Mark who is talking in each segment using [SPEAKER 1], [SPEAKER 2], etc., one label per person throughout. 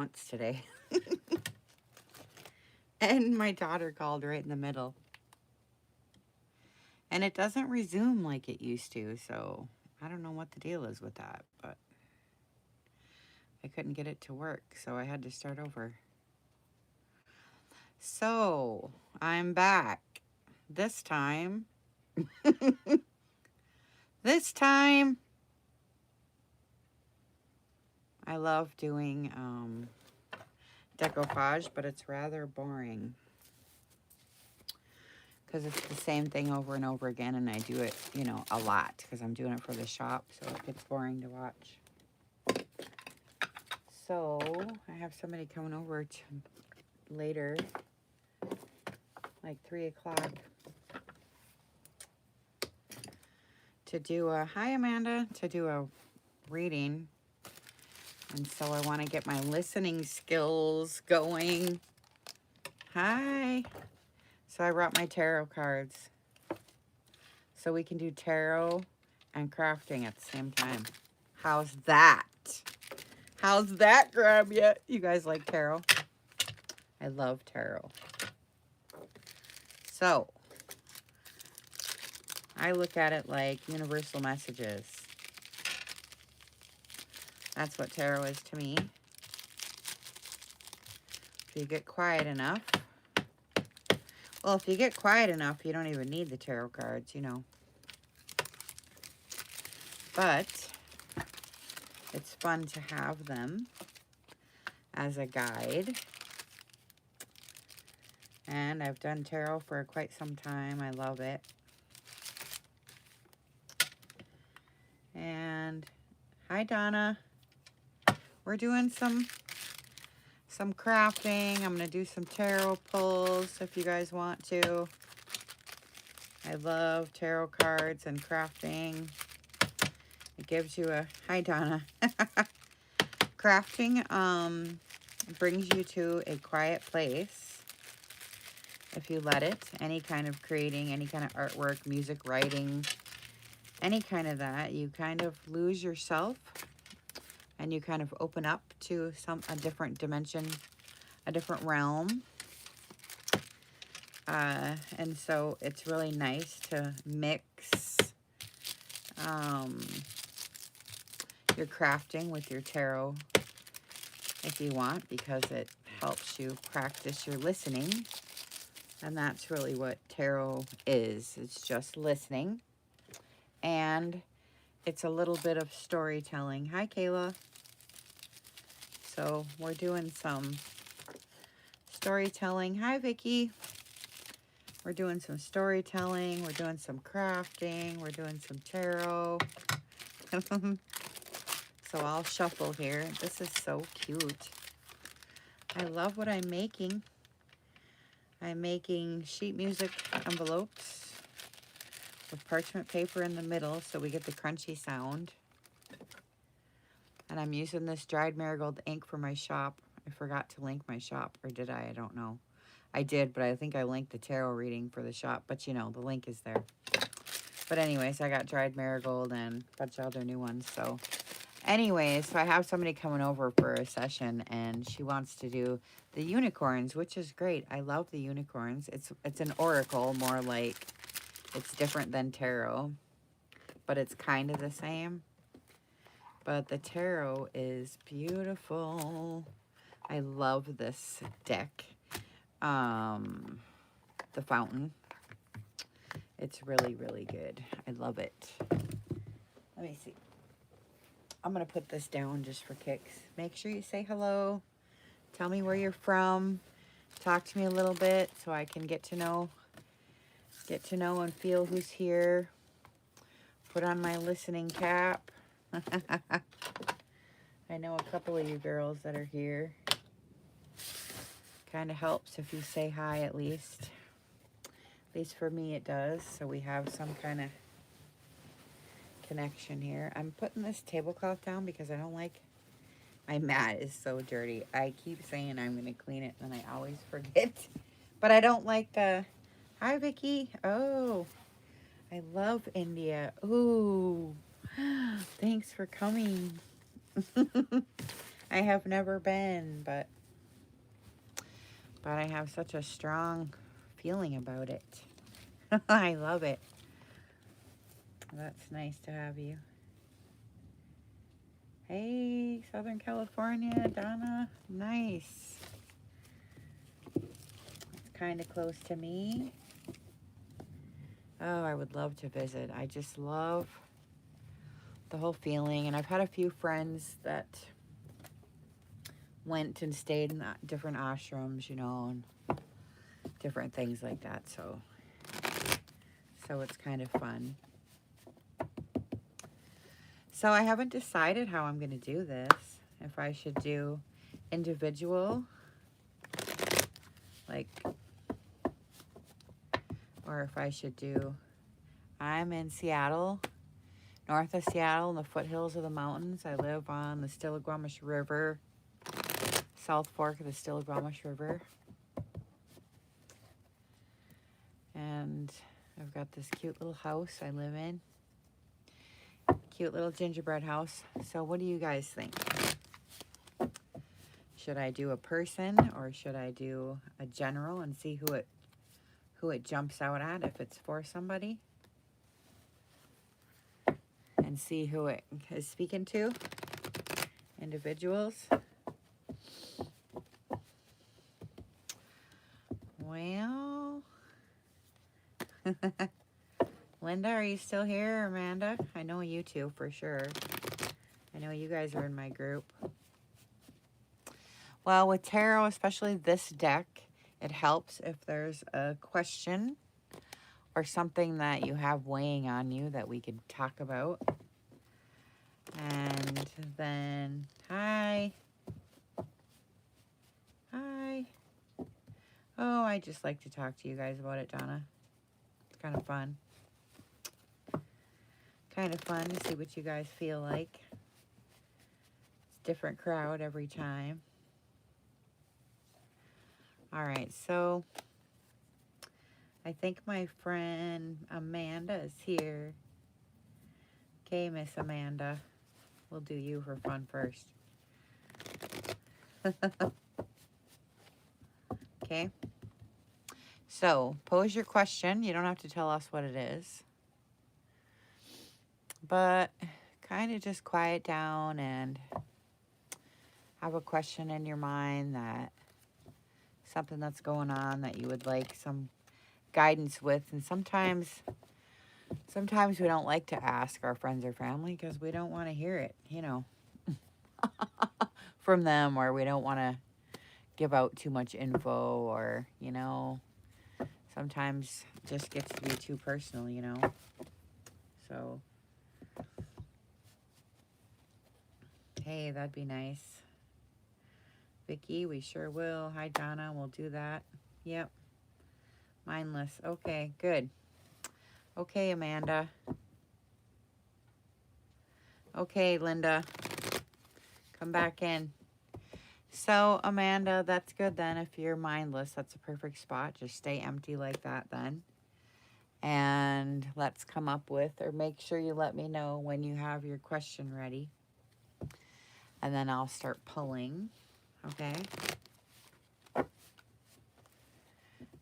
[SPEAKER 1] once today. And my daughter called right in the middle. And it doesn't resume like it used to, so I don't know what the deal is with that, but I couldn't get it to work, so I had to start over. So, I'm back. This time, this time, I love doing decoupage, but it's rather boring because it's the same thing over and over again, and I do it, you know, a lot because I'm doing it for the shop, so it gets boring to watch. So I have somebody coming over to later, like 3 o'clock, to do a, hi Amanda, to do a reading. And so I want to get my listening skills going. Hi. So I brought my tarot cards. So we can do tarot and crafting at the same time. How's that? How's that grab you? You guys like tarot? I love tarot. So I look at it like universal messages. That's what tarot is to me. If you get quiet enough. Well, if you get quiet enough, you don't even need the tarot cards, you know. But it's fun to have them as a guide. And I've done tarot for quite some time. I love it. And hi, Donna. We're doing some crafting. I'm going to do some tarot pulls if you guys want to. I love tarot cards and crafting. It gives you a, hi, Donna. Crafting brings you to a quiet place if you let it. Any kind of creating, any kind of artwork, music, writing, any kind of that, you kind of lose yourself and you kind of open up to a different dimension, a different realm. And so it's really nice to mix your crafting with your tarot if you want, because it helps you practice your listening. And that's really what tarot is. It's just listening. And it's a little bit of storytelling. Hi, Kayla. So we're doing some storytelling. Hi, Vicky. We're doing some storytelling. We're doing some crafting. We're doing some tarot. So I'll shuffle here. This is so cute. I love what I'm making. I'm making sheet music envelopes with parchment paper in the middle so we get the crunchy sound. And I'm using this dried marigold ink for my shop. I forgot to link my shop, or did I? I don't know. I did, but I think I linked the tarot reading for the shop. But you know, the link is there. But anyways, I got dried marigold and a bunch of other new ones. So anyways, so I have somebody coming over for a session, and she wants to do the unicorns, which is great. I love the unicorns. It's an oracle, more like, it's different than tarot, but it's kind of the same. But the tarot is beautiful. I love this deck. The fountain. It's really, really good. I love it. Let me see. I'm going to put this down just for kicks. Make sure you say hello. Tell me where you're from. Talk to me a little bit so I can get to know and feel who's here. Put on my listening cap. I know a couple of you girls that are here. Kind of helps if you say hi at least. At least for me it does. So we have some kind of connection here. I'm putting this tablecloth down because I don't like, my mat is so dirty. I keep saying I'm going to clean it and I always forget. But I don't like the, hi Vicky. Oh, I love India. Ooh, thanks for coming. I have never been, but I have such a strong feeling about it. I love it. That's nice to have you. Hey, Southern California, Donna. Nice. Kind of close to me. Oh, I would love to visit. I just love the whole feeling. And I've had a few friends that went and stayed in different ashrams, you know, and different things like that. So it's kind of fun. So I haven't decided how I'm going to do this. If I should do individual, like, or if I should do, I'm in Seattle, north of Seattle, in the foothills of the mountains. I live on the Stillaguamish River, South Fork of the Stillaguamish River. And I've got this cute little house I live in. Cute little gingerbread house. So what do you guys think? Should I do a person or should I do a general and see who it jumps out at if it's for somebody? And see who it is speaking to? Individuals? Well, Linda, are you still here? Amanda? I know you two for sure. I know you guys are in my group. Well, with tarot, especially this deck, it helps if there's a question or something that you have weighing on you that we could talk about. And then, hi. Hi. Oh, I just like to talk to you guys about it, Donna. It's kind of fun. Kind of fun to see what you guys feel like. It's a different crowd every time. All right, so I think my friend Amanda is here. Okay, Miss Amanda. We'll do you for fun first. Okay. So, pose your question. You don't have to tell us what it is. But kind of just quiet down and have a question in your mind that something that's going on that you would like some guidance with. And sometimes we don't like to ask our friends or family because we don't want to hear it, you know, from them, or we don't want to give out too much info, or, you know, sometimes it just gets to be too personal, you know. So, hey, that'd be nice. Vicky, we sure will. Hi, Donna, we'll do that. Yep. Mindless. Okay, good. Okay, Amanda. Okay, Linda. Come back in. So, Amanda, that's good then. If you're mindless, that's a perfect spot. Just stay empty like that then. And let's come up with, or make sure you let me know when you have your question ready. And then I'll start pulling. Okay?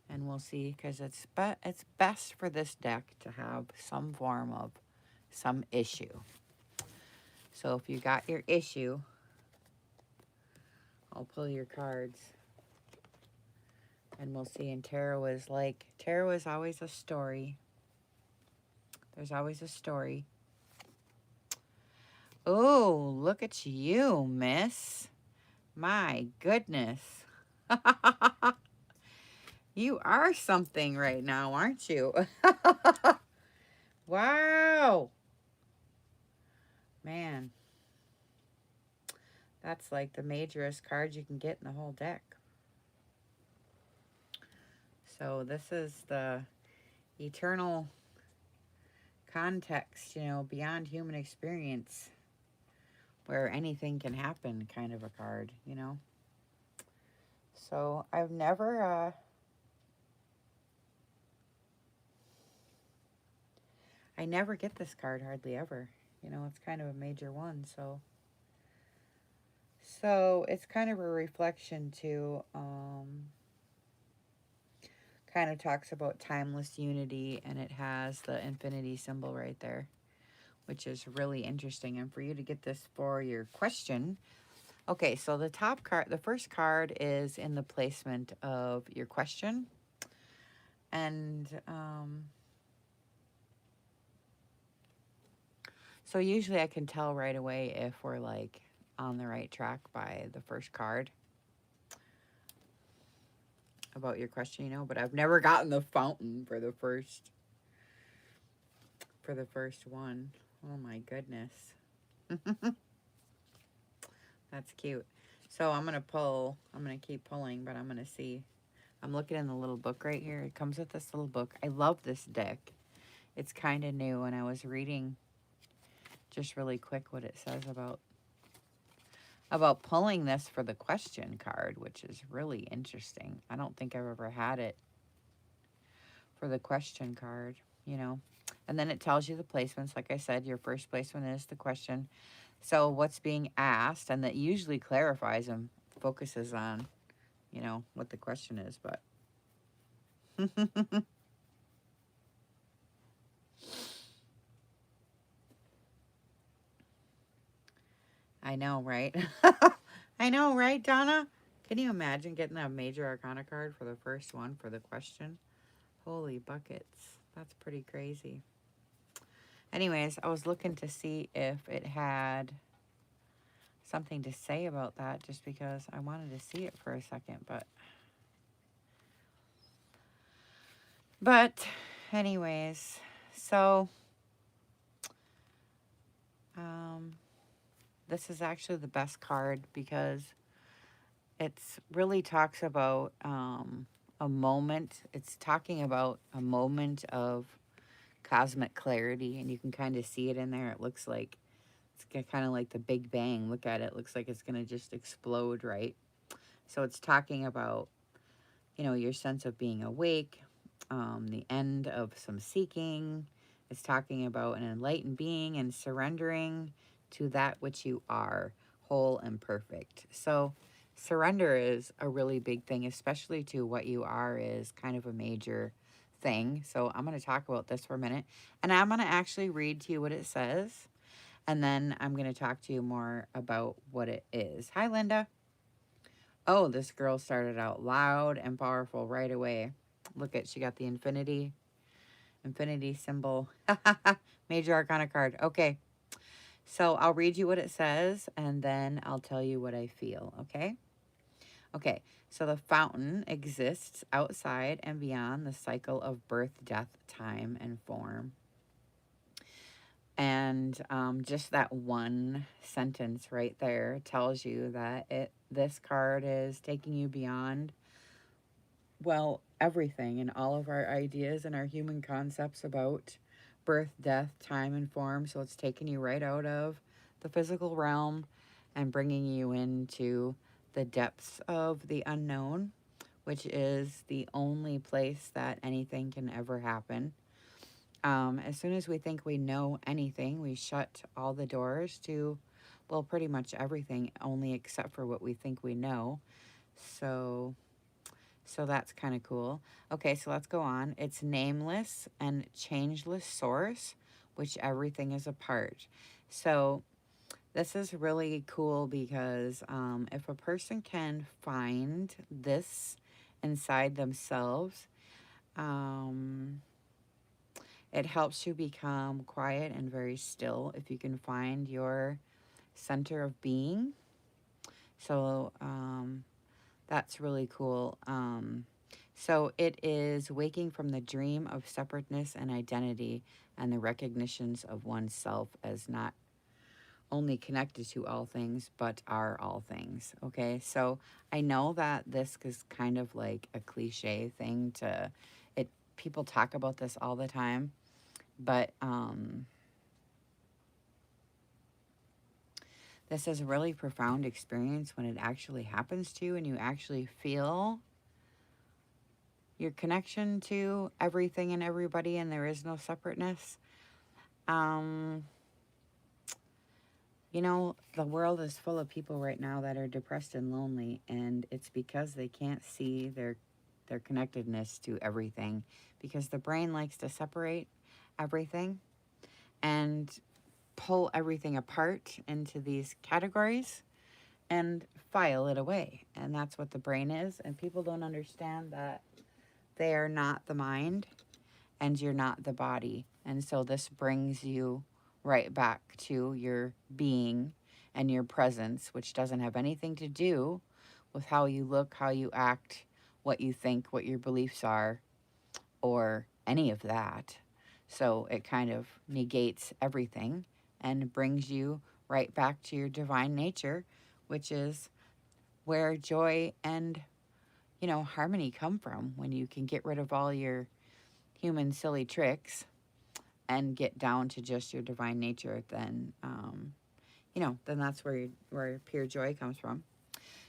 [SPEAKER 1] And we'll see, because it's best for this deck to have some form of some issue. So if you got your issue, I'll pull your cards. And we'll see. And tarot is always a story. There's always a story. Oh, look at you, miss. My goodness. You are something right now, aren't you? Wow. Man. That's like the majorest card you can get in the whole deck. So this is the eternal context, you know, beyond human experience, where anything can happen kind of a card, you know. So I've never, I never get this card hardly ever. You know, it's kind of a major one, so So it's kind of a reflection too. Kind of talks about timeless unity, and it has the infinity symbol right there, which is really interesting. And for you to get this for your question, okay, so the top card, the first card is in the placement of your question. And so usually I can tell right away if we're like on the right track by the first card about your question, you know, but I've never gotten the fountain for the first one. Oh my goodness. That's cute. So I'm going to keep pulling, but I'm going to see. I'm looking in the little book right here. It comes with this little book. I love this deck. It's kind of new, and I was reading just really quick what it says about pulling this for the question card, which is really interesting. I don't think I've ever had it for the question card, you know. And then it tells you the placements. Like I said, your first placement is the question. So what's being asked, and that usually clarifies and focuses on, you know, what the question is, but I know, right? I know, right, Donna? Can you imagine getting a major arcana card for the first one for the question? Holy buckets. That's pretty crazy. Anyways, I was looking to see if it had something to say about that just because I wanted to see it for a second, but anyways, so this is actually the best card because it's really talks about a moment. It's talking about a moment of cosmic clarity, and you can kind of see it in there. It looks like it's kind of like the Big Bang. Look at it. It looks like it's going to just explode, right? So it's talking about, you know, your sense of being awake, the end of some seeking. It's talking about an enlightened being and surrendering to that which you are, whole and perfect. So surrender is a really big thing, especially to what you are is kind of a major thing. So I'm going to talk about this for a minute, and I'm going to actually read to you what it says, and then I'm going to talk to you more about what it is. Hi, Linda. Oh, this girl started out loud and powerful right away. Look at, she got the infinity symbol. Major Arcana card. Okay. So I'll read you what it says, and then I'll tell you what I feel, okay? Okay, so the fountain exists outside and beyond the cycle of birth, death, time, and form. And just that one sentence right there tells you that this card is taking you beyond, well, everything and all of our ideas and our human concepts about birth, death, time, and form. So it's taking you right out of the physical realm and bringing you into the depths of the unknown, which is the only place that anything can ever happen. As soon as we think we know anything, we shut all the doors to, well, pretty much everything, only except for what we think we know. So that's kind of cool. Okay, so let's go on. It's nameless and changeless source, which everything is a part. So this is really cool because if a person can find this inside themselves, it helps you become quiet and very still if you can find your center of being. So that's really cool. So it is waking from the dream of separateness and identity and the recognitions of oneself as not only connected to all things, but are all things. Okay, so I know that this is kind of like a cliche thing to it. People talk about this all the time, but this is a really profound experience when it actually happens to you and you actually feel your connection to everything and everybody, and there is no separateness. You know, the world is full of people right now that are depressed and lonely, and it's because they can't see their connectedness to everything, because the brain likes to separate everything and pull everything apart into these categories and file it away. And that's what the brain is. And people don't understand that they are not the mind and you're not the body. And so this brings you right back to your being and your presence, which doesn't have anything to do with how you look, how you act, what you think, what your beliefs are, or any of that. So it kind of negates everything and brings you right back to your divine nature, which is where joy and, harmony come from. When you can get rid of all your human silly tricks and get down to just your divine nature, then, then that's where pure joy comes from.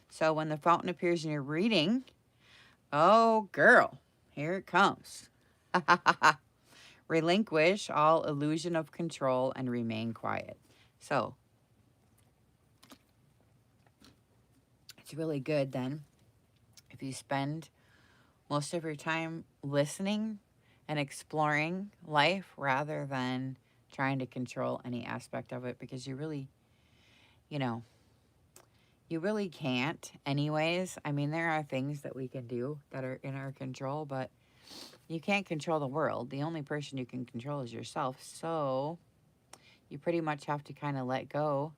[SPEAKER 1] So when the fountain appears in your reading, oh, girl, here it comes. Relinquish all illusion of control and remain quiet. So it's really good then if you spend most of your time listening and exploring life rather than trying to control any aspect of it, because you know, you really can't anyways. I mean, there are things that we can do that are in our control, but you can't control the world. The only person you can control is yourself. So you pretty much have to kind of let go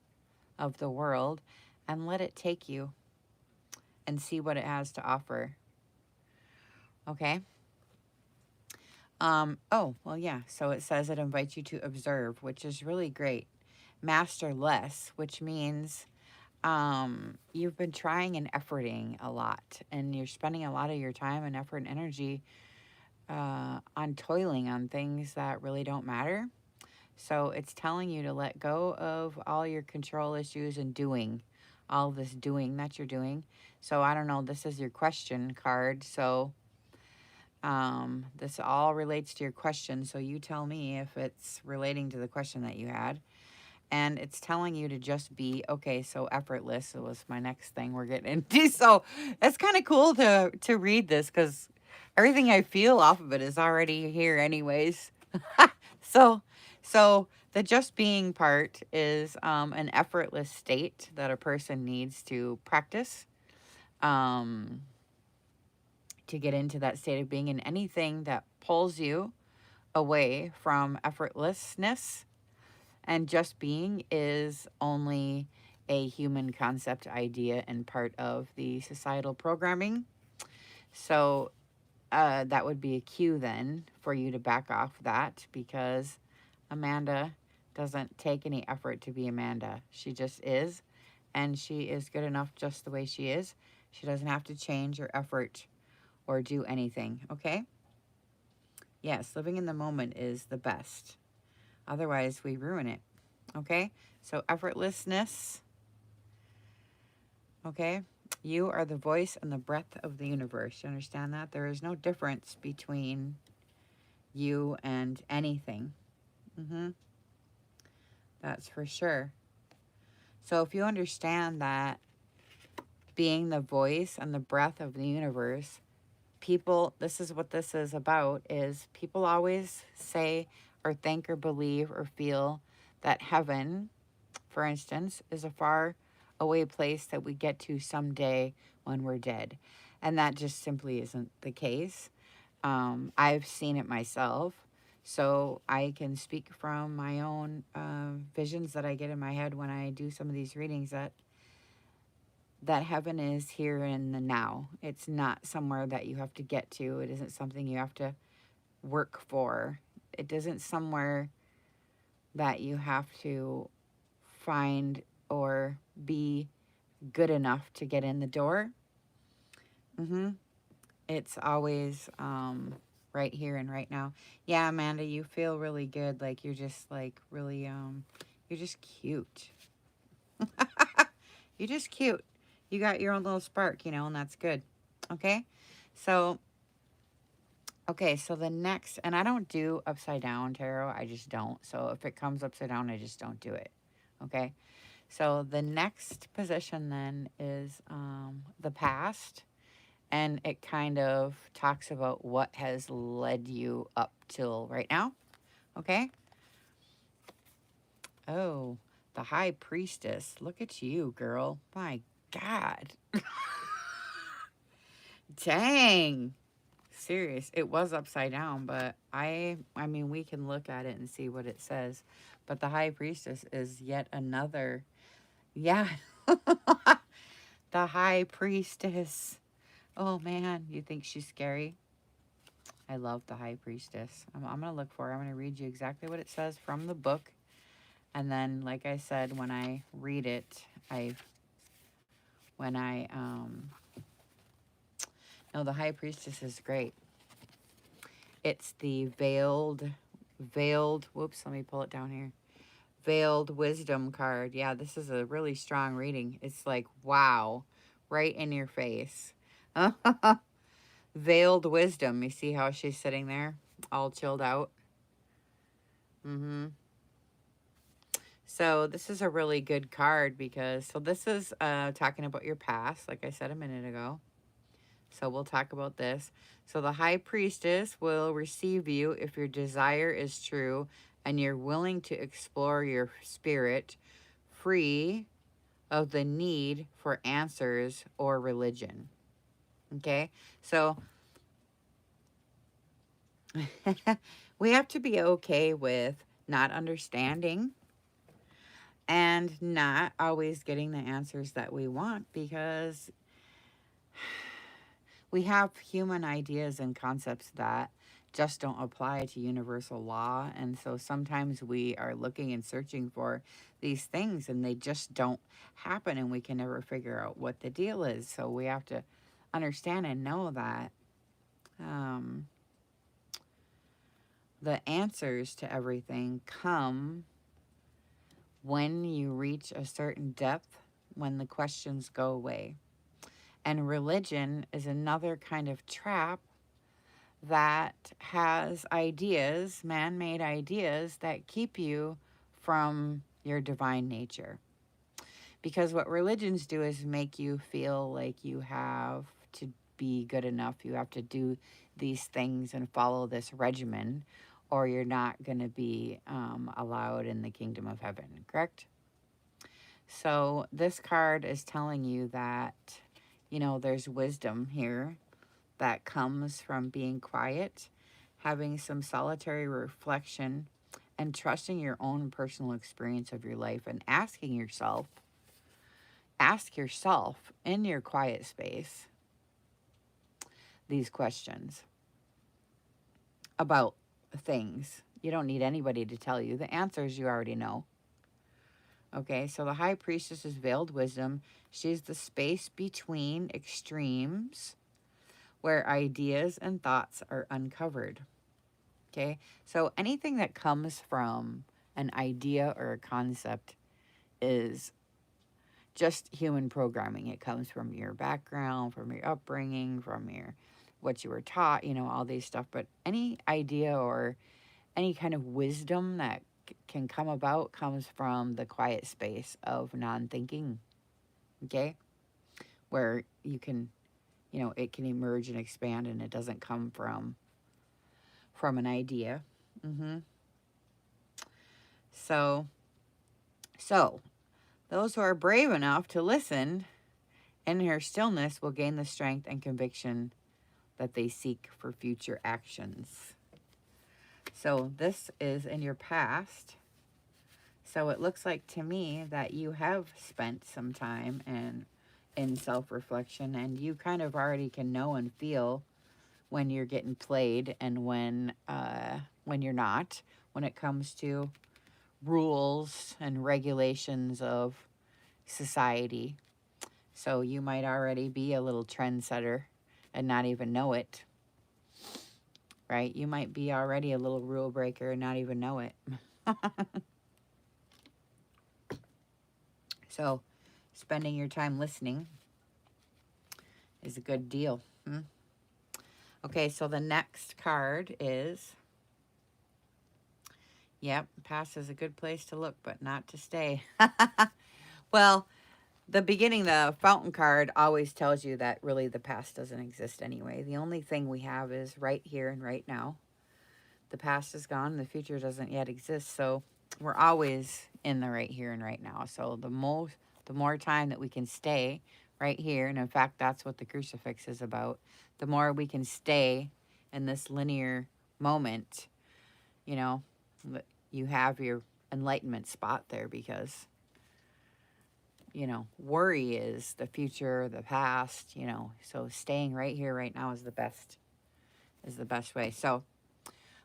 [SPEAKER 1] of the world and let it take you and see what it has to offer. Okay? Oh, well, yeah. So it says it invites you to observe, which is really great. Master less, which means you've been trying and efforting a lot, and you're spending a lot of your time and effort and energy on toiling on things that really don't matter. So it's telling you to let go of all your control issues and doing all this doing that you're doing. So I don't know, this is your question card. So this all relates to your question. So you tell me if it's relating to the question that you had. And it's telling you to just be, okay, so effortless was my next thing we're getting into. So it's kind of cool to read this, because everything I feel off of it is already here anyways. So the just being part is an effortless state that a person needs to practice to get into that state of being. And anything that pulls you away from effortlessness and just being is only a human concept idea and part of the societal programming. So that would be a cue then for you to back off that, because Amanda doesn't take any effort to be Amanda. She just is, and she is good enough just the way she is. She doesn't have to change or effort or do anything, okay? Yes, living in the moment is the best. Otherwise, we ruin it, okay? So effortlessness, okay? You are the voice and the breath of the universe. You understand that? There is no difference between you and anything. That's for sure. So if you understand that being the voice and the breath of the universe, people, this is what this is about, is people always say or think or believe or feel that heaven, for instance, is a far away place that we get to someday when we're dead. And that just simply isn't the case. I've seen it myself, so I can speak from my own visions that I get in my head when I do some of these readings, that heaven is here in the now. It's not somewhere that you have to get to. It isn't something you have to work for. It isn't somewhere that you have to find or be good enough to get in the door. It's always right here and right now. Yeah, Amanda, you feel really good. Like you're just like really you're just cute. You're just cute. You got your own little spark, and that's good. Okay? So the next, and I don't do upside down tarot. I just don't. So if it comes upside down, I just don't do it. Okay? So the next position then is the past. And it kind of talks about what has led you up till right now. Okay? Oh, the High Priestess. Look at you, girl. My God. Dang. Serious. It was upside down, but I mean, we can look at it and see what it says. But the High Priestess is yet another. Yeah. The High Priestess. Oh, man. You think she's scary? I love the High Priestess. I'm going to look for her. I'm going to read you exactly what it says from the book. And then, like I said, when I read it, no, the High Priestess is great. It's the whoops, let me pull it down here. Veiled Wisdom card. Yeah, this is a really strong reading. It's like, wow, right in your face. Veiled Wisdom. You see how she's sitting there, all chilled out? So this is a really good card because, so this is talking about your past, like I said a minute ago. So we'll talk about this. So the High Priestess will receive you if your desire is true and you're willing to explore your spirit free of the need for answers or religion. Okay? So we have to be okay with not understanding and not always getting the answers that we want, because we have human ideas and concepts that just don't apply to universal law. And so sometimes we are looking and searching for these things and they just don't happen, and we can never figure out what the deal is. So we have to understand and know that the answers to everything come when you reach a certain depth, when the questions go away. And religion is another kind of trap that has ideas, man-made ideas, that keep you from your divine nature. Because what religions do is make you feel like you have to be good enough. You have to do these things and follow this regimen, or you're not going to be allowed in the kingdom of heaven, correct? So this card is telling you that, you know, there's wisdom here that comes from being quiet, having some solitary reflection, and trusting your own personal experience of your life, and ask yourself in your quiet space these questions about things. You don't need anybody to tell you. The answers you already know. Okay, so the High Priestess is veiled wisdom. She's the space between extremes where ideas and thoughts are uncovered. Okay, so anything that comes from an idea or a concept is just human programming. It comes from your background, from your upbringing, from your what you were taught, you know, all these stuff. But any idea or any kind of wisdom that can come about comes from the quiet space of non-thinking. Okay, where you can, you know, it can emerge and expand, and it doesn't come from an idea. So those who are brave enough to listen in her stillness will gain the strength and conviction that they seek for future actions. So this is in your past. So it looks like to me that you have spent some time in self-reflection, and you kind of already can know and feel when you're getting played and when you're not, when it comes to rules and regulations of society. So you might already be a little trendsetter and not even know it, right? You might be already a little rule breaker and not even know it. So spending your time listening is a good deal. Okay, so the next card is, yep, past is a good place to look, but not to stay. Well, the beginning, the fountain card always tells you that really the past doesn't exist anyway. The only thing we have is right here and right now. The past is gone and the future doesn't yet exist. So we're always in the right here and right now. So the more time that we can stay right here, and in fact, that's what the crucifix is about, the more we can stay in this linear moment, you know, you have your enlightenment spot there because, you know, worry is the future, the past, you know, so staying right here, right now is the best way. So,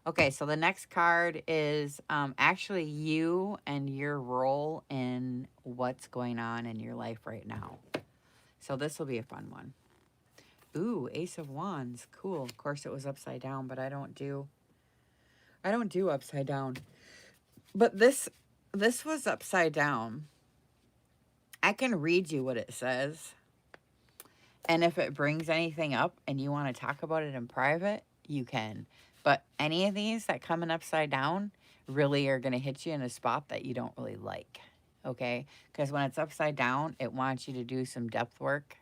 [SPEAKER 1] okay, so the next card is actually you and your role in what's going on in your life right now. So this will be a fun one. Ooh, Ace of Wands. Cool. Of course it was upside down, but I don't do upside down. But this was upside down. I can read you what it says. And if it brings anything up and you want to talk about it in private, you can. But any of these that come in upside down really are going to hit you in a spot that you don't really like. Okay? Because when it's upside down, it wants you to do some depth work.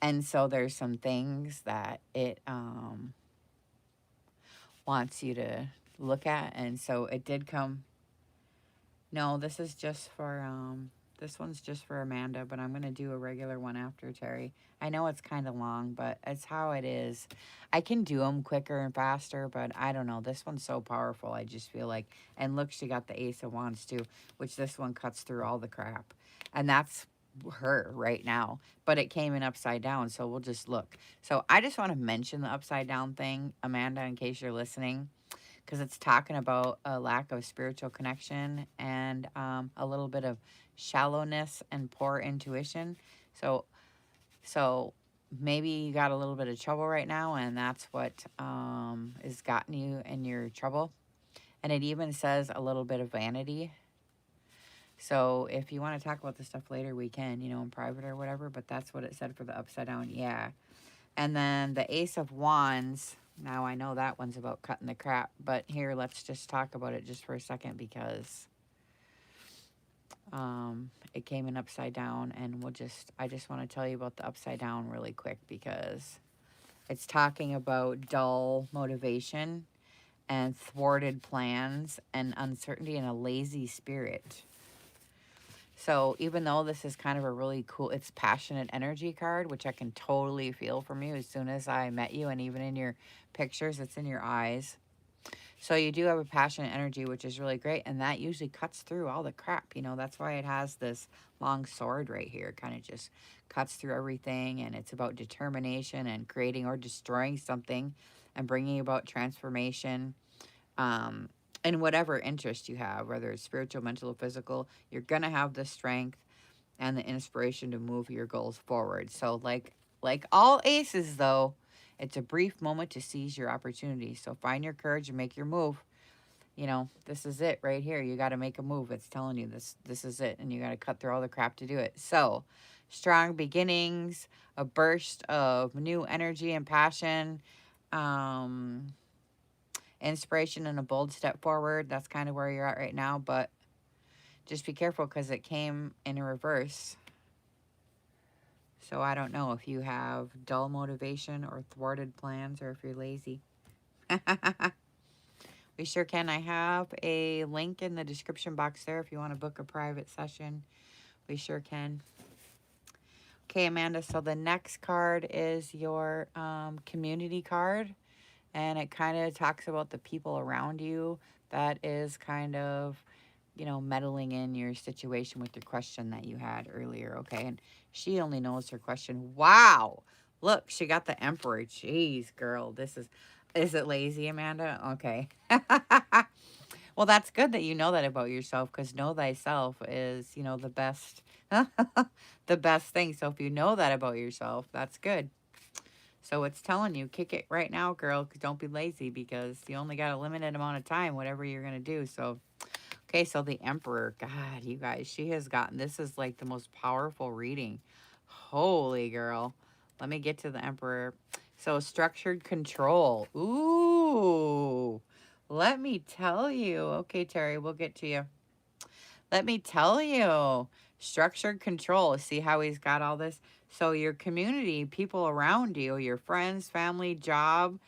[SPEAKER 1] And so there's some things that it wants you to look at. And so it did come. No, this is just for this one's just for Amanda, but I'm going to do a regular one after Terry. I know it's kind of long, but it's how it is. I can do them quicker and faster, but I don't know. This one's so powerful, I just feel like. And look, she got the Ace of Wands too, which this one cuts through all the crap. And that's her right now. But it came in upside down, so we'll just look. So I just want to mention the upside down thing, Amanda, in case you're listening, because it's talking about a lack of spiritual connection and a little bit of shallowness and poor intuition. So maybe you got a little bit of trouble right now, and that's what is gotten you in your trouble. And it even says a little bit of vanity. So if you want to talk about this stuff later, we can, you know, in private or whatever. But that's what it said for the upside down. Yeah. And then the Ace of Wands. Now I know that one's about cutting the crap. But here, let's just talk about it just for a second because it came in upside down. And I just want to tell you about the upside down really quick because it's talking about dull motivation and thwarted plans and uncertainty and a lazy spirit. So even though this is kind of a really cool, it's passionate energy card, which I can totally feel from you as soon as I met you. And even in your pictures, it's in your eyes. So you do have a passionate energy, which is really great. And that usually cuts through all the crap. You know, that's why it has this long sword right here. It kind of just cuts through everything. And it's about determination and creating or destroying something and bringing about transformation. And whatever interest you have, whether it's spiritual, mental, or physical, you're going to have the strength and the inspiration to move your goals forward. So like all aces, though, it's a brief moment to seize your opportunity. So find your courage and make your move. You know, this is it right here. You got to make a move. It's telling you this is it. And you got to cut through all the crap to do it. So strong beginnings, a burst of new energy and passion, inspiration and a bold step forward. That's kind of where you're at right now, but just be careful because it came in reverse. So I don't know if you have dull motivation or thwarted plans or if you're lazy. We sure can. I have a link in the description box there if you want to book a private session. We sure can. Okay, Amanda, so the next card is your community card. And it kind of talks about the people around you that is kind of, you know, meddling in your situation with your question that you had earlier, okay? And she only knows her question. Wow! Look, she got the Emperor. Jeez, girl, is it lazy, Amanda? Okay. Well, that's good that you know that about yourself because know thyself is, you know, the best, the best thing. So if you know that about yourself, that's good. So it's telling you, kick it right now, girl. Don't be lazy because you only got a limited amount of time, whatever you're going to do. So, okay, so the Emperor. God, you guys, she has gotten, this is like the most powerful reading. Holy girl. Let me get to the Emperor. So structured control. Ooh, let me tell you. Okay, Terry, we'll get to you. Let me tell you. Structured control. See how he's got all this? So your community, people around you, your friends, family, job,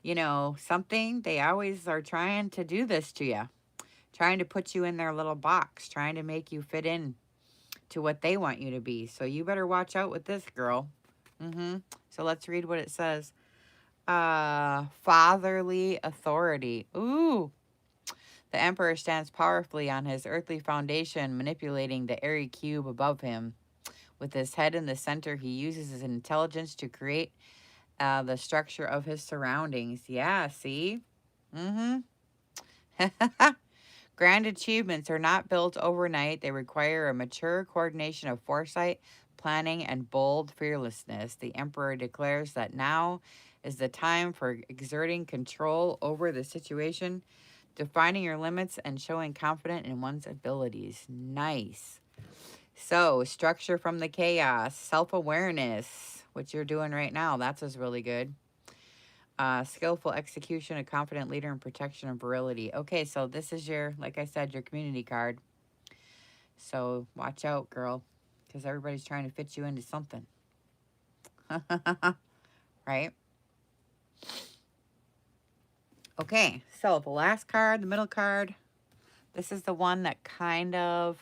[SPEAKER 1] you know, something, they always are trying to do this to you. Trying to put you in their little box. Trying to make you fit in to what they want you to be. So you better watch out with this, girl. So let's read what it says. Fatherly authority. Ooh. The emperor stands powerfully on his earthly foundation, manipulating the airy cube above him. With his head in the center, he uses his intelligence to create the structure of his surroundings. Yeah, see? Grand achievements are not built overnight. They require a mature coordination of foresight, planning, and bold fearlessness. The emperor declares that now is the time for exerting control over the situation, defining your limits, and showing confidence in one's abilities. Nice. So, structure from the chaos, self-awareness, what you're doing right now. That's is really good. Skillful execution, a confident leader, and protection and virility. Okay, so this is your, like I said, your community card. So watch out, girl, because everybody's trying to fit you into something. Right? Okay, so the last card, the middle card, this is the one that kind of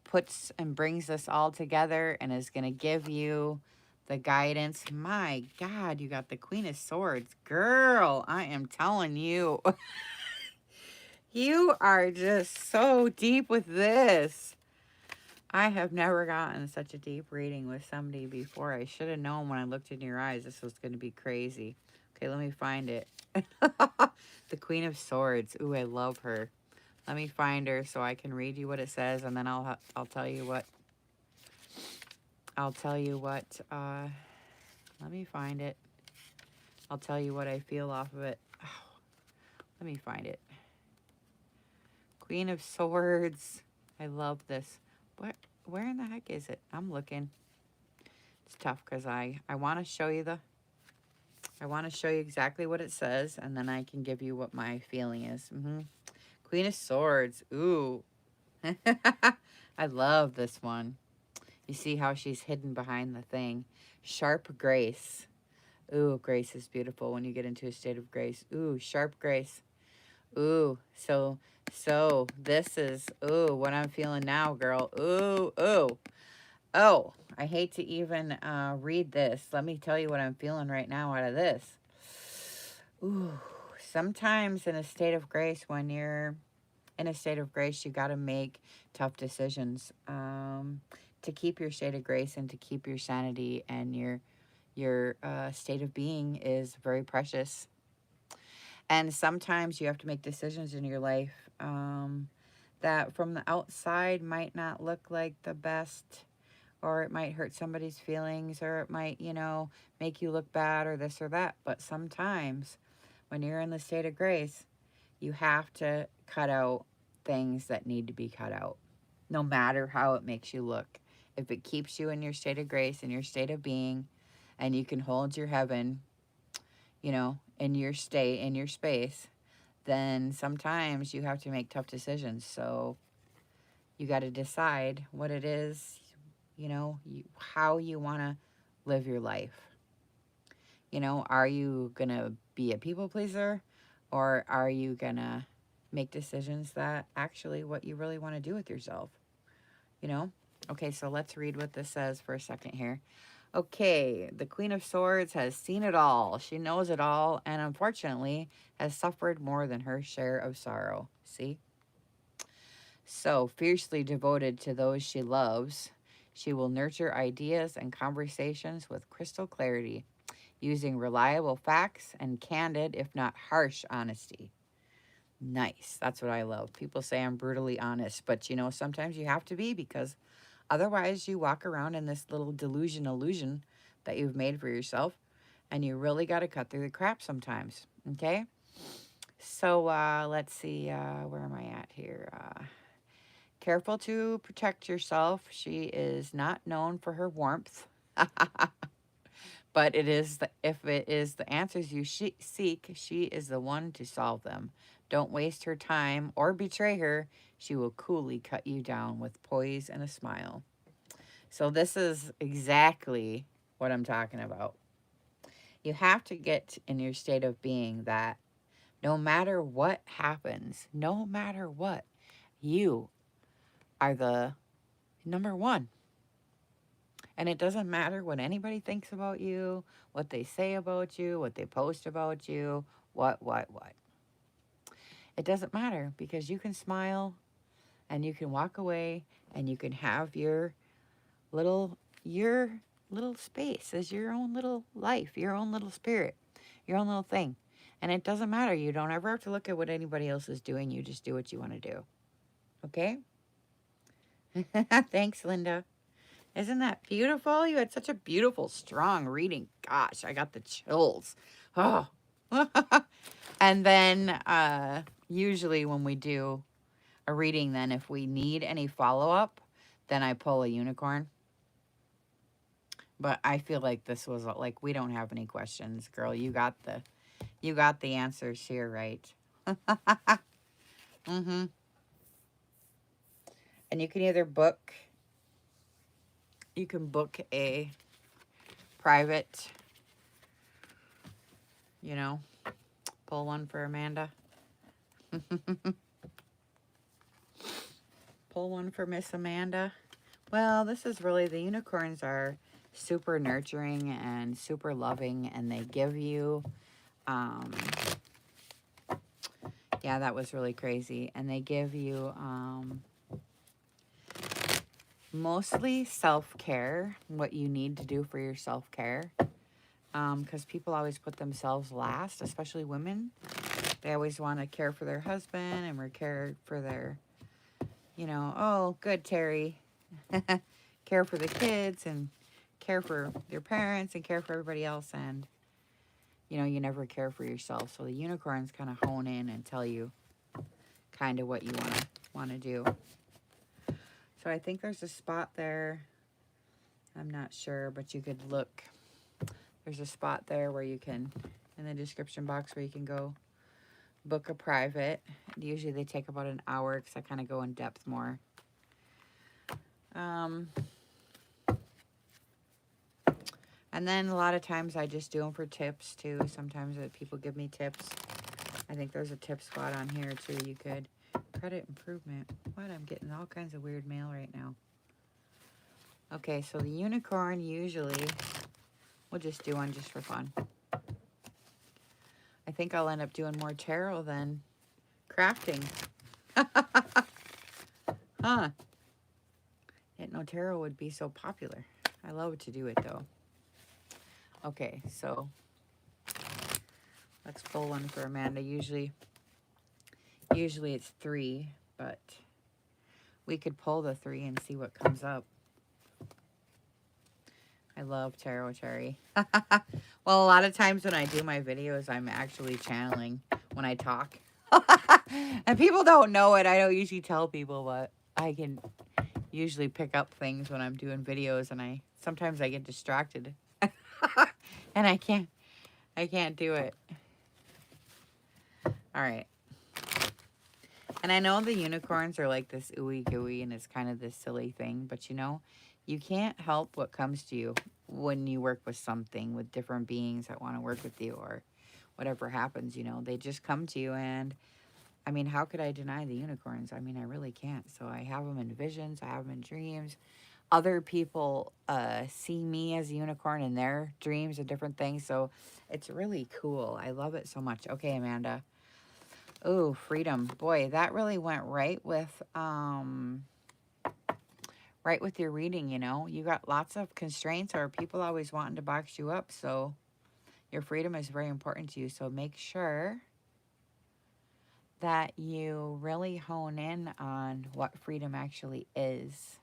[SPEAKER 1] puts and brings us all together and is going to give you the guidance. My God, you got the Queen of Swords. Girl, I am telling you. You are just so deep with this. I have never gotten such a deep reading with somebody before. I should have known when I looked in your eyes this was going to be crazy. Okay, let me find it. The Queen of Swords. Ooh, I love her. Let me find her so I can read you what it says, and then I'll tell you what. Let me find it. I'll tell you what I feel off of it. Oh, let me find it. Queen of Swords. I love this. Where in the heck is it? I'm looking. It's tough because I want to show you I want to show you exactly what it says, and then I can give you what my feeling is. Queen of Swords. Ooh. I love this one. You see how she's hidden behind the thing. Sharp grace. Ooh, grace is beautiful when you get into a state of grace. Ooh, sharp grace. Ooh, so this is, ooh, what I'm feeling now, girl. Ooh, ooh. Oh, I hate to even read this. Let me tell you what I'm feeling right now out of this. Ooh, sometimes in a state of grace, when you're in a state of grace, you got to make tough decisions to keep your state of grace and to keep your sanity, and your state of being is very precious. And sometimes you have to make decisions in your life that from the outside might not look like the best, or it might hurt somebody's feelings, or it might, you know, make you look bad or this or that. But sometimes when you're in the state of grace, you have to cut out things that need to be cut out, no matter how it makes you look. If it keeps you in your state of grace, in your state of being, and you can hold your heaven, you know, in your state, in your space, then sometimes you have to make tough decisions. So you got to decide what it is, you know, how you want to live your life. You know, are you going to be a people pleaser, or are you going to make decisions that actually what you really want to do with yourself? You know? Okay, so let's read what this says for a second here. Okay, the Queen of Swords has seen it all. She knows it all, and unfortunately has suffered more than her share of sorrow. See? So, fiercely devoted to those she loves, she will nurture ideas and conversations with crystal clarity, using reliable facts and candid, if not harsh, honesty. Nice. That's what I love. People say I'm brutally honest, but you know, sometimes you have to be, because otherwise you walk around in this little illusion that you've made for yourself, and you really got to cut through the crap sometimes. Okay? So let's see. Where am I at here? Careful to protect yourself. She is not known for her warmth. But if it is the answers you seek, she is the one to solve them. Don't waste her time or betray her. She will coolly cut you down with poise and a smile. So this is exactly what I'm talking about. You have to get in your state of being that no matter what happens, no matter what, you are the number one. And it doesn't matter what anybody thinks about you, what they say about you, what they post about you, what. It doesn't matter because you can smile and you can walk away and you can have little your little space as your own little life, your own little spirit, your own little thing. And it doesn't matter. You don't ever have to look at what anybody else is doing. You just do what you want to do. Okay? Thanks, Linda. Isn't that beautiful? You had such a beautiful, strong reading. Gosh, I got the chills. Oh. And then usually when we do a reading, then if we need any follow-up, then I pull a unicorn. But I feel like this was like, we don't have any questions, girl. You got the answers here, right? Mm-hmm. And you can either book, you can book a private, you know, pull one for Amanda. Pull one for Miss Amanda. Well, this is really, the unicorns are super nurturing and super loving, and they give you, yeah, that was really crazy. And they give you mostly self-care, what you need to do for your self-care. Because people always put themselves last, especially women. They always want to care for their husband and care for their, you know, oh, good, Terry. Care for the kids and care for their parents and care for everybody else. And, you know, you never care for yourself. So the unicorns kind of hone in and tell you kind of what you want to do. So I think there's a spot there. I'm not sure, but you could look. There's a spot there where you can, in the description box, where you can go book a private. Usually they take about an hour because I kind of go in depth more. And then a lot of times I just do them for tips too. Sometimes people give me tips. I think there's a tip spot on here too. You could credit improvement. What? I'm getting all kinds of weird mail right now. Okay, so the unicorn usually, we'll just do one just for fun. I think I'll end up doing more tarot than crafting. Huh. Didn't know tarot would be so popular. I love to do it though. Okay, so let's pull one for Amanda. Usually it's 3, but we could pull the 3 and see what comes up. I love tarot, Terry. Well, a lot of times when I do my videos, I'm actually channeling when I talk. And people don't know it. I don't usually tell people, but I can usually pick up things when I'm doing videos, and sometimes I get distracted. And I can't do it. All right. And I know the unicorns are like this ooey gooey, and it's kind of this silly thing, but you know, you can't help what comes to you when you work with something, with different beings that want to work with you, or whatever happens, you know, they just come to you. And I mean, how could I deny the unicorns? I mean, I really can't. So I have them in visions, I have them in dreams. Other people see me as a unicorn in their dreams and different things. So it's really cool. I love it so much. Okay, Amanda. Oh, freedom. Boy, that really went right with your reading, you know. You got lots of constraints, or people always wanting to box you up. So your freedom is very important to you. So make sure that you really hone in on what freedom actually is.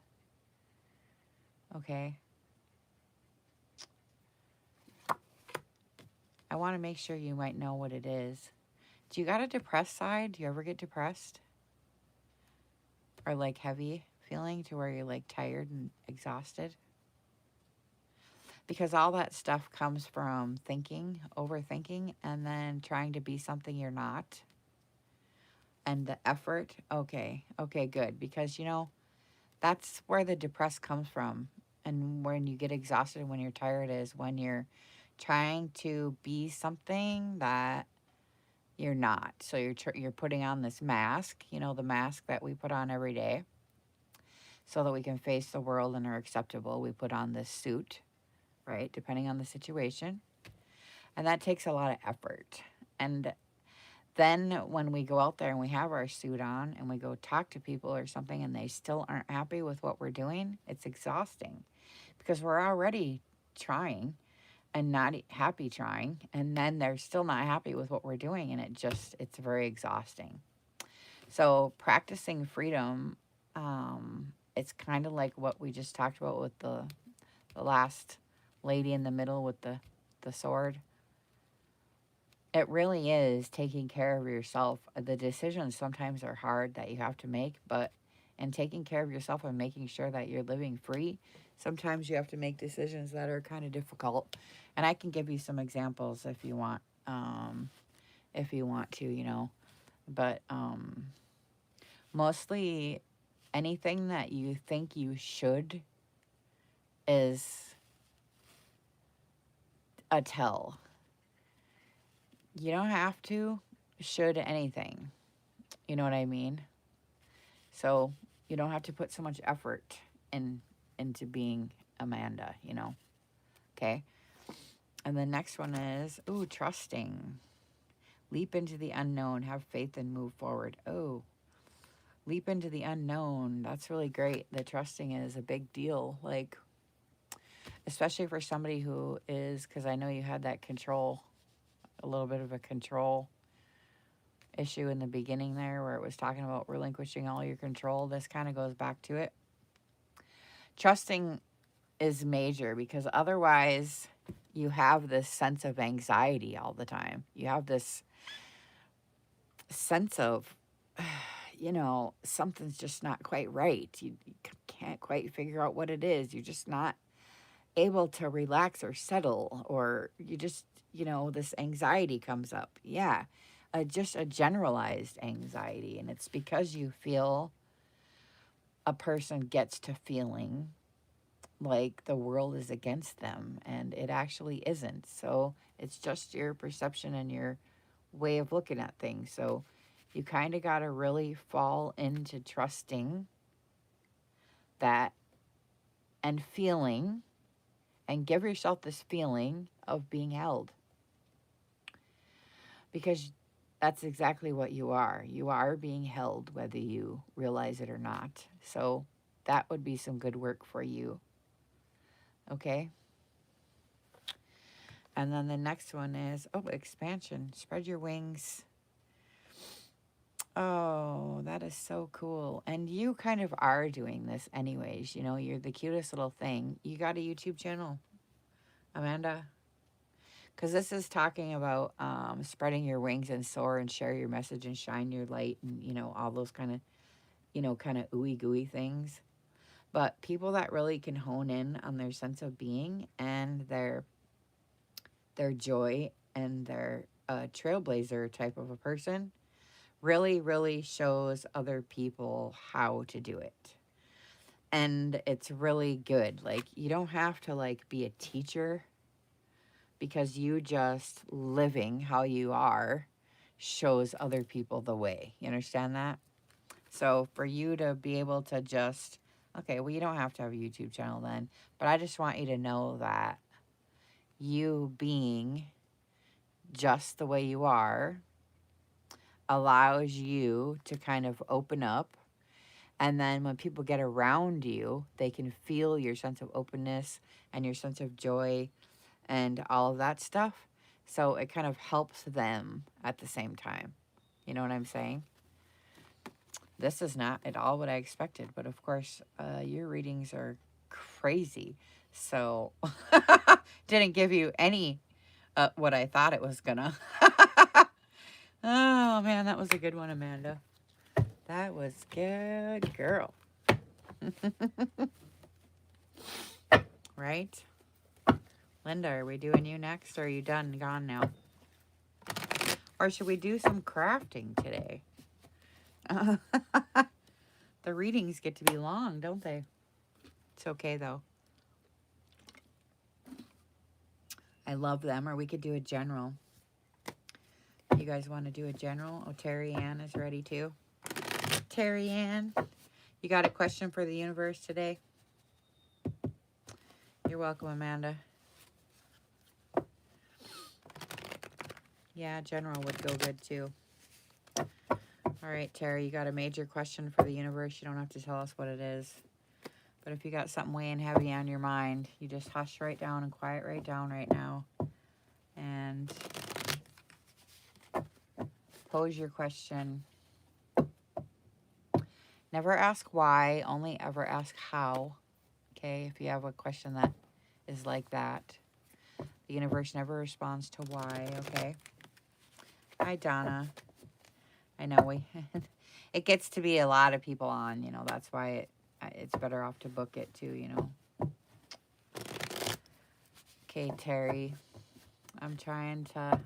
[SPEAKER 1] Okay. I want to make sure you might know what it is. Do you got a depressed side? Do you ever get depressed? Or like heavy feeling to where you're like tired and exhausted? Because all that stuff comes from thinking, overthinking, and then trying to be something you're not. and the effort. Okay. Okay, good. Because, you know, that's where the depressed comes from. And when you get exhausted, when you're tired, is when you're trying to be something that you're not. So you're putting on this mask, you know, the mask that we put on every day so that we can face the world and are acceptable. We put on this suit, right? Depending on the situation. And that takes a lot of effort. And then when we go out there and we have our suit on and we go talk to people or something and they still aren't happy with what we're doing, it's exhausting because we're already trying and not happy trying. And then they're still not happy with what we're doing. And it's very exhausting. So practicing freedom, it's kind of like what we just talked about with the last lady in the middle with the sword. It really is taking care of yourself. The decisions sometimes are hard that you have to make, but in taking care of yourself and making sure that you're living free, sometimes you have to make decisions that are kind of difficult. And I can give you some examples if you want to, you know. But mostly anything that you think you should is a tell. You don't have to should anything. You know what I mean? So you don't have to put so much effort into being Amanda, you know? Okay? And the next one is, trusting. Leap into the unknown, have faith and move forward. Oh, leap into the unknown. That's really great. The trusting is a big deal. Like, especially for somebody who is, because I know you had that control, a little bit of a control issue in the beginning there where it was talking about relinquishing all your control. This kind of goes back to it. Trusting is major because otherwise you have this sense of anxiety all the time. You have this sense of, you know, something's just not quite right. You can't quite figure out what it is. You're just not able to relax or settle, or you just, you know, this anxiety comes up. Yeah, just a generalized anxiety. And it's because you feel a person gets to feeling like the world is against them, and it actually isn't. So it's just your perception and your way of looking at things. So you kind of got to really fall into trusting that and feeling and give yourself this feeling of being held, because that's exactly what you are. You are being held, whether you realize it or not. So that would be some good work for you. Okay? And then the next one is, expansion. Spread your wings. Oh, that is so cool. And you kind of are doing this anyways. You know, you're the cutest little thing. You got a YouTube channel, Amanda? Because this is talking about spreading your wings and soar and share your message and shine your light and, you know, all those kind of, you know, kind of ooey gooey things. But people that really can hone in on their sense of being and their joy and their trailblazer type of a person really, really shows other people how to do it. And it's really good. Like, you don't have to, like, be a teacher, because you just living how you are shows other people the way. You understand that? So for you to be able to just, okay, well, you don't have to have a YouTube channel then, but I just want you to know that you being just the way you are allows you to kind of open up. And then when people get around you, they can feel your sense of openness and your sense of joy and all of that stuff. So it kind of helps them at the same time. You know what I'm saying? This is not at all what I expected. But of course, your readings are crazy. So didn't give you any what I thought it was gonna. Oh, man, that was a good one, Amanda. That was good, girl. Right? Linda, are we doing you next, or are you done and gone now? Or should we do some crafting today? The readings get to be long, don't they? It's okay, though. I love them. Or we could do a general. You guys want to do a general? Oh, Terry Ann is ready, too. Terry Ann, you got a question for the universe today? You're welcome, Amanda. Yeah, general would go good, too. All right, Terry, you got a major question for the universe. You don't have to tell us what it is. But if you got something weighing heavy on your mind, you just hush right down and quiet right down right now. And pose your question. Never ask why, only ever ask how. Okay, if you have a question that is like that. The universe never responds to why, okay? Hi, Donna. I know it gets to be a lot of people on, you know, that's why it's better off to book it too, you know. Okay, Terry, I'm trying to,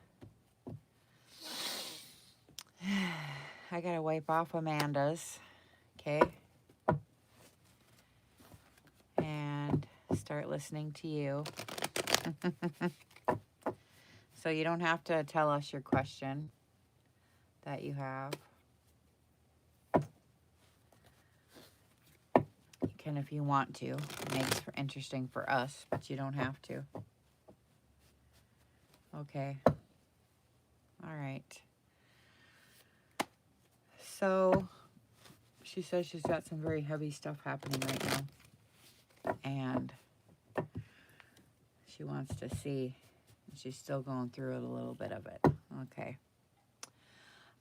[SPEAKER 1] I gotta wipe off Amanda's, okay? And start listening to you. So you don't have to tell us your question that you have. You can if you want to. It makes it interesting for us, but you don't have to. Okay. All right. So she says she's got some very heavy stuff happening right now. And she wants to see. She's still going through it, a little bit of it. Okay.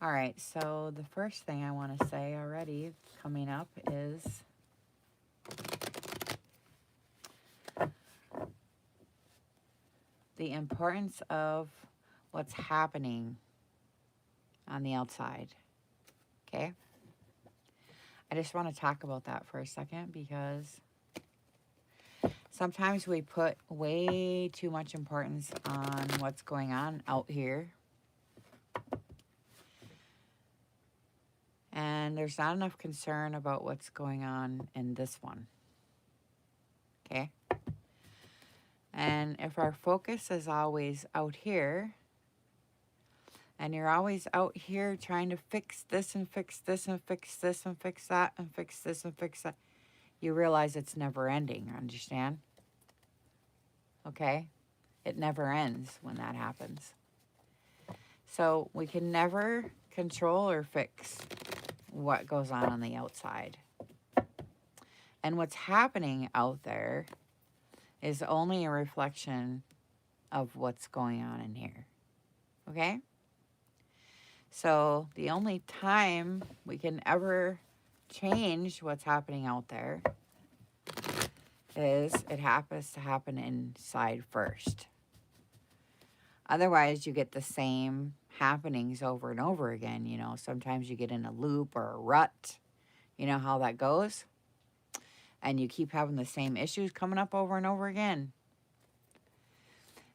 [SPEAKER 1] All right. So the first thing I want to say already coming up is the importance of what's happening on the outside. Okay? I just want to talk about that for a second because sometimes we put way too much importance on what's going on out here. And there's not enough concern about what's going on in this one. Okay? And if our focus is always out here, and you're always out here trying to fix this and fix this and fix this and fix that and fix this and fix that, you realize it's never ending, understand? Okay? It never ends when that happens. So we can never control or fix what goes on the outside. And what's happening out there is only a reflection of what's going on in here. Okay? So the only time we can ever change what's happening out there is it happens to happen inside first. Otherwise, you get the same happenings over and over again. You know, sometimes you get in a loop or a rut. You know how that goes? And you keep having the same issues coming up over and over again.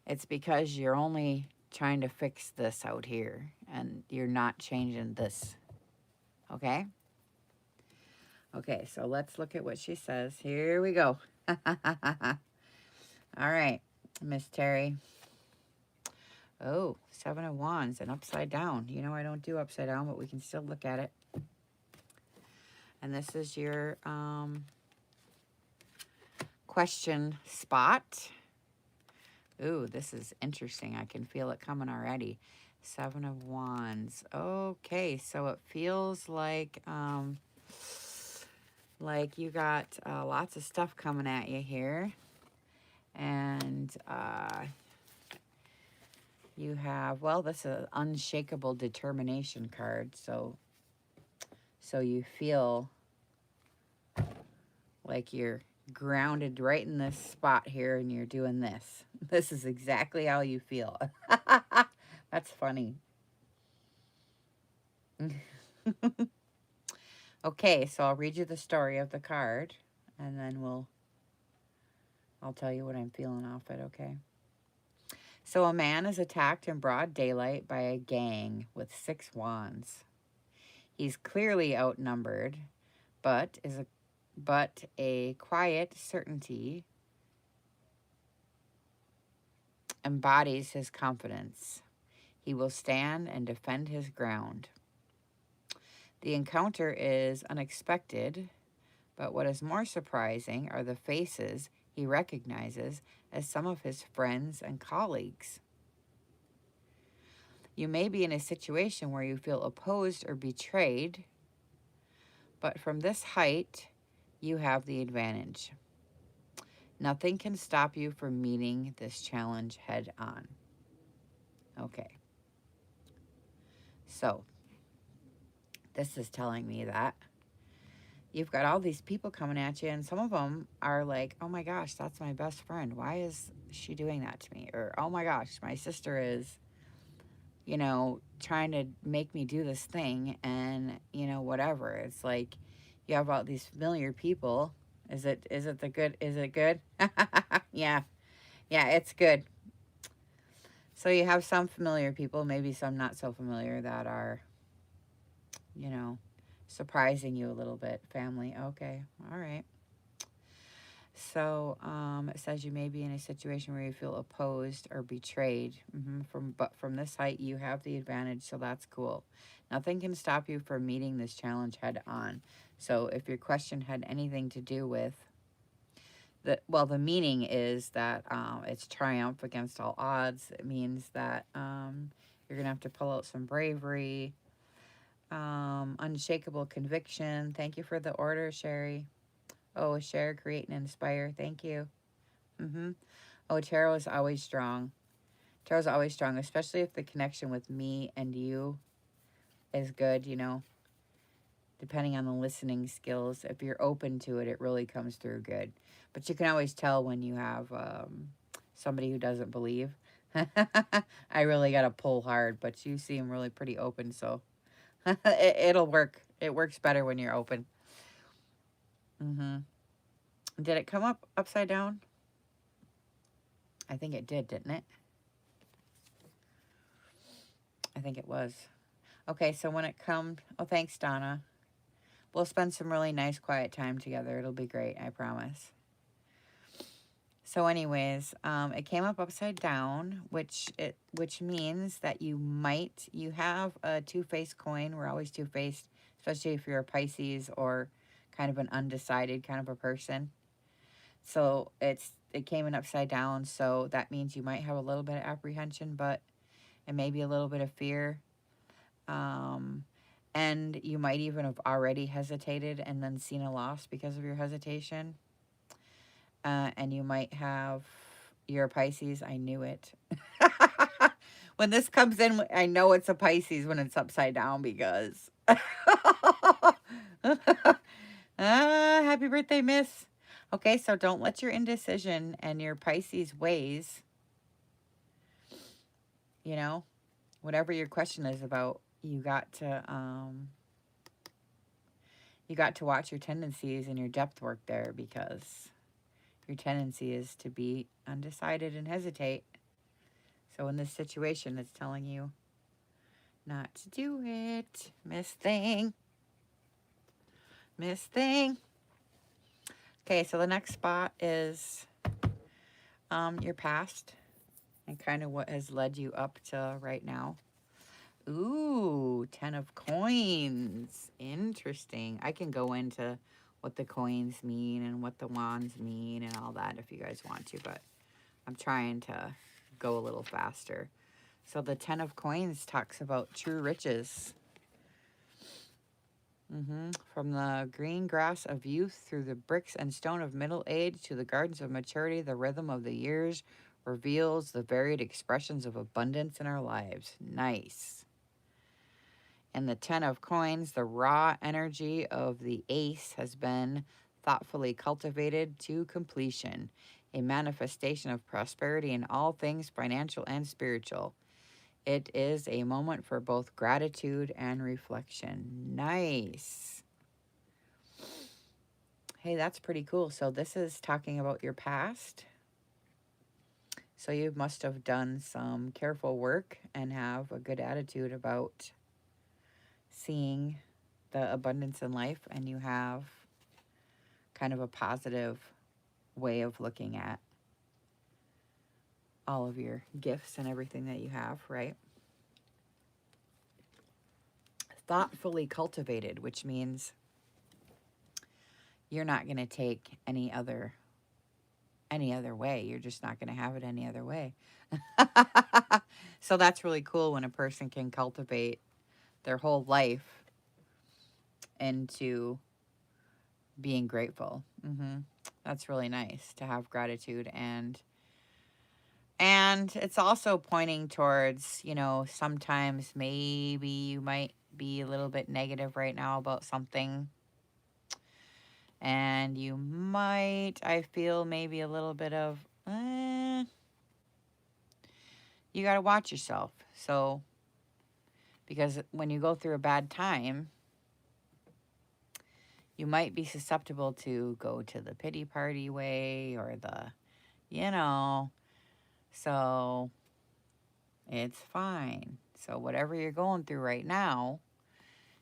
[SPEAKER 1] It's because you're only trying to fix this out here and you're not changing this. Okay? Okay, so let's look at what she says. Here we go. All right, Miss Terry. Oh, 7 of Wands and upside down. You know I don't do upside down, but we can still look at it. And this is your question spot. Ooh, this is interesting. I can feel it coming already. 7 of Wands. Okay, so it feels like you got lots of stuff coming at you here. And you have, well, this is an unshakable determination card. So you feel like you're grounded right in this spot here and you're doing this. This is exactly how you feel. That's funny. Okay, so I'll read you the story of the card and then I'll tell you what I'm feeling off it, okay? So a man is attacked in broad daylight by a gang with 6 wands. He's clearly outnumbered, but a quiet certainty embodies his confidence. He will stand and defend his ground. The encounter is unexpected, but what is more surprising are the faces he recognizes as some of his friends and colleagues. You may be in a situation where you feel opposed or betrayed, but from this height, you have the advantage. Nothing can stop you from meeting this challenge head on. Okay. So, this is telling me that you've got all these people coming at you, and some of them are like, oh my gosh, that's my best friend. Why is she doing that to me? Or, oh my gosh, my sister is, you know, trying to make me do this thing, and, you know, whatever. It's like you have all these familiar people. Is it the good? Is it good? Yeah. Yeah, it's good. So you have some familiar people, maybe some not so familiar, that are, you know, surprising you a little bit. Family. Okay. All right. So it says you may be in a situation where you feel opposed or betrayed. But from this height, you have the advantage, so that's cool. Nothing can stop you from meeting this challenge head on. So if your question had anything to do with the meaning is that it's triumph against all odds. It means that you're gonna have to pull out some bravery, unshakable conviction. Thank you for the order, Sherry. Oh, share, create, and inspire. Thank you. Oh, tarot is always strong. Tarot is always strong, especially if the connection with me and you is good, you know, depending on the listening skills. If you're open to it, it really comes through good. But you can always tell when you have somebody who doesn't believe. I really got to pull hard, but you seem really pretty open, so it'll work. It works better when you're open. Did it come up upside down? I think it did, didn't it? I think it was. Okay, so when it comes... Oh, thanks, Donna. We'll spend some really nice, quiet time together. It'll be great, I promise. So anyways, it came up upside down, which means that you have a two-faced coin. We're always two-faced, especially if you're a Pisces or kind of an undecided kind of a person. So it came in upside down, so that means you might have a little bit of apprehension, and maybe a little bit of fear. And you might even have already hesitated and then seen a loss because of your hesitation. And you might have, you're a Pisces. I knew it. When this comes in, I know it's a Pisces when it's upside down because. Happy birthday, miss. Okay, so don't let your indecision and your Pisces ways, you know, whatever your question is about, you got to watch your tendencies and your depth work there, because your tendency is to be undecided and hesitate. So in this situation, it's telling you not to do it. Miss Thing. Miss Thing. Okay, so the next spot is your past and kind of what has led you up to right now. Ooh, 10 of coins. Interesting. I can go into what the coins mean and what the wands mean and all that if you guys want to, but I'm trying to go a little faster. So the 10 of coins talks about true riches. From the green grass of youth through the bricks and stone of middle age to the gardens of maturity, the rhythm of the years reveals the varied expressions of abundance in our lives. Nice. And the 10 of coins, the raw energy of the ace has been thoughtfully cultivated to completion, a manifestation of prosperity in all things financial and spiritual. It is a moment for both gratitude and reflection. Nice. Hey, that's pretty cool. So this is talking about your past. So you must have done some careful work and have a good attitude about seeing the abundance in life, and you have kind of a positive way of looking at all of your gifts and everything that you have, right? Thoughtfully cultivated, which means you're not going to take any other way. You're just not going to have it any other way. So that's really cool when a person can cultivate their whole life into being grateful. That's really nice to have gratitude. And it's also pointing towards, you know, sometimes maybe you might be a little bit negative right now about something. And you might, I feel, maybe a little bit of, you got to watch yourself. So, because when you go through a bad time, you might be susceptible to go to the pity party way or the, you know, so it's fine. So whatever you're going through right now,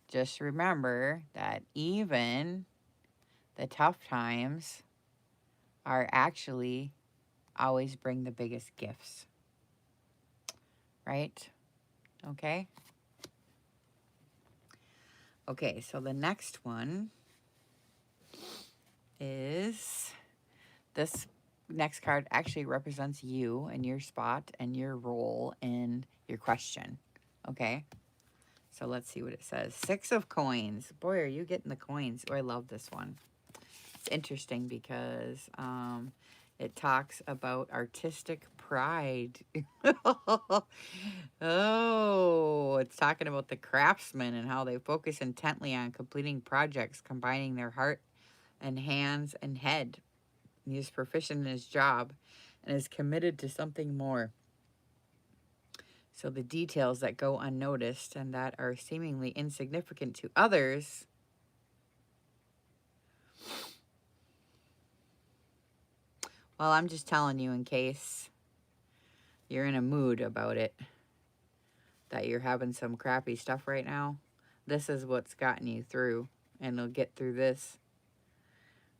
[SPEAKER 1] just remember that even the tough times are actually always bring the biggest gifts. Right? Okay? Okay, so the next one is, this next card actually represents you and your spot and your role in your question. Okay? So let's see what it says. 6 of coins. Boy, are you getting the coins. Oh, I love this one. It's interesting because it talks about artistic pride. Oh, it's talking about the craftsmen and how they focus intently on completing projects, combining their heart and hands and head. He is proficient in his job and is committed to something more. So the details that go unnoticed and that are seemingly insignificant to others well, I'm just telling you in case you're in a mood about it, that you're having some crappy stuff right now. This is what's gotten you through, and it'll get through this.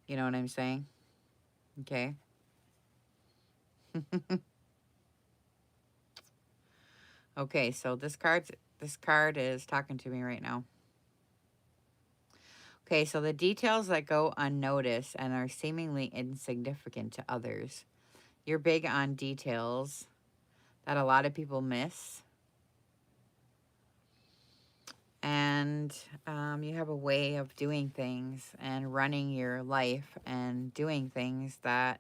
[SPEAKER 1] You know what I'm saying? Okay. Okay, so this card is talking to me right now. Okay, so the details that go unnoticed and are seemingly insignificant to others. You're big on details that a lot of people miss. And you have a way of doing things and running your life and doing things that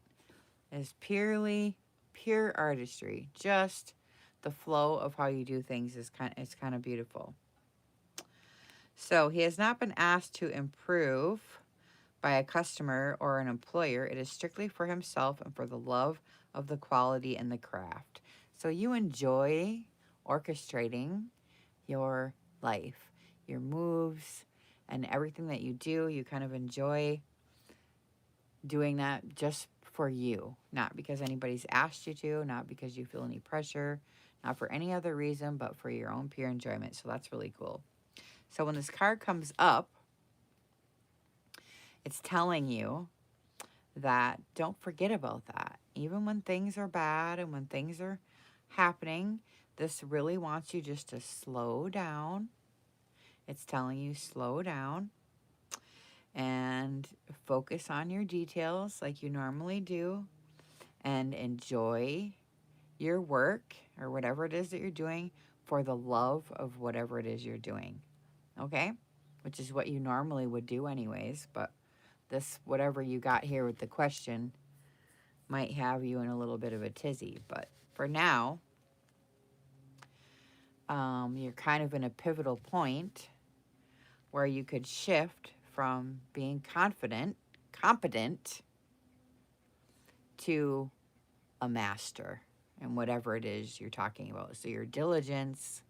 [SPEAKER 1] is pure artistry. Just the flow of how you do things is kind of beautiful. So he has not been asked to improve by a customer or an employer. It is strictly for himself and for the love of the quality and the craft. So you enjoy orchestrating your life, your moves, and everything that you do. You kind of enjoy doing that just for you, not because anybody's asked you to, not because you feel any pressure, not for any other reason, but for your own pure enjoyment. So that's really cool. So when this card comes up, it's telling you that don't forget about that. Even when things are bad and when things are happening, this really wants you just to slow down. It's telling you slow down and focus on your details like you normally do and enjoy your work or whatever it is that you're doing for the love of whatever it is you're doing. Okay? Which is what you normally would do anyways, but this, whatever you got here with the question, might have you in a little bit of a tizzy. But for now, you're kind of in a pivotal point where you could shift from being competent, to a master in whatever it is you're talking about. So your diligence,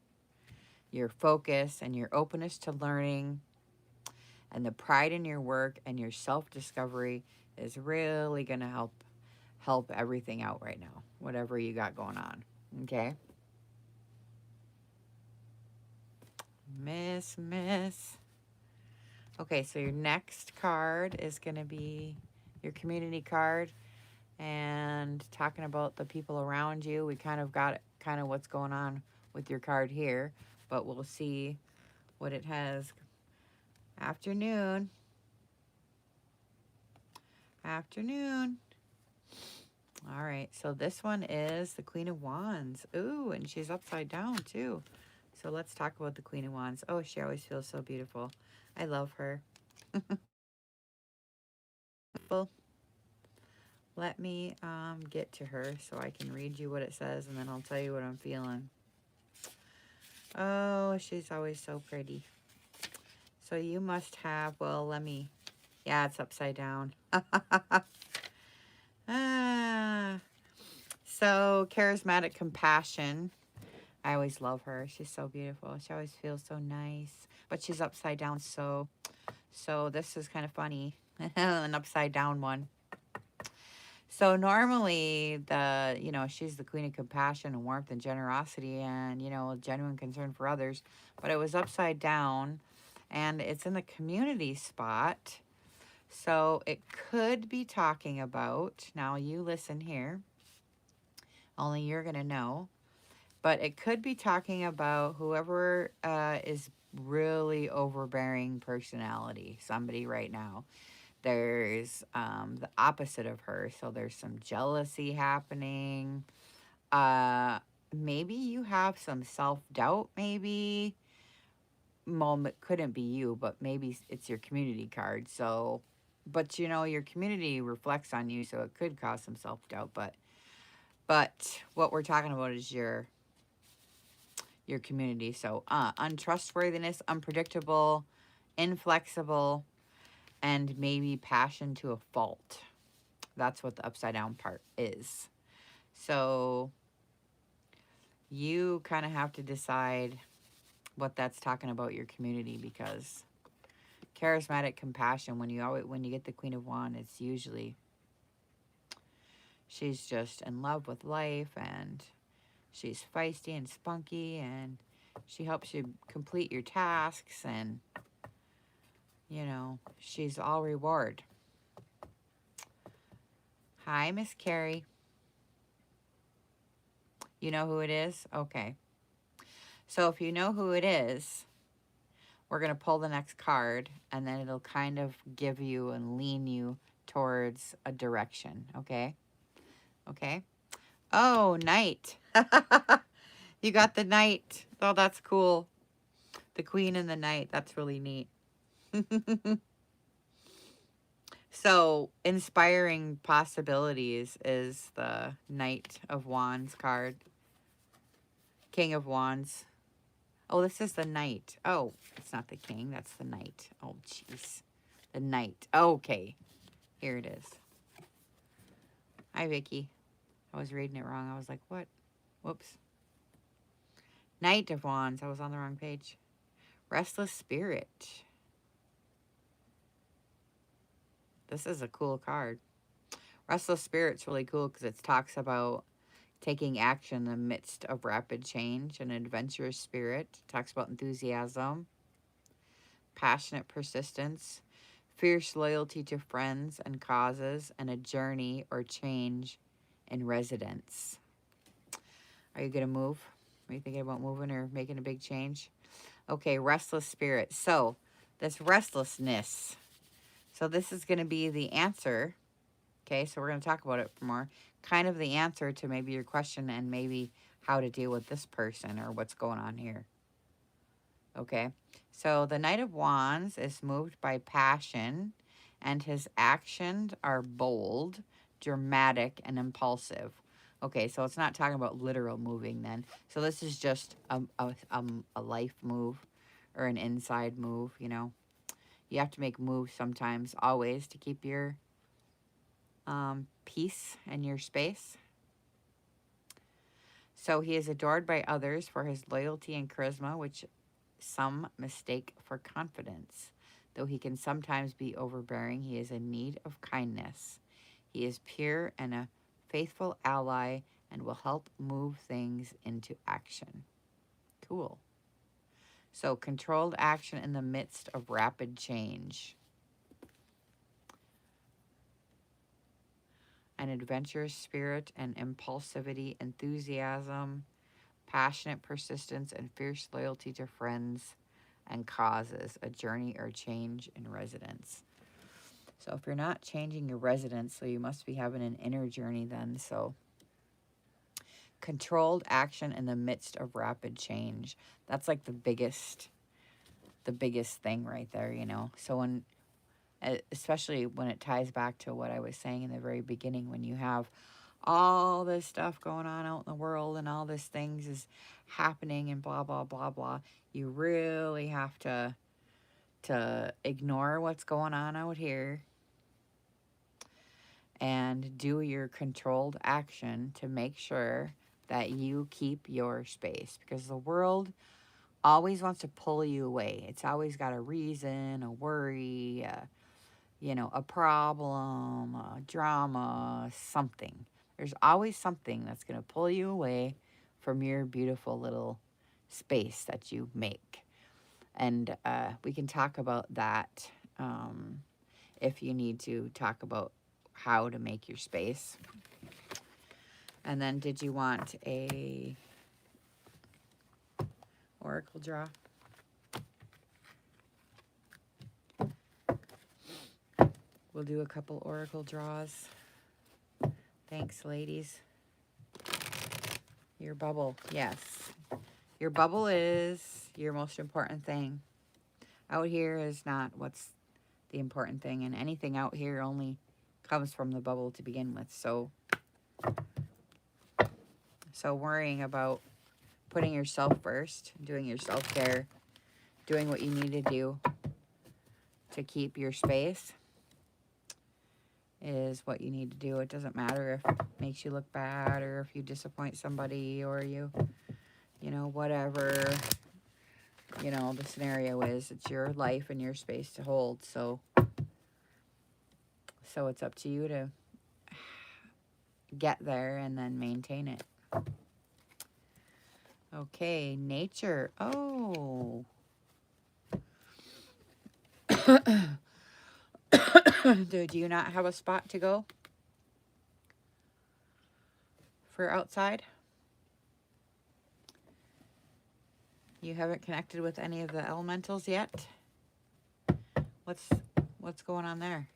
[SPEAKER 1] your focus, and your openness to learning, and the pride in your work and your self-discovery is really going to help everything out right now, whatever you got going on. Okay? Miss. Okay, so your next card is going to be your community card. And talking about the people around you, we kind of got kind of what's going on with your card here. But we'll see what it has. Afternoon. Afternoon. All right, so this one is the Queen of Wands. Ooh, and she's upside down too. So let's talk about the Queen of Wands. Oh, she always feels so beautiful. I love her. Well, let me get to her so I can read you what it says, and then I'll tell you what I'm feeling. Oh, she's always so pretty. So you must have, well, let me, yeah, it's upside down. Ah. So charismatic compassion. I always love her. She's so beautiful. She always feels so nice. But she's upside down, so this is kind of funny. An upside down one. So normally she's the queen of compassion and warmth and generosity and, genuine concern for others. But it was upside down and it's in the community spot. So it could be talking about, now you listen here, only you're going to know. But it could be talking about whoever is really overbearing personality, somebody right now. There's the opposite of her. So there's some jealousy happening. Maybe you have some self-doubt, maybe. Well, it couldn't be you, but maybe it's your community card. So, but your community reflects on you, so it could cause some self-doubt. But what we're talking about is your community. So untrustworthiness, unpredictable, inflexible, and maybe passion to a fault. That's what the upside down part is. So you kind of have to decide what that's talking about your community, because charismatic compassion, when you get the Queen of Wands, it's usually she's just in love with life and she's feisty and spunky and she helps you complete your tasks and she's all reward. Hi, Miss Carrie. You know who it is? Okay. So if you know who it is, we're going to pull the next card, and then it'll kind of give you and lean you towards a direction, okay? Okay? Oh, Knight. You got the Knight. Oh, that's cool. The Queen and the Knight. That's really neat. So, inspiring possibilities is the Knight of Wands card. King of Wands. Oh, this is the Knight. Oh, it's not the King. That's the Knight. Oh, jeez. The Knight. Okay. Here it is. Hi, Vicky. I was reading it wrong. I was like, what? Whoops. Knight of Wands. I was on the wrong page. Restless Spirit. This is a cool card. Restless Spirit's really cool because it talks about taking action in the midst of rapid change, an adventurous spirit. It talks about enthusiasm, passionate persistence, fierce loyalty to friends and causes, and a journey or change in residence. Are you going to move? Are you thinking about moving or making a big change? Okay, restless spirit. So this restlessness. So this is going to be the answer. Okay, so we're going to talk about it more. Kind of the answer to maybe your question and maybe how to deal with this person or what's going on here. Okay, so the Knight of Wands is moved by passion and his actions are bold, dramatic, and impulsive. Okay, so it's not talking about literal moving then. So this is just a life move or an inside move, You have to make moves sometimes, always, to keep your peace and your space. So he is adored by others for his loyalty and charisma, which some mistake for confidence. Though he can sometimes be overbearing, he is in need of kindness. He is pure and a faithful ally and will help move things into action. Cool. So controlled action in the midst of rapid change. An adventurous spirit and impulsivity, enthusiasm, passionate persistence, and fierce loyalty to friends and causes. A journey or change in residence. So if you're not changing your residence, so you must be having an inner journey then. So controlled action in the midst of rapid change. That's like the biggest thing right there, you know. So when, especially when it ties back to what I was saying in the very beginning, when you have all this stuff going on out in the world and all this things is happening and blah, blah, blah, blah, you really have to ignore what's going on out here and do your controlled action to make sure that you keep your space, because the world always wants to pull you away. It's always got a reason, a worry, you know, a problem, a drama, something. There's always something that's going to pull you away from your beautiful little space that you make. And we can talk about that if you need to talk about how to make your space. And then did you want a oracle draw? We'll do a couple oracle draws. Thanks, ladies. Your bubble, yes. Your bubble is your most important thing. Out here is not what's the important thing, and anything out here only comes from the bubble to begin with. So worrying about putting yourself first, doing your self-care, doing what you need to do to keep your space is what you need to do. It doesn't matter if it makes you look bad or if you disappoint somebody or you know, whatever, you know, the scenario is. It's your life and your space to hold. So it's up to you to get there and then maintain it. Okay, nature. Oh. Do you not have a spot to go for outside? You haven't connected with any of the elementals yet? What's going on there?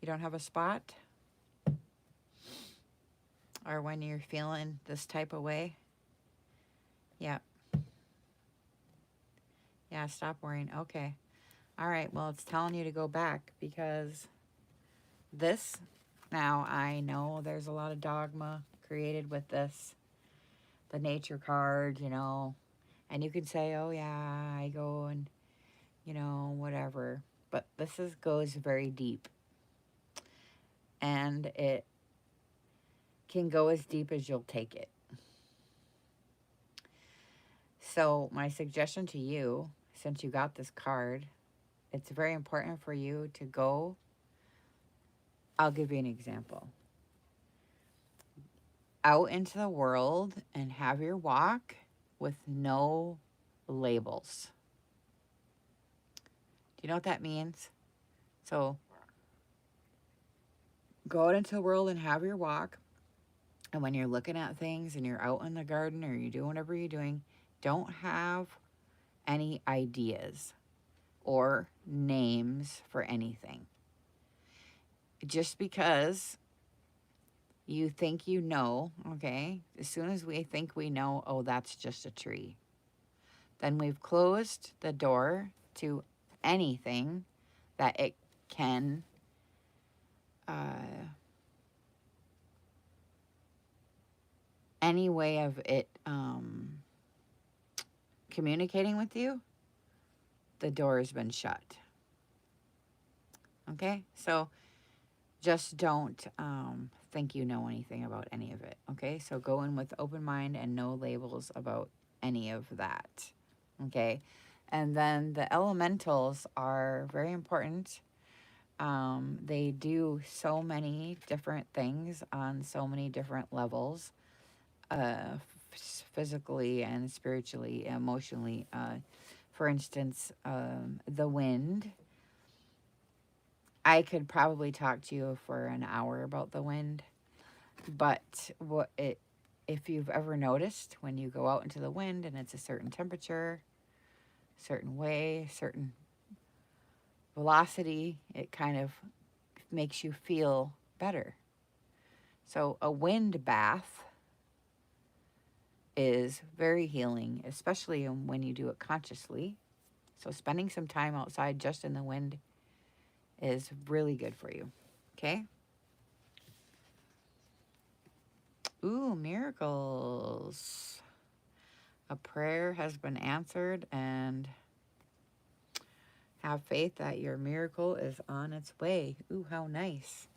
[SPEAKER 1] You don't have a spot? Or when you're feeling this type of way? Yeah. Yeah, stop worrying. Okay. All right, well, it's telling you to go back because this, now I know there's a lot of dogma created with this, the nature card, you know, and you can say, oh yeah, I go and, you know, whatever, but this goes very deep, and it can go as deep as you'll take it. So my suggestion to you, since you got this card, it's very important for you to go. I'll give you an example. Out into the world and have your walk with no labels. Do you know what that means? So go out into the world and have your walk. And when you're looking at things and you're out in the garden or you're doing whatever you're doing, don't have any ideas or names for anything. Just because you think you know, okay, as soon as we think we know, oh, that's just a tree, then we've closed the door to anything that it can any way of it communicating with you. The door has been shut. Okay, so just don't think you know anything about any of it. Okay, so go in with open mind and no labels about any of that. Okay, and then the elementals are very important. They do so many different things on so many different levels. physically and spiritually, emotionally. For instance, the wind. I could probably talk to you for an hour about the wind, but if you've ever noticed when you go out into the wind and it's a certain temperature, certain way, certain velocity, it kind of makes you feel better. So a wind bath is very healing, especially when you do it consciously. So spending some time outside just in the wind is really good for you. Okay? Ooh, miracles. A prayer has been answered, and have faith that your miracle is on its way. Ooh, how nice.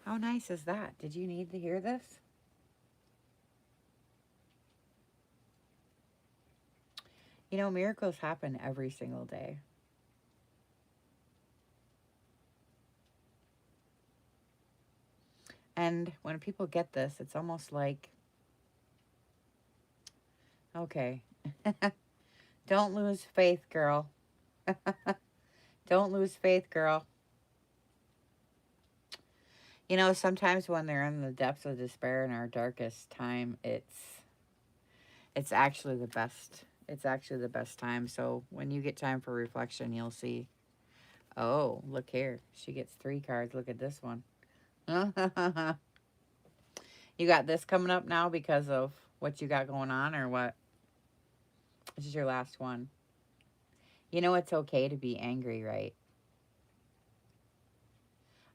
[SPEAKER 1] How nice is that? Did you need to hear this? You know, miracles happen every single day. And when people get this, it's almost like, okay, don't lose faith, girl. Don't lose faith, girl. You know, sometimes when they're in the depths of despair in our darkest time, it's actually the best. It's actually the best time. So when you get time for reflection, you'll see, oh, look here. She gets 3 cards. Look at this one. You got this coming up now because of what you got going on, or what? This is your last one. You know it's okay to be angry, right?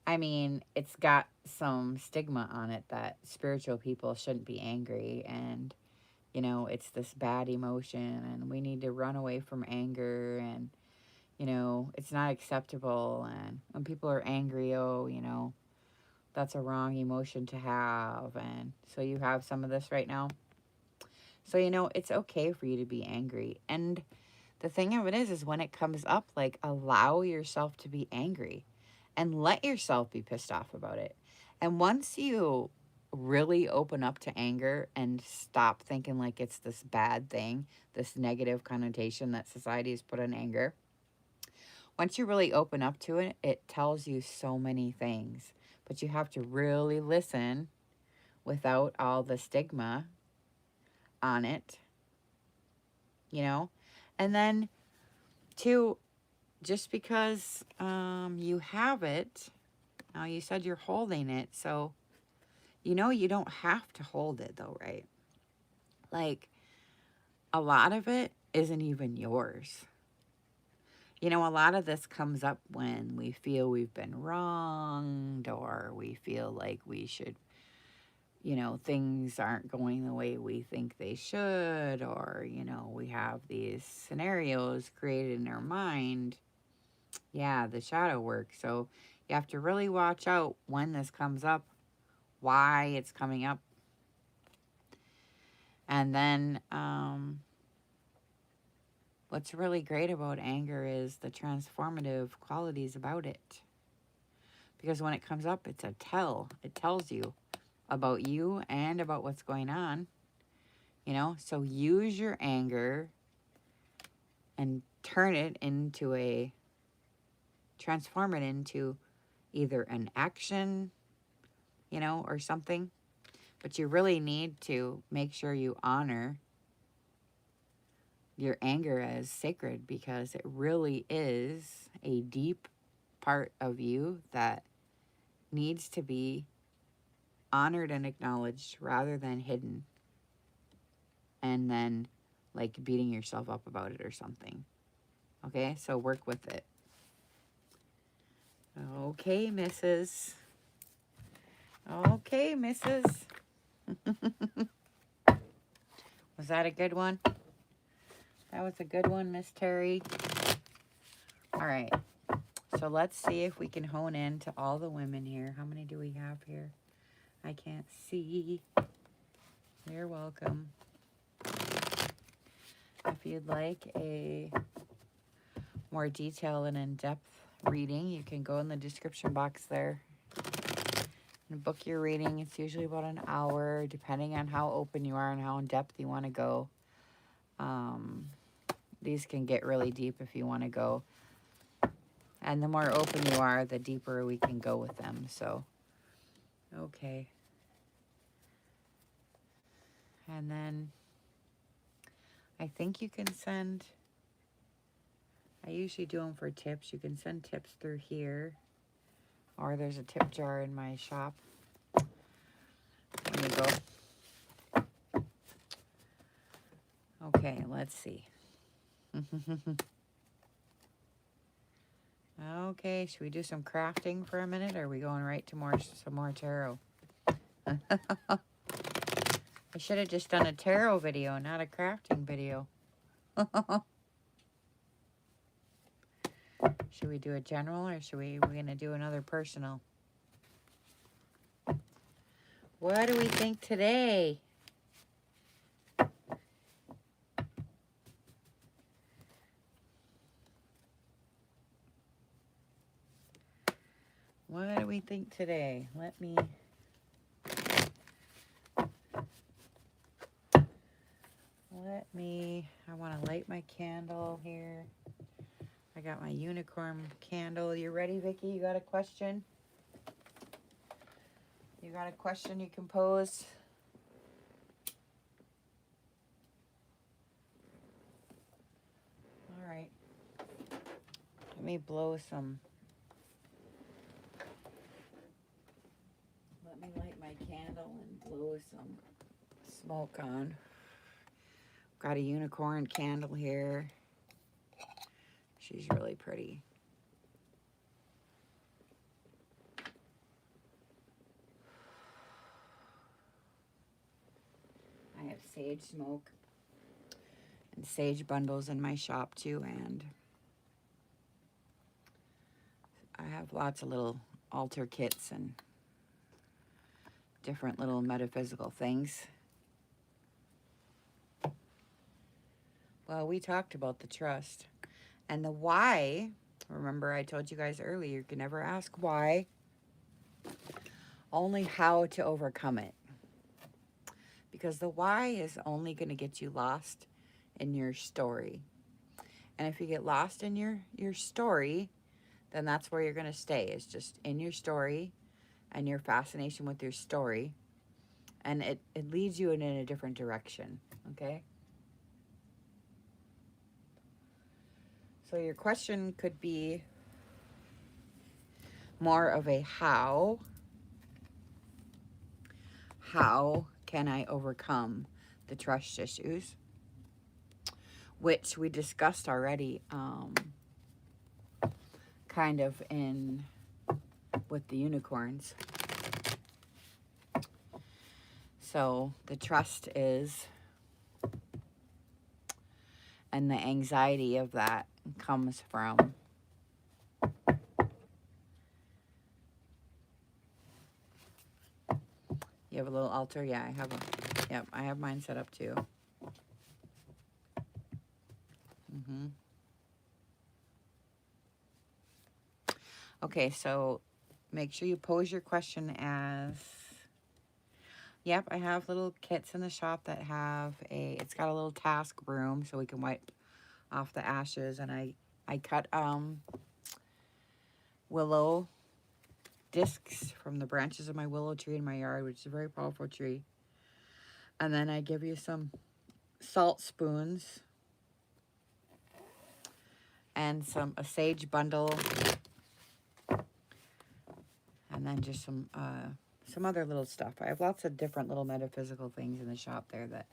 [SPEAKER 1] I mean, it's got some stigma on it that spiritual people shouldn't be angry, and, you know, it's this bad emotion, and we need to run away from anger, and, you know, it's not acceptable, and when people are angry, oh, you know, that's a wrong emotion to have, and so you have some of this right now. So, you know, it's okay for you to be angry, and the thing of it is when it comes up, like, allow yourself to be angry and let yourself be pissed off about it. And once you really open up to anger and stop thinking like it's this bad thing, this negative connotation that society has put on anger, once you really open up to it, it tells you so many things. But you have to really listen without all the stigma on it, you know? And then, two, just because you have it, now you said you're holding it, so you know you don't have to hold it though, right? Like, a lot of it isn't even yours. You know, a lot of this comes up when we feel we've been wronged, or we feel like we should, you know, things aren't going the way we think they should, or, you know, we have these scenarios created in our mind. Yeah, the shadow work. So you have to really watch out when this comes up, why it's coming up. And then what's really great about anger is the transformative qualities about it. Because when it comes up, it's a tell. It tells you about you and about what's going on. You know, so use your anger and turn it into transform it into either an action, you know, or something. But you really need to make sure you honor your anger as sacred, because it really is a deep part of you that needs to be honored and acknowledged rather than hidden and then like beating yourself up about it or something. Okay, so work with it. Okay, Mrs. Okay, Mrs. Was that a good one? That was a good one, Miss Terry. All right. So let's see if we can hone in to all the women here. How many do we have here? I can't see. You're welcome. If you'd like a more detailed and in-depth reading, you can go in the description box there And book your reading. It's usually about an hour, depending on how open you are and how in depth you want to go. These can get really deep if you want to go. And the more open you are, the deeper we can go with them. So, okay. And then I think you can send, I usually do them for tips. You can send tips through here. Or there's a tip jar in my shop. There you go. Okay, let's see. Okay, should we do some crafting for a minute, or are we going right to some more tarot? I should have just done a tarot video, not a crafting video. Should we do a general, or we're going to do another personal? What do we think today? What do we think today? I want to light my candle here. I got my unicorn candle. You ready, Vicki? You got a question? You got a question you can pose? All right. Let me blow some. Let me light my candle and blow some smoke on. Got a unicorn candle here. She's really pretty. I have sage smoke and sage bundles in my shop too, and I have lots of little altar kits and different little metaphysical things. Well, we talked about the trust and the why. Remember, I told you guys earlier, you can never ask why, only how to overcome it. Because the why is only going to get you lost in your story. And if you get lost in your story, then that's where you're going to stay. It's just in your story and your fascination with your story. And it leads you in a different direction, okay? So your question could be more of a how. How can I overcome the trust issues? Which we discussed already, kind of with the unicorns. So the trust is, and the anxiety of that comes from you have a little altar? Yeah, I have mine set up too. Okay, so make sure you pose your question as, yep, I have little kits in the shop that have it's got a little task broom so we can wipe off the ashes, and I cut willow discs from the branches of my willow tree in my yard, which is a very powerful tree. And then I give you some salt spoons and a sage bundle, and then just some other little stuff. I have lots of different little metaphysical things in the shop there that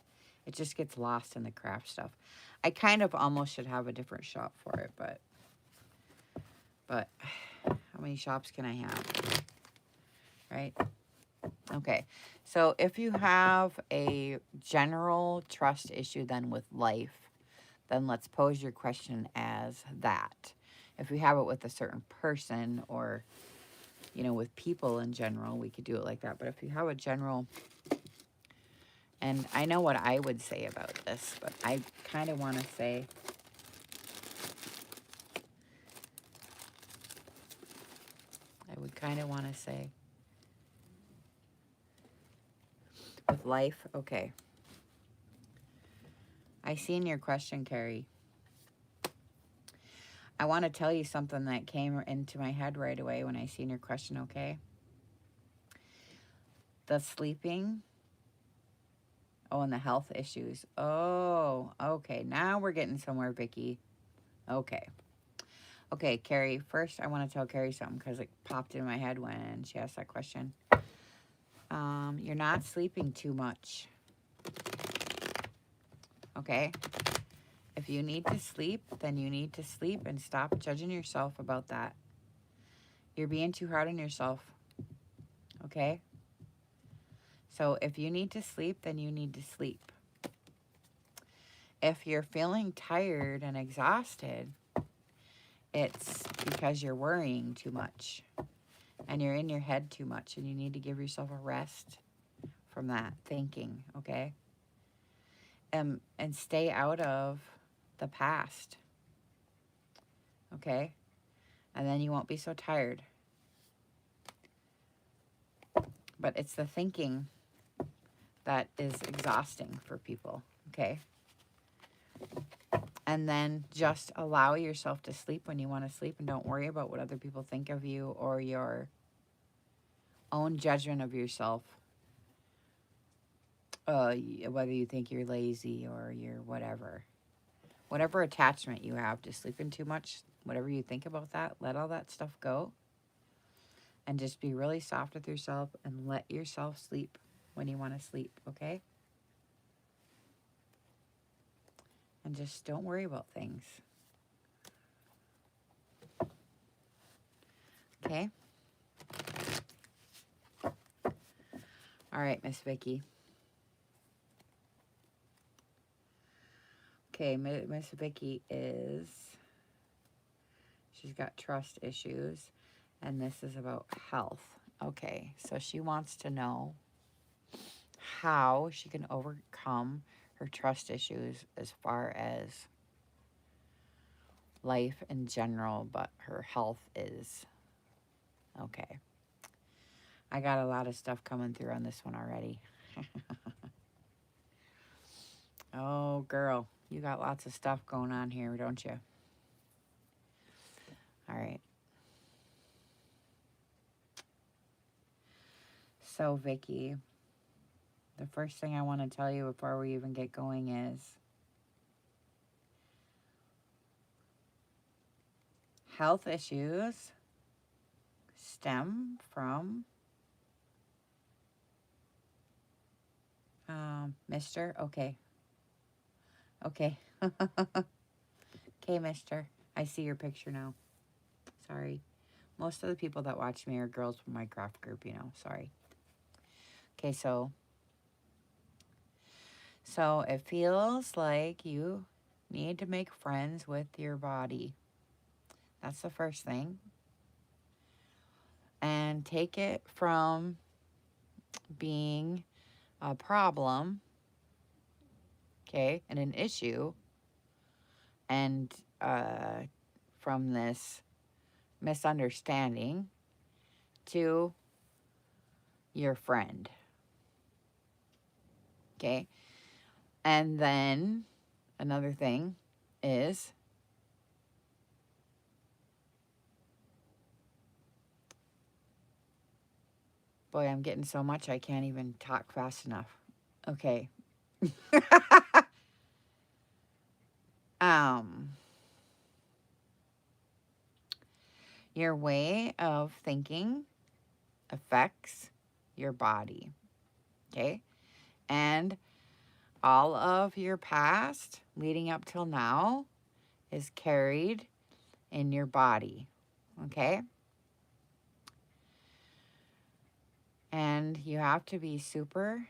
[SPEAKER 1] it just gets lost in the craft stuff. I kind of almost should have a different shop for it, but how many shops can I have, right? Okay, so if you have a general trust issue then with life, then let's pose your question as that. If we have it with a certain person or, you know, with people in general, we could do it like that. But if you have a general, and I know what I would say about this, but I kind of want to say, of life. Okay. I seen your question, Carrie. I want to tell you something that came into my head right away when I seen your question, okay? The sleeping. Oh, and the health issues. Oh, okay. Now we're getting somewhere, Vicky. Okay. Okay, Carrie, first I want to tell Carrie something because it popped in my head when she asked that question. You're not sleeping too much. Okay? If you need to sleep, then you need to sleep and stop judging yourself about that. You're being too hard on yourself. Okay? So if you need to sleep, then you need to sleep. If you're feeling tired and exhausted, it's because you're worrying too much and you're in your head too much and you need to give yourself a rest from that thinking, okay? And stay out of the past, okay? And then you won't be so tired. But it's the thinking that is exhausting for people, okay? And then just allow yourself to sleep when you want to sleep and don't worry about what other people think of you or your own judgment of yourself. Whether you think you're lazy or you're whatever. Whatever attachment you have to sleeping too much, whatever you think about that, let all that stuff go. And just be really soft with yourself and let yourself sleep when you want to sleep, okay? And just don't worry about things. Okay? All right, Miss Vicky. Okay, Miss Vicky she's got trust issues, and this is about health. Okay, so she wants to know how she can overcome her trust issues as far as life in general, but her health is okay. I got a lot of stuff coming through on this one already. Oh, girl, you got lots of stuff going on here, don't you? All right. So, Vicky, the first thing I want to tell you before we even get going is health issues stem from Mister. Okay. Okay. Okay, Mister. I see your picture now. Sorry. Most of the people that watch me are girls from my craft group, you know. Sorry. Okay, so it feels like you need to make friends with your body. That's the first thing. And take it from being a problem, okay, and an issue, and from this misunderstanding to your friend, okay? And then another thing is boy, I'm getting so much I can't even talk fast enough. Okay. Your way of thinking affects your body, okay? And all of your past leading up till now is carried in your body, okay? And you have to be super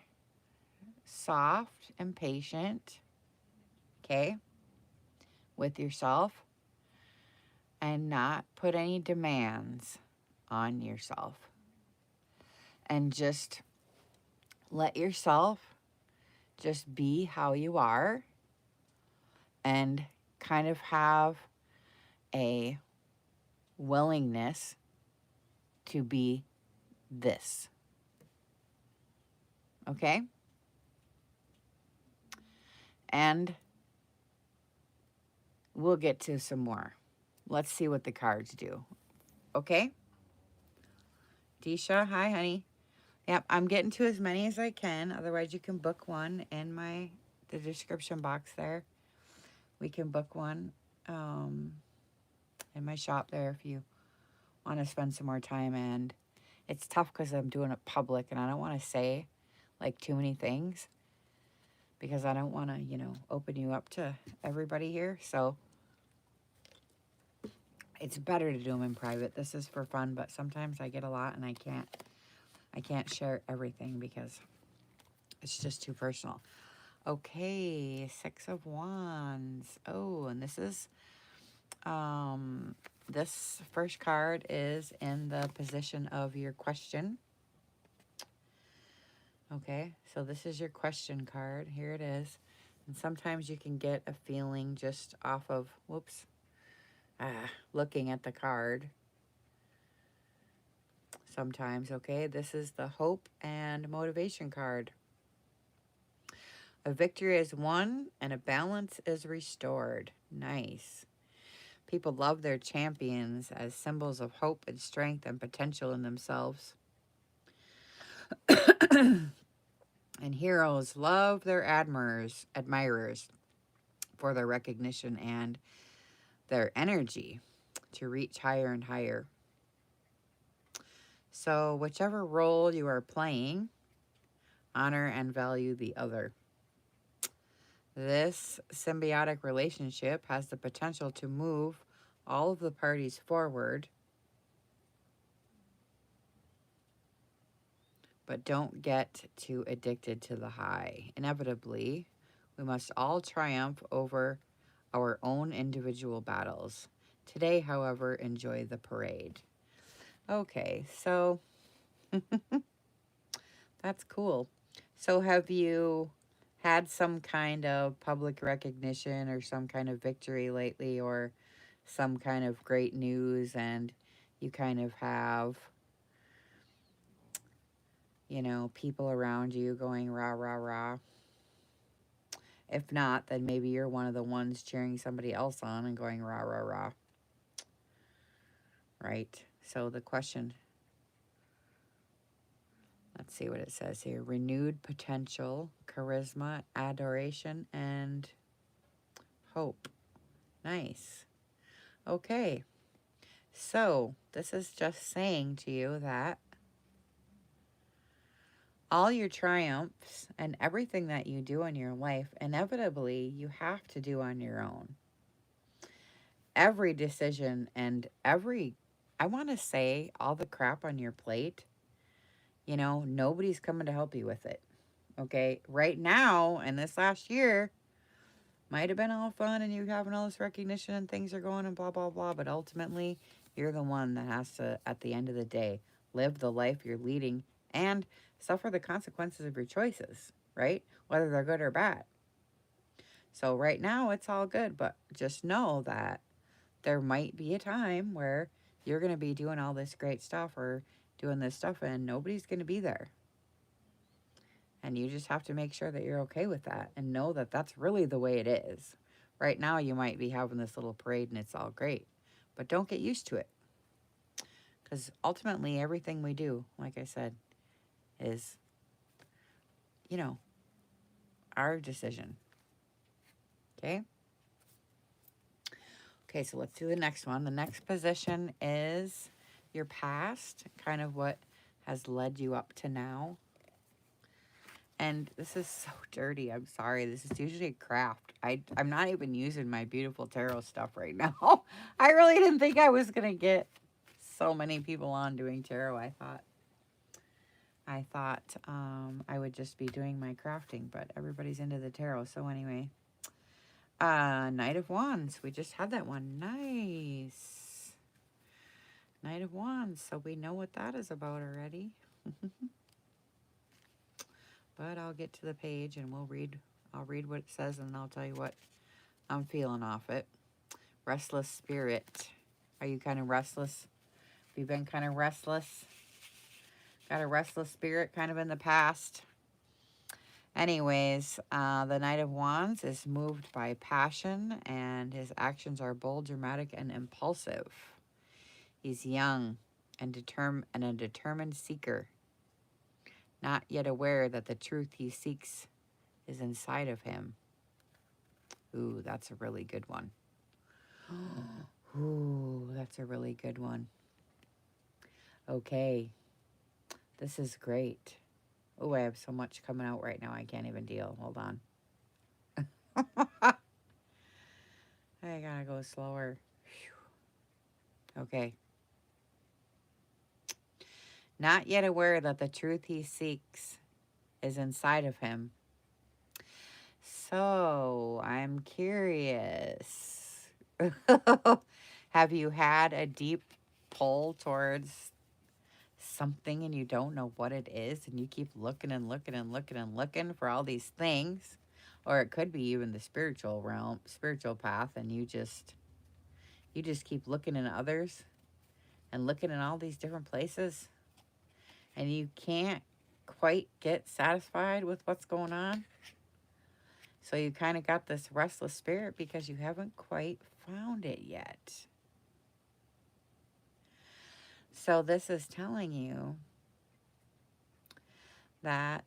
[SPEAKER 1] soft and patient, okay, with yourself and not put any demands on yourself. And just let yourself just be how you are and kind of have a willingness to be this. Okay? And we'll get to some more. Let's see what the cards do. Okay? Disha, hi, honey. Yep, I'm getting to as many as I can. Otherwise, you can book one in the description box there. We can book one in my shop there if you want to spend some more time. And it's tough because I'm doing it public and I don't want to say like too many things because I don't want to, you know, open you up to everybody here. So it's better to do them in private. This is for fun, but sometimes I get a lot and I can't share everything because it's just too personal. Okay, Six of Wands. Oh, and this is, this first card is in the position of your question. Okay, so this is your question card. Here it is. And sometimes you can get a feeling just off of, looking at the card. Sometimes, okay, this is the hope and motivation card. A victory is won and a balance is restored. Nice. People love their champions as symbols of hope and strength and potential in themselves. And heroes love their admirers for their recognition and their energy to reach higher and higher. So whichever role you are playing, honor and value the other. This symbiotic relationship has the potential to move all of the parties forward, but don't get too addicted to the high. Inevitably, we must all triumph over our own individual battles. Today, however, enjoy the parade. Okay, so that's cool. So have you had some kind of public recognition or some kind of victory lately or some kind of great news and you kind of have, you know, people around you going rah, rah, rah? If not, then maybe you're one of the ones cheering somebody else on and going rah, rah, rah. Right? So the question, let's see what it says here. Renewed potential, charisma, adoration, and hope. Nice. Okay. So this is just saying to you that all your triumphs and everything that you do in your life, inevitably, you have to do on your own. Every decision and I want to say, all the crap on your plate, you know, nobody's coming to help you with it. Okay? Right now, and this last year, might have been all fun and you having all this recognition and things are going and blah, blah, blah. But ultimately, you're the one that has to, at the end of the day, live the life you're leading and suffer the consequences of your choices, right? Whether they're good or bad. So right now, it's all good. But just know that there might be a time where you're going to be doing all this great stuff or doing this stuff and nobody's going to be there. And you just have to make sure that you're okay with that and know that that's really the way it is. Right now, you might be having this little parade and it's all great, but don't get used to it. Because ultimately, everything we do, like I said, is, you know, our decision. Okay? Okay, so let's do the next one. The next position is your past, kind of what has led you up to now. And this is so dirty. I'm sorry. This is usually a craft. I'm not even using my beautiful tarot stuff right now. I really didn't think I was going to get so many people on doing tarot. I thought I would just be doing my crafting, but everybody's into the tarot. So anyway, Knight of Wands. We just had that one. Nice. Knight of Wands. So we know what that is about already. But I'll get to the page and I'll read what it says and I'll tell you what I'm feeling off it. Restless Spirit. Are you kind of restless? Have you been kind of restless? Got a restless spirit kind of in the past? Anyways, the Knight of Wands is moved by passion, and his actions are bold, dramatic, and impulsive. He's young and a determined seeker, not yet aware that the truth he seeks is inside of him. Ooh, that's a really good one. Ooh, that's a really good one. Okay, this is great. Oh, I have so much coming out right now, I can't even deal. Hold on. I gotta go slower. Whew. Okay. Not yet aware that the truth he seeks is inside of him. So, I'm curious. Have you had a deep pull towards something and you don't know what it is, and you keep looking and looking and looking and looking for all these things? Or it could be even the spiritual realm, spiritual path, and you just keep looking in others and looking in all these different places, and you can't quite get satisfied with what's going on. So you kind of got this restless spirit because you haven't quite found it yet. So this is telling you that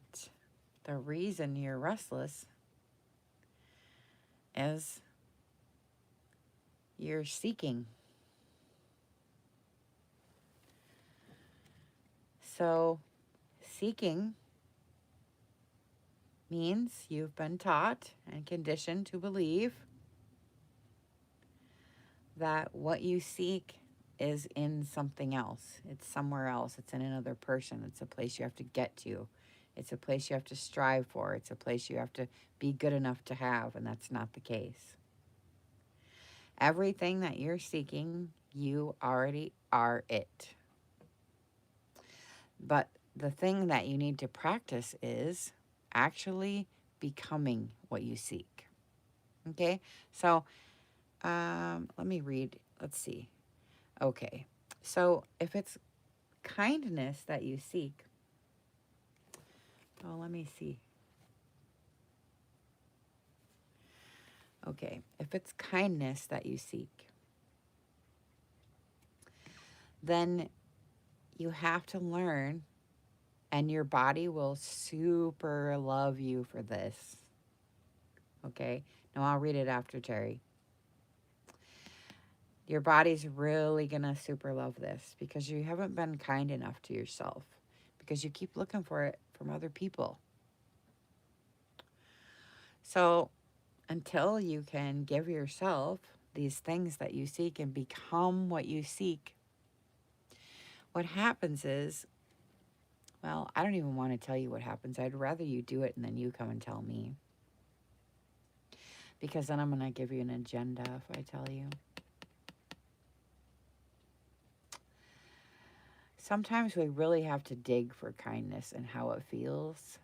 [SPEAKER 1] the reason you're restless is you're seeking. So seeking means you've been taught and conditioned to believe that what you seek is in something else. It's somewhere else. It's in another person. It's a place you have to get to. It's a place you have to strive for. It's a place you have to be good enough to have, and that's not the case. Everything that you're seeking, you already are it. But the thing that you need to practice is actually becoming what you seek. Okay? So, let me read. Let's see. Okay. So, if it's kindness that you seek, oh, let me see. Okay. If it's kindness that you seek, then you have to learn, and your body will super love you for this. Okay? Now, I'll read it after Terry. Your body's really going to super love this because you haven't been kind enough to yourself, because you keep looking for it from other people. So until you can give yourself these things that you seek and become what you seek, what happens is, well, I don't even want to tell you what happens. I'd rather you do it and then you come and tell me. Because then I'm going to give you an agenda if I tell you. Sometimes we really have to dig for kindness and how it feels.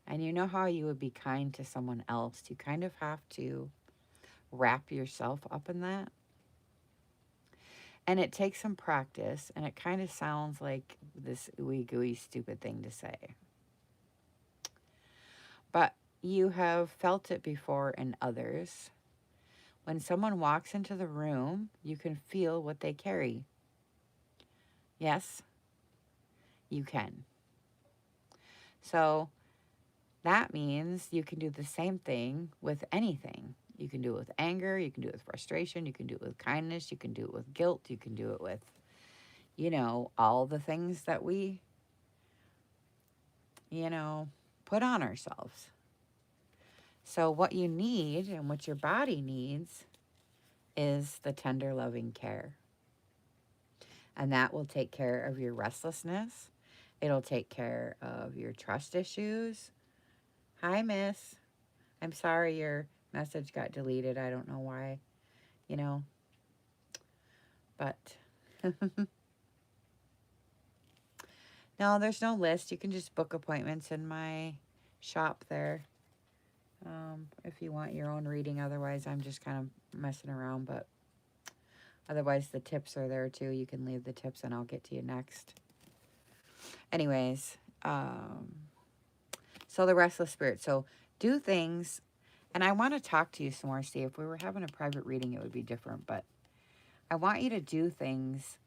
[SPEAKER 1] And you know how you would be kind to someone else? You kind of have to wrap yourself up in that. And it takes some practice, and it kind of sounds like this ooey gooey stupid thing to say. But you have felt it before in others. When someone walks into the room, you can feel what they carry. Yes, you can. So that means you can do the same thing with anything. You can do it with anger, you can do it with frustration, you can do it with kindness, you can do it with guilt, you can do it with, you know, all the things that we, you know, put on ourselves. So what you need and what your body needs is the tender, loving care. And that will take care of your restlessness. It'll take care of your trust issues. Hi, miss. I'm sorry your message got deleted. I don't know why, you know. But no, there's no list. You can just book appointments in my shop there. If you want your own reading. Otherwise, I'm just kind of messing around. But otherwise, the tips are there too. You can leave the tips and I'll get to you next. Anyways, so So the Restless Spirit. So do things, and I want to talk to you some more. See, if we were having a private reading, it would be different. But I want you to do things.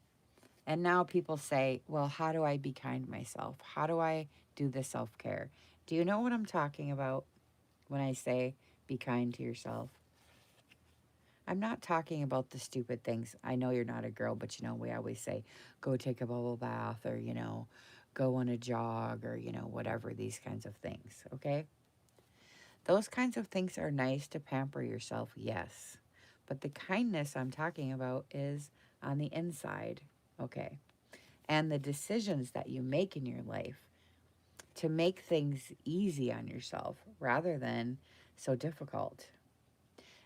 [SPEAKER 1] And now people say, well, how do I be kind to myself? How do I do the self-care? Do you know what I'm talking about when I say be kind to yourself? I'm not talking about the stupid things. I know you're not a girl, but you know, we always say, go take a bubble bath, or, you know, go on a jog, or, you know, whatever, these kinds of things, okay? Those kinds of things are nice to pamper yourself, yes. But the kindness I'm talking about is on the inside, okay? And the decisions that you make in your life to make things easy on yourself rather than so difficult.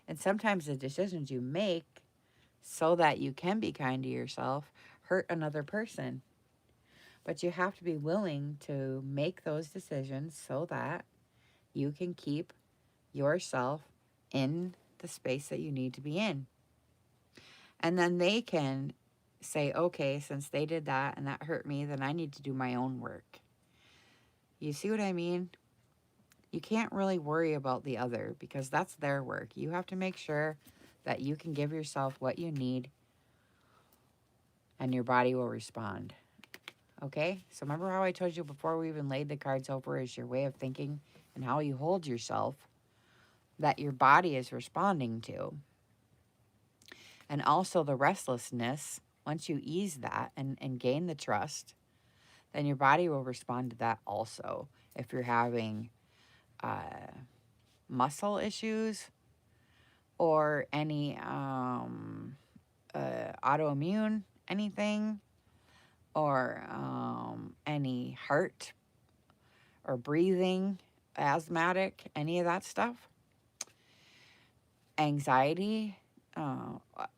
[SPEAKER 1] And sometimes the decisions you make so that you can be kind to yourself hurt another person. But you have to be willing to make those decisions so that you can keep yourself in the space that you need to be in. And then they can say, okay, since they did that and that hurt me, then I need to do my own work. You see what I mean? You can't really worry about the other because that's their work. You have to make sure that you can give yourself what you need and your body will respond. Okay? So remember how I told you before we even laid the cards over is your way of thinking and how you hold yourself that your body is responding to. And also the restlessness, once you ease that and gain the trust, then your body will respond to that also. If you're having muscle issues or any autoimmune anything, or any heart or breathing, asthmatic, any of that stuff, anxiety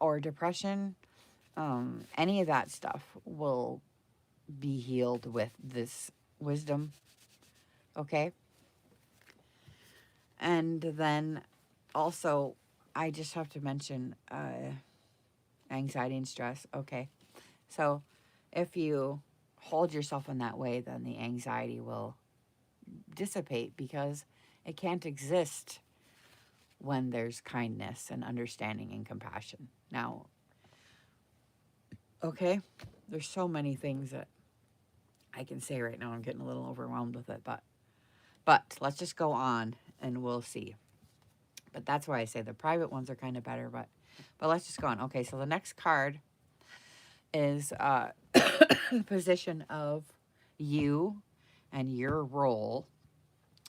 [SPEAKER 1] or depression, any of that stuff will be healed with this wisdom, okay? And then also, I just have to mention anxiety and stress, okay? So if you hold yourself in that way, then the anxiety will dissipate because it can't exist when there's kindness and understanding and compassion. Now, okay, there's so many things that I can say right now. I'm getting a little overwhelmed with it, but let's just go on and we'll see. But that's why I say the private ones are kind of better, but let's just go on. Okay, so the next card is the position of you and your role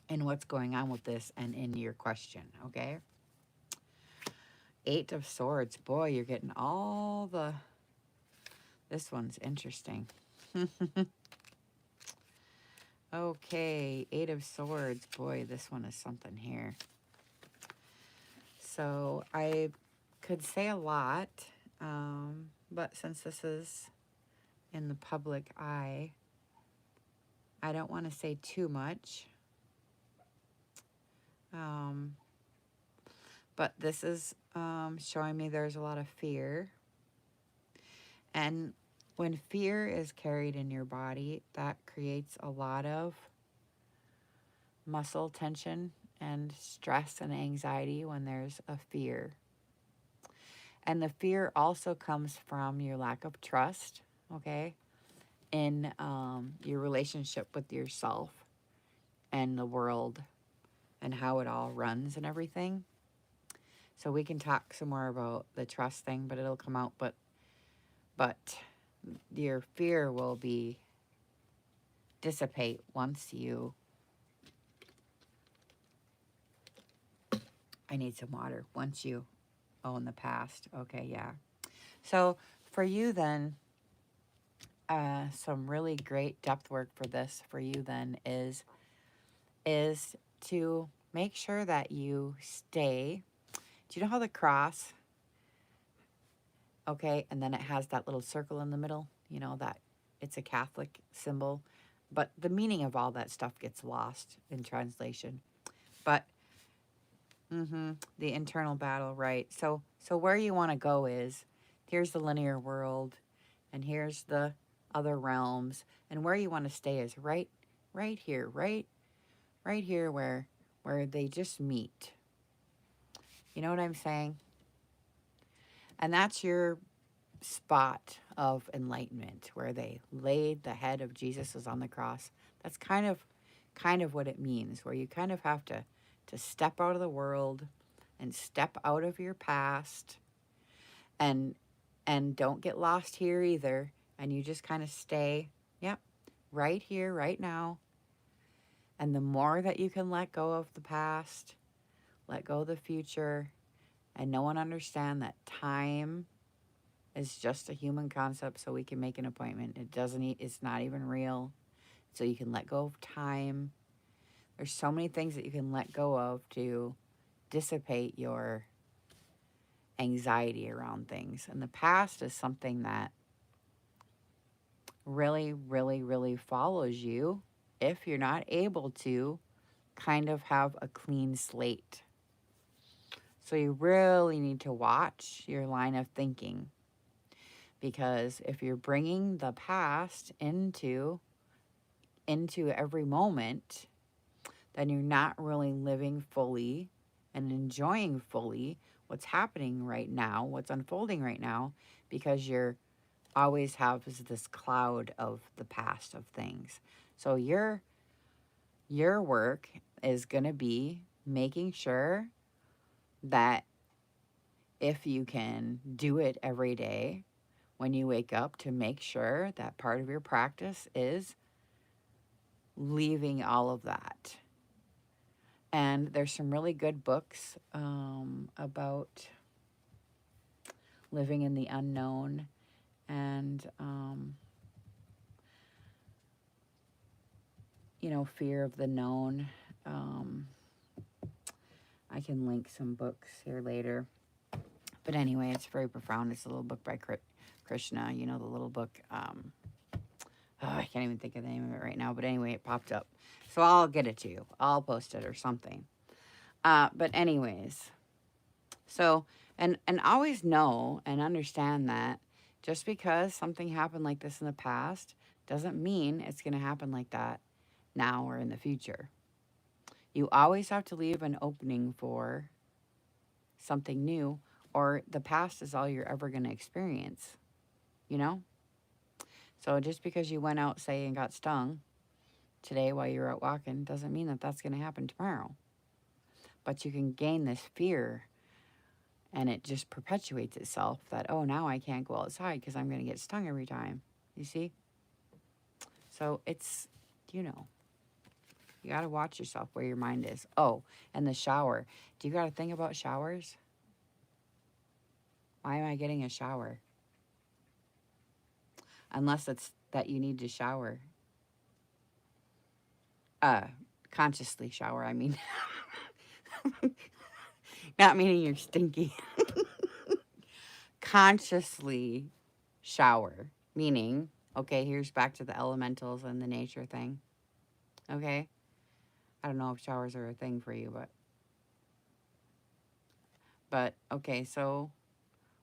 [SPEAKER 1] in what's going on with this and in your question, okay? 8 of Swords. Boy, you're getting all the... This one's interesting. Okay, 8 of Swords. Boy, this one is something here. So I could say a lot, but since this is in the public eye, I don't want to say too much. But this is showing me there's a lot of fear. And when fear is carried in your body, that creates a lot of muscle tension and stress and anxiety when there's a fear. And the fear also comes from your lack of trust, okay, in your relationship with yourself and the world and how it all runs and everything. So we can talk some more about the trust thing, but it'll come out. But your fear will dissipate once you... I need some water. Once you own the past. Okay, yeah. So for you then, some really great depth work for this for you then is to make sure that you stay. Do you know how the cross, okay, and then it has that little circle in the middle, you know, that it's a Catholic symbol, but the meaning of all that stuff gets lost in translation. But the internal battle, right? So where you want to go is, here's the linear world, and here's the other realms, and where you want to stay is right here, right right here where they just meet. You know what I'm saying? And that's your spot of enlightenment where they laid the head of Jesus was on the cross. That's kind of what it means, where you kind of have to step out of the world and step out of your past and don't get lost here either, and you just kind of stay, yep, right here, right now. And the more that you can let go of the past, let go of the future, and know and understand that time is just a human concept, so we can make an appointment. It's not even real. So you can let go of time. There's so many things that you can let go of to dissipate your anxiety around things. And the past is something that really, really, really follows you if you're not able to kind of have a clean slate. So you really need to watch your line of thinking, because if you're bringing the past into every moment, then you're not really living fully and enjoying fully what's happening right now, what's unfolding right now, because you're always have this cloud of the past of things. So your work is going to be making sure that if you can do it every day when you wake up, to make sure that part of your practice is leaving all of that. And there's some really good books about living in the unknown and, fear of the known. I can link some books here later. But anyway, it's very profound. It's a little book by Krishna, the little book. I can't even think of the name of it right now. But anyway, it popped up. So I'll get it to you. I'll post it or something. But anyways, so, and always know and understand that just because something happened like this in the past doesn't mean it's going to happen like that now or in the future. You always have to leave an opening for something new, or the past is all you're ever going to experience, you know? So just because you went out, say, and got stung today while you were out walking doesn't mean that that's going to happen tomorrow. But you can gain this fear, and it just perpetuates itself that, oh, now I can't go outside because I'm going to get stung every time. You see? So it's, you got to watch yourself where your mind is. Oh, and the shower. Do you got to think about showers? Why am I getting a shower? Unless it's that you need to shower. Consciously shower, I mean. Not meaning you're stinky. Consciously shower. Meaning, okay, here's back to the elementals and the nature thing. Okay? I don't know if showers are a thing for you, but okay, so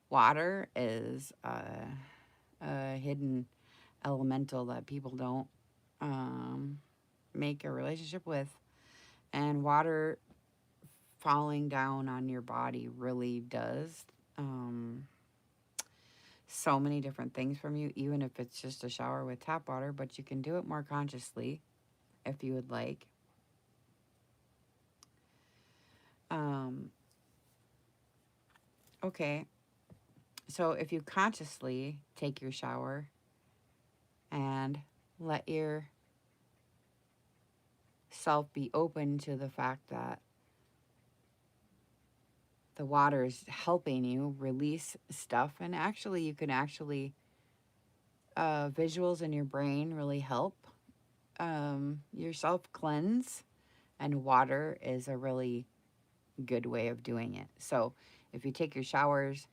[SPEAKER 1] water is a hidden elemental that people don't make a relationship with. And water falling down on your body really does so many different things from you, even if it's just a shower with tap water, but you can do it more consciously if you would like. Okay, so if you consciously take your shower and let yourself be open to the fact that the water is helping you release stuff, and actually you can visuals in your brain really help yourself cleanse, and water is a really good way of doing it. So if you take your showers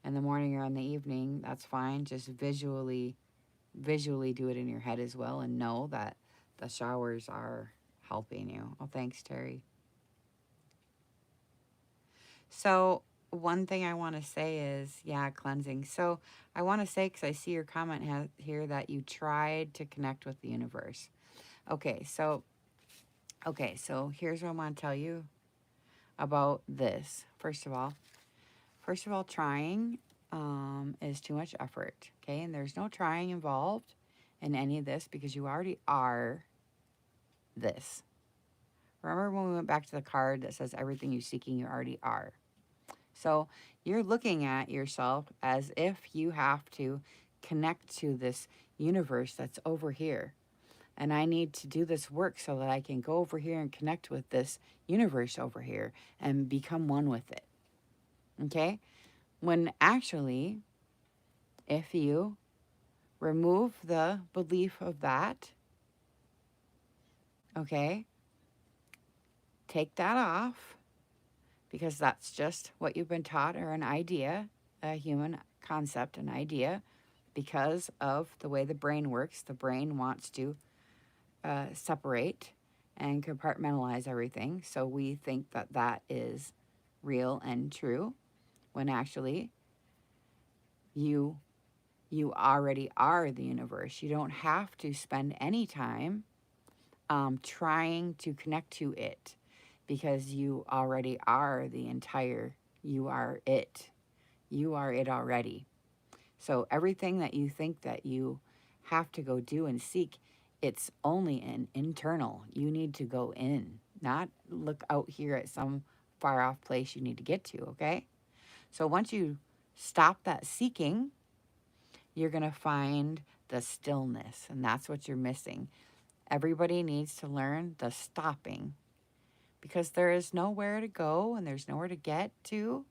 [SPEAKER 1] in the morning or in the evening, that's fine. Just visually do it in your head as well, and know that the showers are helping you. Oh, thanks, Terry. So one thing I want to say is, yeah, cleansing. So I want to say, because I see your comment here, that you tried to connect with the universe. Okay, so Okay, so here's what I want to tell you about this. First of all, trying is too much effort, okay? And there's no trying involved in any of this because you already are this. Remember when we went back to the card that says everything you're seeking, you already are. So you're looking at yourself as if you have to connect to this universe that's over here. And I need to do this work so that I can go over here and connect with this universe over here and become one with it. Okay? When actually, if you remove the belief of that, okay, take that off because that's just what you've been taught or an idea, a human concept, an idea. Because of the way the brain works, the brain wants to separate and compartmentalize everything. So we think that that is real and true when actually you already are the universe. You don't have to spend any time trying to connect to it because you already are the entire, you are it. You are it already. So everything that you think that you have to go do and seek, it's only an internal. You need to go in, not look out here at some far off place you need to get to, okay? So once you stop that seeking, you're going to find the stillness, and that's what you're missing. Everybody needs to learn the stopping because there is nowhere to go and there's nowhere to get to.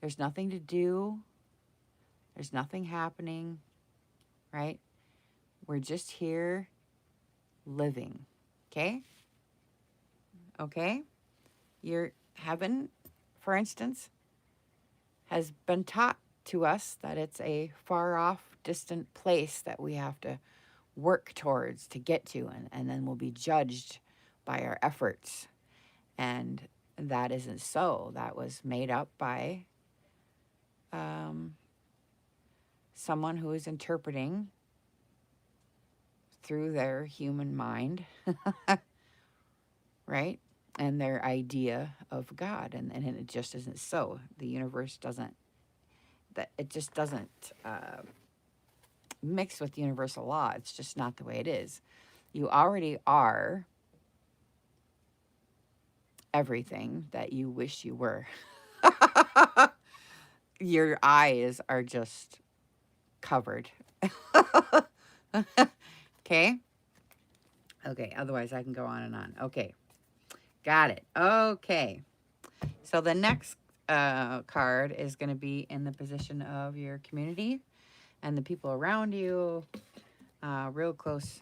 [SPEAKER 1] There's nothing to do. There's nothing happening, right? We're just here living, okay? Okay? Your heaven, for instance, has been taught to us that it's a far off, distant place that we have to work towards to get to, and then we'll be judged by our efforts. And that isn't so. That was made up by someone who is interpreting through their human mind, right? And their idea of God. And it just isn't so. The universe doesn't, that it just doesn't mix with universal law. It's just not the way it is. You already are everything that you wish you were. Your eyes are just covered. Okay? Okay, otherwise I can go on and on. Okay, got it. Okay, so the next card is going to be in the position of your community and the people around you, real close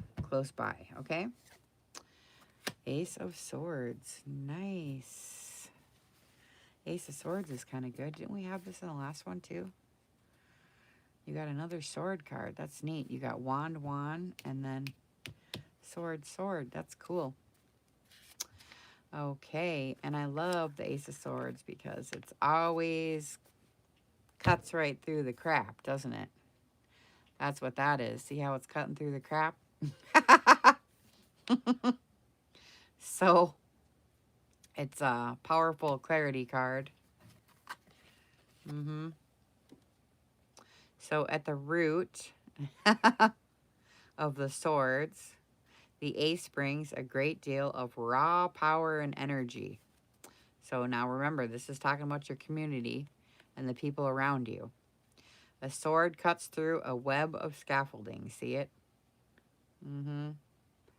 [SPEAKER 1] by, okay? Ace of Swords, nice. Ace of Swords is kind of good. Didn't we have this in the last one too? You got another sword card. That's neat. You got wand, and then sword. That's cool. Okay, and I love the Ace of Swords because it's always cuts right through the crap, doesn't it? That's what that is. See how it's cutting through the crap? So, it's a powerful clarity card. So, at the root of the swords, the ace brings a great deal of raw power and energy. So now remember, this is talking about your community and the people around you. A sword cuts through a web of scaffolding. See it?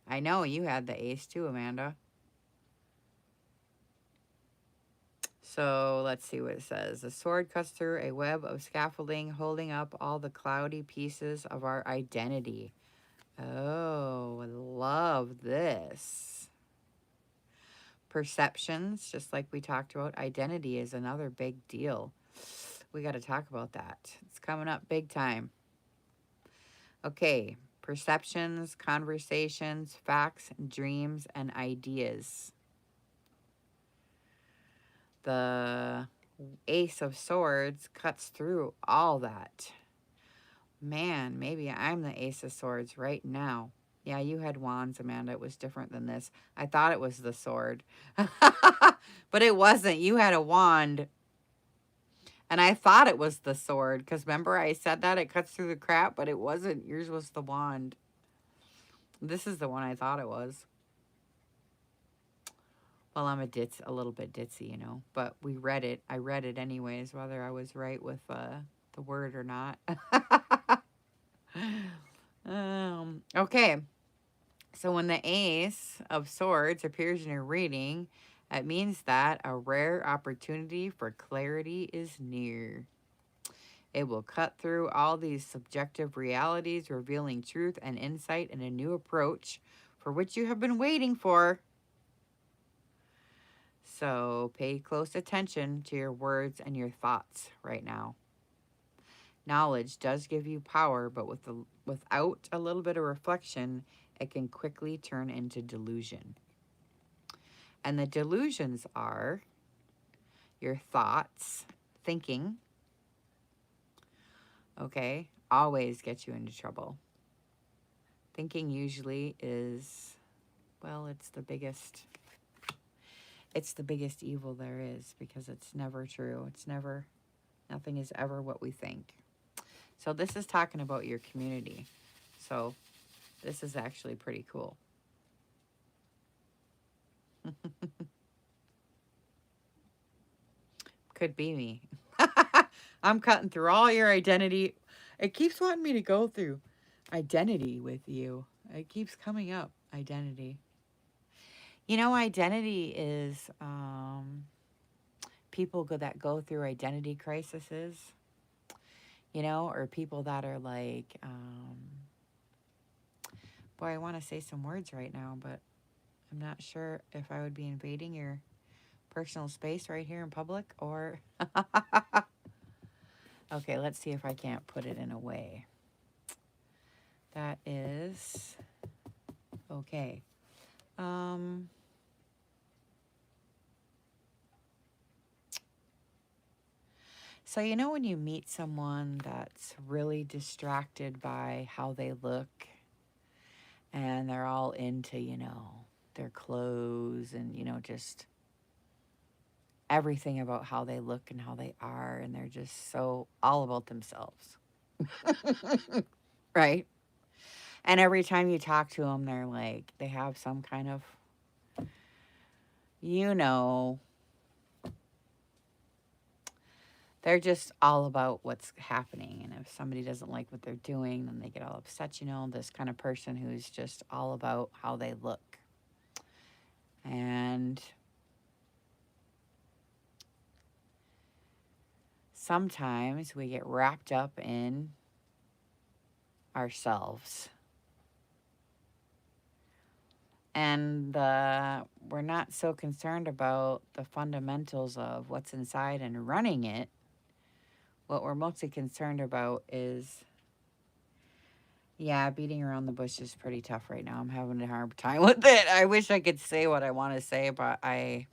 [SPEAKER 1] I know you had the ace too, Amanda. So let's see what it says. A sword cuts through a web of scaffolding, holding up all the cloudy pieces of our identity. Oh, I love this. Perceptions, just like we talked about, identity is another big deal. We got to talk about that. It's coming up big time. Okay, perceptions, conversations, facts, dreams, and ideas. The Ace of Swords cuts through all that. Man, maybe I'm the Ace of Swords right now. Yeah, you had wands, Amanda. It was different than this. I thought it was the sword. But it wasn't. You had a wand. And I thought it was the sword. Because remember I said that? It cuts through the crap. But it wasn't. Yours was the wand. This is the one I thought it was. Well, I'm a little bit ditzy, you know. But we read it. I read it anyways, whether I was right with the word or not. Okay. So when the Ace of Swords appears in your reading, it means that a rare opportunity for clarity is near. It will cut through all these subjective realities, revealing truth and insight in a new approach for which you have been waiting for. So pay close attention to your words and your thoughts right now. Knowledge does give you power, but without a little bit of reflection, it can quickly turn into delusion. And the delusions are your thoughts, thinking, okay, always get you into trouble. Thinking usually is, well, it's the biggest evil there is, because it's never true. Nothing is ever what we think. So this is talking about your community. So this is actually pretty cool. Could be me. I'm cutting through all your identity. It keeps wanting me to go through identity with you. It keeps coming up, identity. You know, identity is people that go through identity crises, you know, or people that are like, boy, I want to say some words right now, but I'm not sure if I would be invading your personal space right here in public or... Okay, let's see if I can't put it in a way that is okay. So, you know, when you meet someone that's really distracted by how they look and they're all into, you know, their clothes and, you know, just everything about how they look and how they are, and they're just so all about themselves. Right? And every time you talk to them, they're like, they have some kind of, you know, they're just all about what's happening. And if somebody doesn't like what they're doing, then they get all upset, you know, this kind of person who's just all about how they look. And sometimes we get wrapped up in ourselves. And we're not so concerned about the fundamentals of what's inside and running it. What we're mostly concerned about is, yeah, beating around the bush is pretty tough right now. I'm having a hard time with it. I wish I could say what I want to say, but I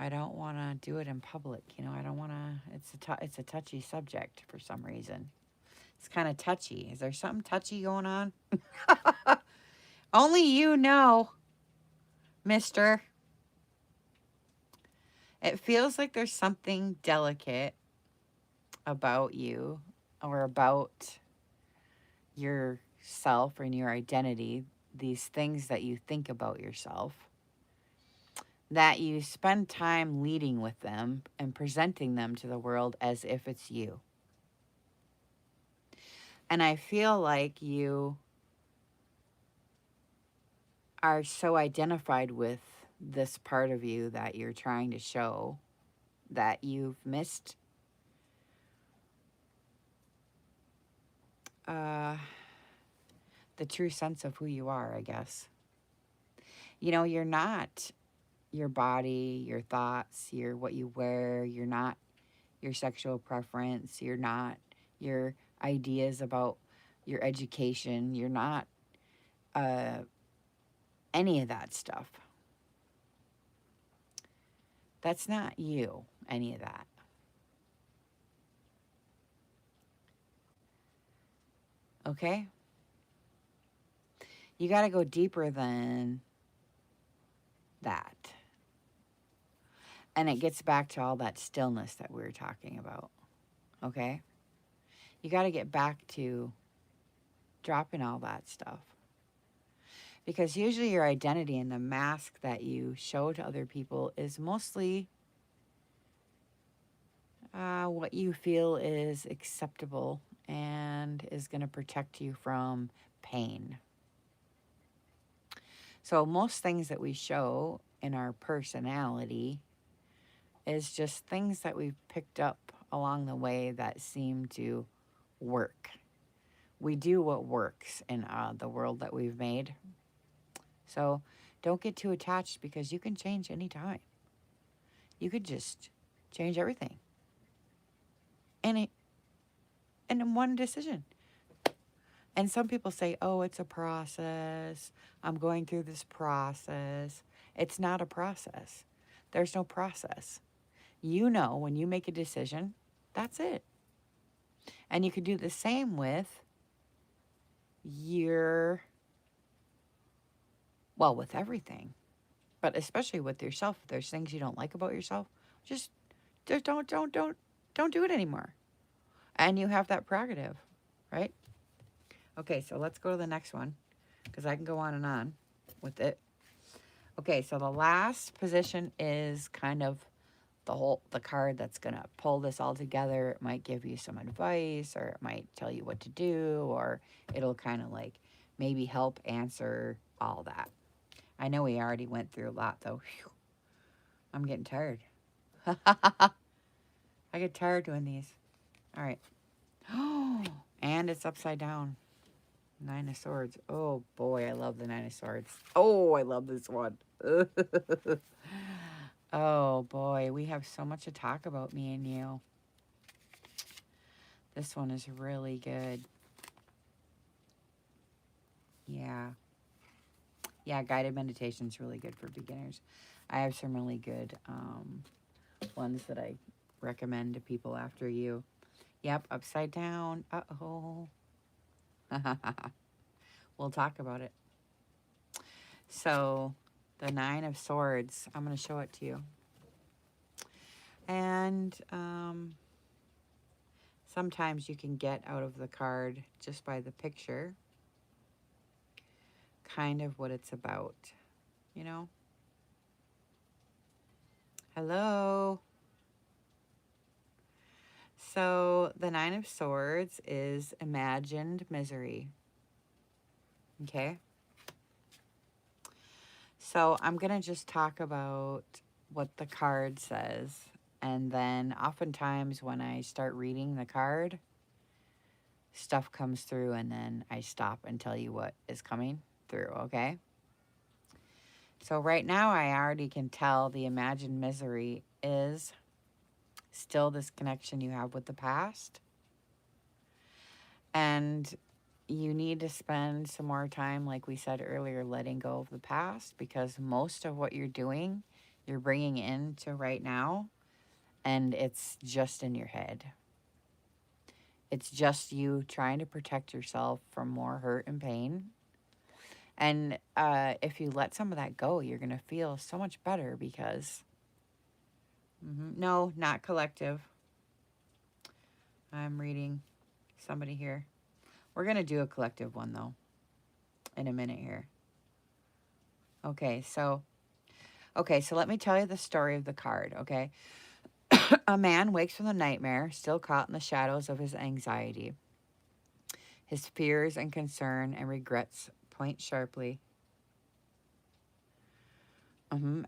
[SPEAKER 1] don't want to do it in public. You know, I don't want to. It's a touchy subject for some reason. It's kind of touchy. Is there something touchy going on? Only you know, mister. It feels like there's something delicate about you or about yourself and your identity, these things that you think about yourself, that you spend time leading with them and presenting them to the world as if it's you. And I feel like you are so identified with this part of you that you're trying to show that you've missed the true sense of who you are, I guess. You know, you're not your body, your thoughts, what you wear. You're not your sexual preference. You're not your ideas about your education. You're not any of that stuff. That's not you, any of that. Okay? You got to go deeper than that. And it gets back to all that stillness that we were talking about. Okay? You got to get back to dropping all that stuff. Because usually your identity and the mask that you show to other people is mostly what you feel is acceptable and is going to protect you from pain. So most things that we show in our personality is just things that we've picked up along the way that seem to work. We do what works in the world that we've made. So don't get too attached, because you can change anytime. You could just change everything. And in one decision. And some people say, oh, it's a process. I'm going through this process. It's not a process. There's no process. You know, when you make a decision, that's it. And you could do the same with with everything. But especially with yourself. If there's things you don't like about yourself, just don't do it anymore. And you have that prerogative, right? Okay, so let's go to the next one, because I can go on and on with it. Okay, so the last position is kind of the card that's going to pull this all together. It might give you some advice, or it might tell you what to do, or it'll kind of like maybe help answer all that. I know we already went through a lot, though. Whew. I'm getting tired. I get tired doing these. All right. And it's upside down. 9 of Swords. Oh, boy, I love the 9 of Swords. Oh, I love this one. Oh, boy, we have so much to talk about, me and you. This one is really good. Yeah. Yeah, guided meditation is really good for beginners. I have some really good ones that I recommend to people after you. Yep, upside down. Uh-oh. We'll talk about it. So, the 9 of Swords. I'm going to show it to you. And sometimes you can get out of the card just by the picture kind of what it's about, you know? Hello. So, the 9 of Swords is imagined misery. Okay? So, I'm going to just talk about what the card says. And then oftentimes when I start reading the card, stuff comes through, and then I stop and tell you what is coming through, okay? So right now I already can tell the imagined misery is still this connection you have with the past. And you need to spend some more time, like we said earlier, letting go of the past, because most of what you're doing, you're bringing into right now, and it's just in your head. It's just you trying to protect yourself from more hurt and pain. And if you let some of that go, you're going to feel so much better, because... No, not collective. I'm reading somebody here. We're going to do a collective one, though, in a minute here. Okay, so let me tell you the story of the card, okay? A man wakes from the nightmare, still caught in the shadows of his anxiety. His fears and concern and regrets point sharply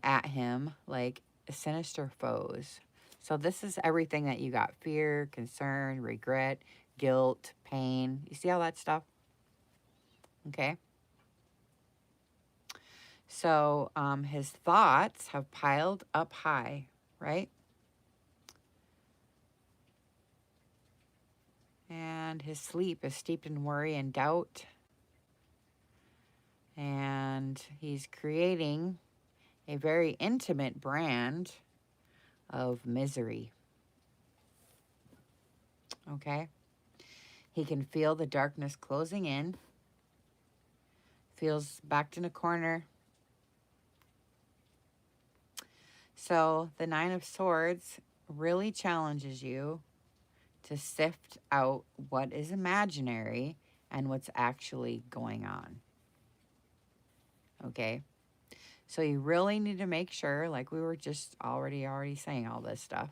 [SPEAKER 1] at him like sinister foes. So this is everything that you got: fear, concern, regret, guilt, pain. You see all that stuff? Okay. So his thoughts have piled up high, right? And his sleep is steeped in worry and doubt. And he's creating a very intimate brand of misery. Okay? He can feel the darkness closing in, feels backed in a corner. So the Nine of Swords really challenges you to sift out what is imaginary and what's actually going on. Okay? So you really need to make sure, like we were just already saying all this stuff,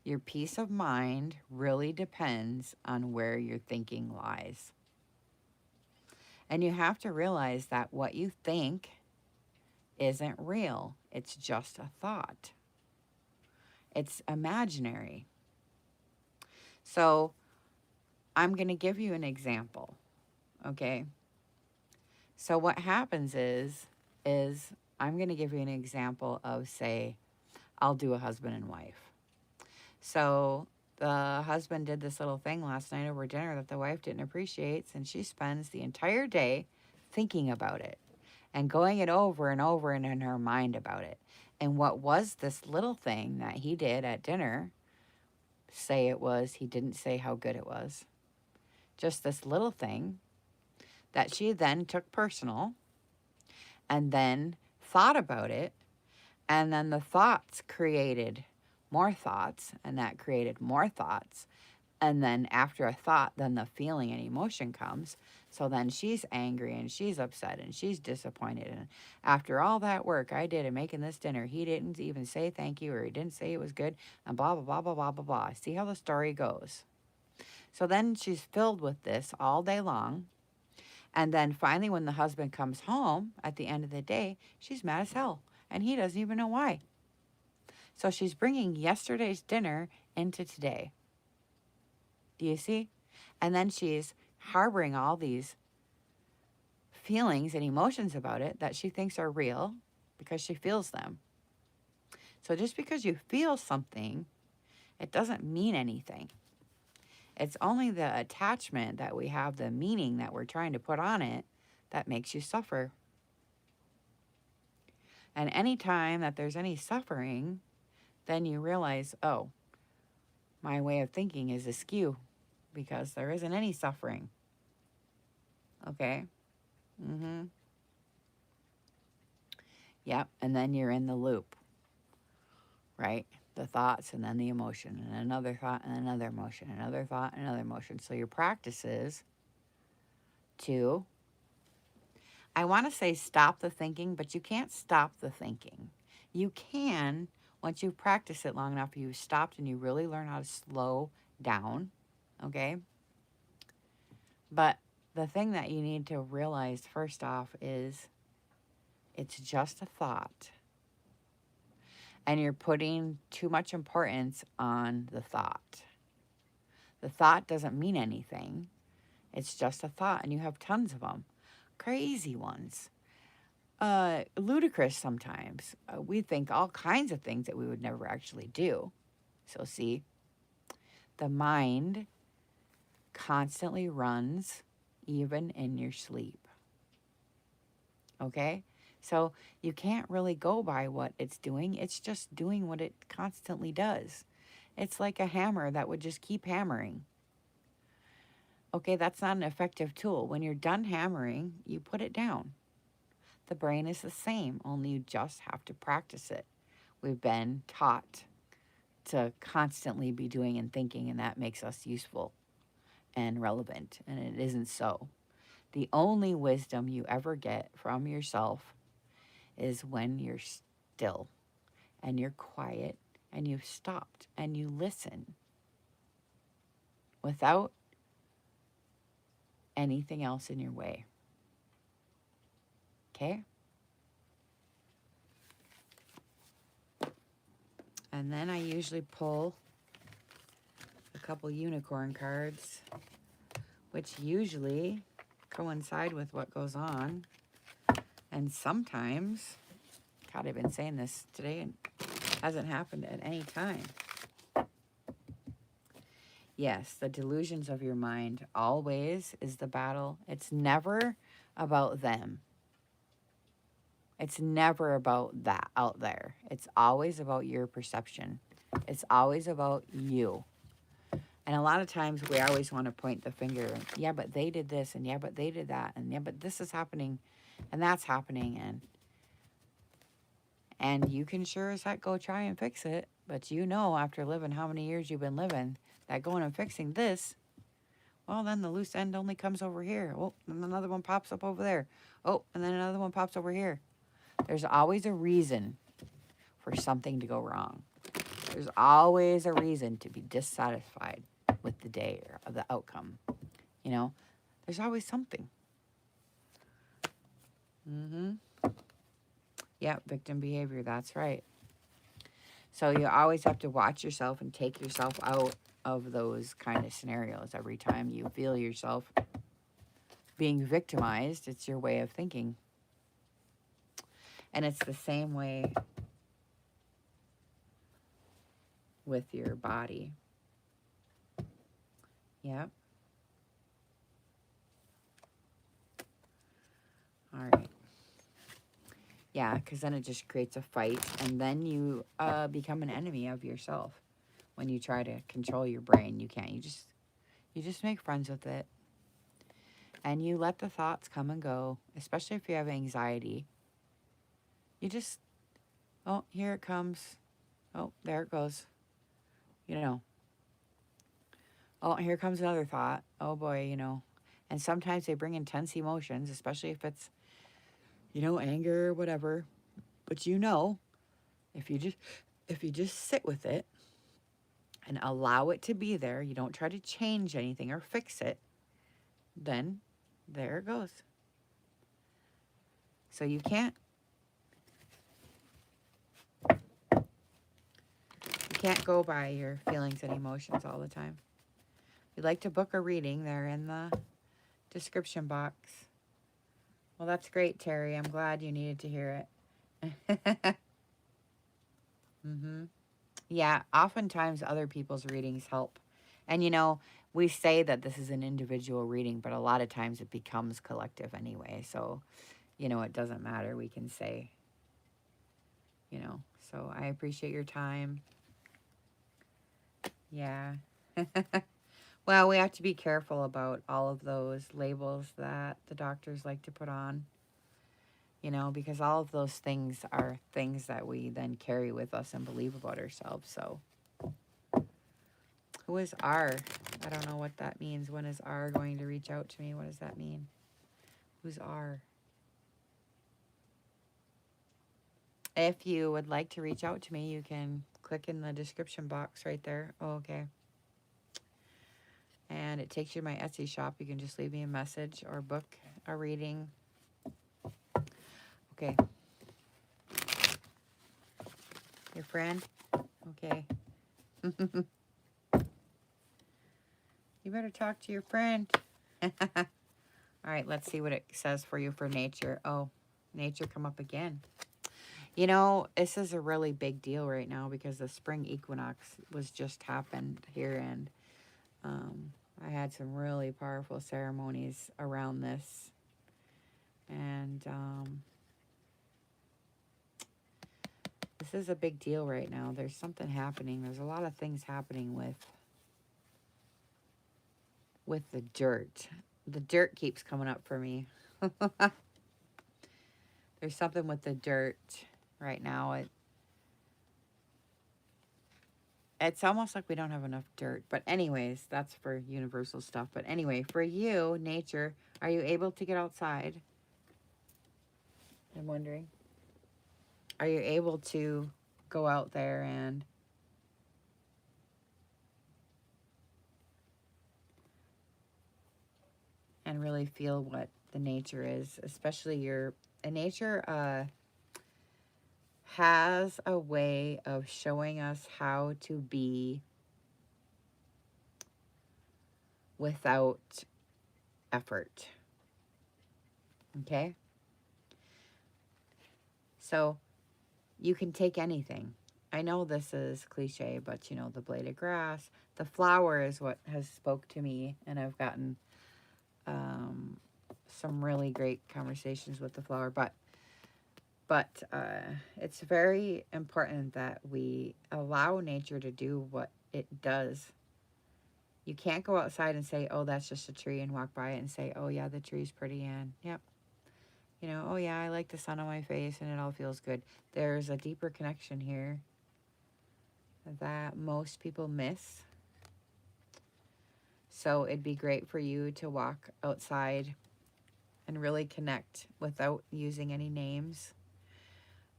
[SPEAKER 1] your peace of mind really depends on where your thinking lies. And you have to realize that what you think isn't real. It's just a thought. It's imaginary. So I'm going to give you an example, okay? So what happens is I'm going to give you an example of, say, I'll do a husband and wife. So the husband did this little thing last night over dinner that the wife didn't appreciate, and she spends the entire day thinking about it and going it over and over and in her mind about it. And what was this little thing that he did at dinner, say it was, he didn't say how good it was, just this little thing that she then took personal and then thought about it, and then the thoughts created more thoughts, and that created more thoughts, and then after a thought, then the feeling and emotion comes. So then she's angry and she's upset and she's disappointed, and after all that work I did in making this dinner, he didn't even say thank you, or he didn't say it was good, and blah blah blah blah blah blah blah. See how the story goes. So then she's filled with this all day long. And then finally, when the husband comes home at the end of the day, she's mad as hell. And he doesn't even know why. So she's bringing yesterday's dinner into today. Do you see? And then she's harboring all these feelings and emotions about it that she thinks are real because she feels them. So just because you feel something, it doesn't mean anything. It's only the attachment that we have, the meaning that we're trying to put on it, that makes you suffer. And anytime that there's any suffering, then you realize, oh, my way of thinking is askew because there isn't any suffering. Okay? Yep, and then you're in the loop, right? The thoughts and then the emotion, and another thought and another emotion, another thought and another emotion. So your practice is to, I want to say stop the thinking, but you can't stop the thinking. You can, once you practice it long enough, you've stopped and you really learn how to slow down, okay? But the thing that you need to realize first off is it's just a thought. And you're putting too much importance on the thought. The thought doesn't mean anything. It's just a thought, and you have tons of them. Crazy ones. Ludicrous sometimes. We think all kinds of things that we would never actually do. So see, the mind constantly runs even in your sleep. Okay? So you can't really go by what it's doing. It's just doing what it constantly does. It's like a hammer that would just keep hammering. Okay, that's not an effective tool. When you're done hammering, you put it down. The brain is the same, only you just have to practice it. We've been taught to constantly be doing and thinking, and that makes us useful and relevant, and it isn't so. The only wisdom you ever get from yourself is when you're still and you're quiet and you've stopped and you listen without anything else in your way. Okay? And then I usually pull a couple unicorn cards, which usually coincide with what goes on. And sometimes, God, I've been saying this today and it hasn't happened at any time. Yes, the delusions of your mind always is the battle. It's never about them. It's never about that out there. It's always about your perception. It's always about you. And a lot of times we always want to point the finger. Yeah, but they did this. And yeah, but they did that. And yeah, but this is happening. And that's happening. And you can sure as heck go try and fix it. But you know, after living how many years you've been living, that going and fixing this, well, then the loose end only comes over here. Oh, and another one pops up over there. Oh, and then another one pops over here. There's always a reason for something to go wrong. There's always a reason to be dissatisfied with the day or of the outcome. You know, there's always something. Yeah, victim behavior. That's right. So you always have to watch yourself and take yourself out of those kind of scenarios. Every time you feel yourself being victimized, it's your way of thinking. And it's the same way with your body. Yep. All right. Yeah, because then it just creates a fight, and then you become an enemy of yourself. When you try to control your brain, you can't. You just make friends with it, and you let the thoughts come and go. Especially if you have anxiety, you just, oh, here it comes. Oh, there it goes. You know. Oh, here comes another thought. Oh boy, you know. And sometimes they bring intense emotions, especially if it's, you know, anger or whatever. But you know, if you just sit with it and allow it to be there, you don't try to change anything or fix it, then there it goes. So you can't go by your feelings and emotions all the time. If you'd like to book a reading, they're in the description box. Well, that's great, Terry. I'm glad you needed to hear it. Yeah, oftentimes other people's readings help. And, you know, we say that this is an individual reading, but a lot of times it becomes collective anyway. So, you know, it doesn't matter. We can say, you know, so I appreciate your time. Yeah. Well, we have to be careful about all of those labels that the doctors like to put on, you know, because all of those things are things that we then carry with us and believe about ourselves. So, who is R? I don't know what that means. When is R going to reach out to me? What does that mean? Who's R? If you would like to reach out to me, you can click in the description box right there. Oh, okay. And it takes you to my Etsy shop. You can just leave me a message or book a reading. Okay. Your friend? Okay. You better talk to your friend. All right, let's see what it says for you for nature. Oh, nature come up again. You know, this is a really big deal right now because the spring equinox was just happened here, and I had some really powerful ceremonies around this. And this is a big deal right now. There's something happening. There's a lot of things happening with the dirt. The dirt keeps coming up for me. There's something with the dirt right now. It's almost like we don't have enough dirt. But anyways, that's for universal stuff. But anyway, for you, nature, are you able to get outside? I'm wondering. Are you able to go out there and really feel what the nature is, especially nature has a way of showing us how to be without effort. Okay? So you can take anything. I know this is cliche, but you know, the blade of grass, the flower is what has spoke to me, and I've gotten some really great conversations with the flower, but it's very important that we allow nature to do what it does You can't go outside and say, oh, that's just a tree, and walk by it and say, oh, yeah, the tree's pretty, and yep. You know, oh, yeah, I like the sun on my face, and it all feels good. There's a deeper connection here that most people miss. So it'd be great for you to walk outside and really connect without using any names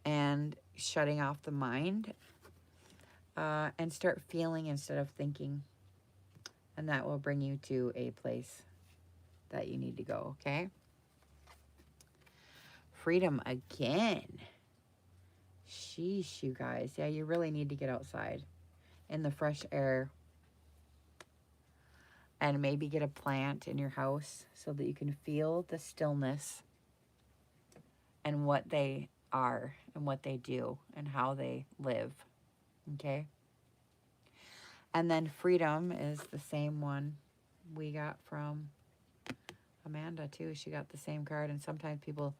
[SPEAKER 1] and shutting off the mind, and start feeling instead of thinking. And that will bring you to a place that you need to go, okay? Freedom again. Sheesh, you guys. Yeah, you really need to get outside in the fresh air and maybe get a plant in your house so that you can feel the stillness and what they are and what they do and how they live, okay? And then freedom is the same one we got from Amanda, too. She got the same card, and sometimes people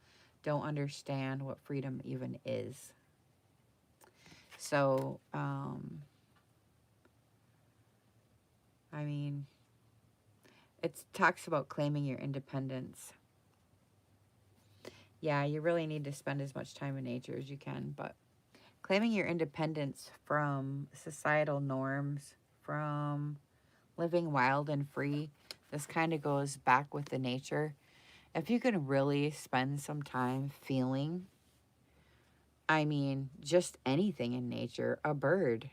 [SPEAKER 1] don't understand what freedom even is. So, I mean, it talks about claiming your independence. Yeah, you really need to spend as much time in nature as you can, but claiming your independence from societal norms, from living wild and free, this kind of goes back with the nature. If you can really spend some time feeling, I mean, just anything in nature, a bird,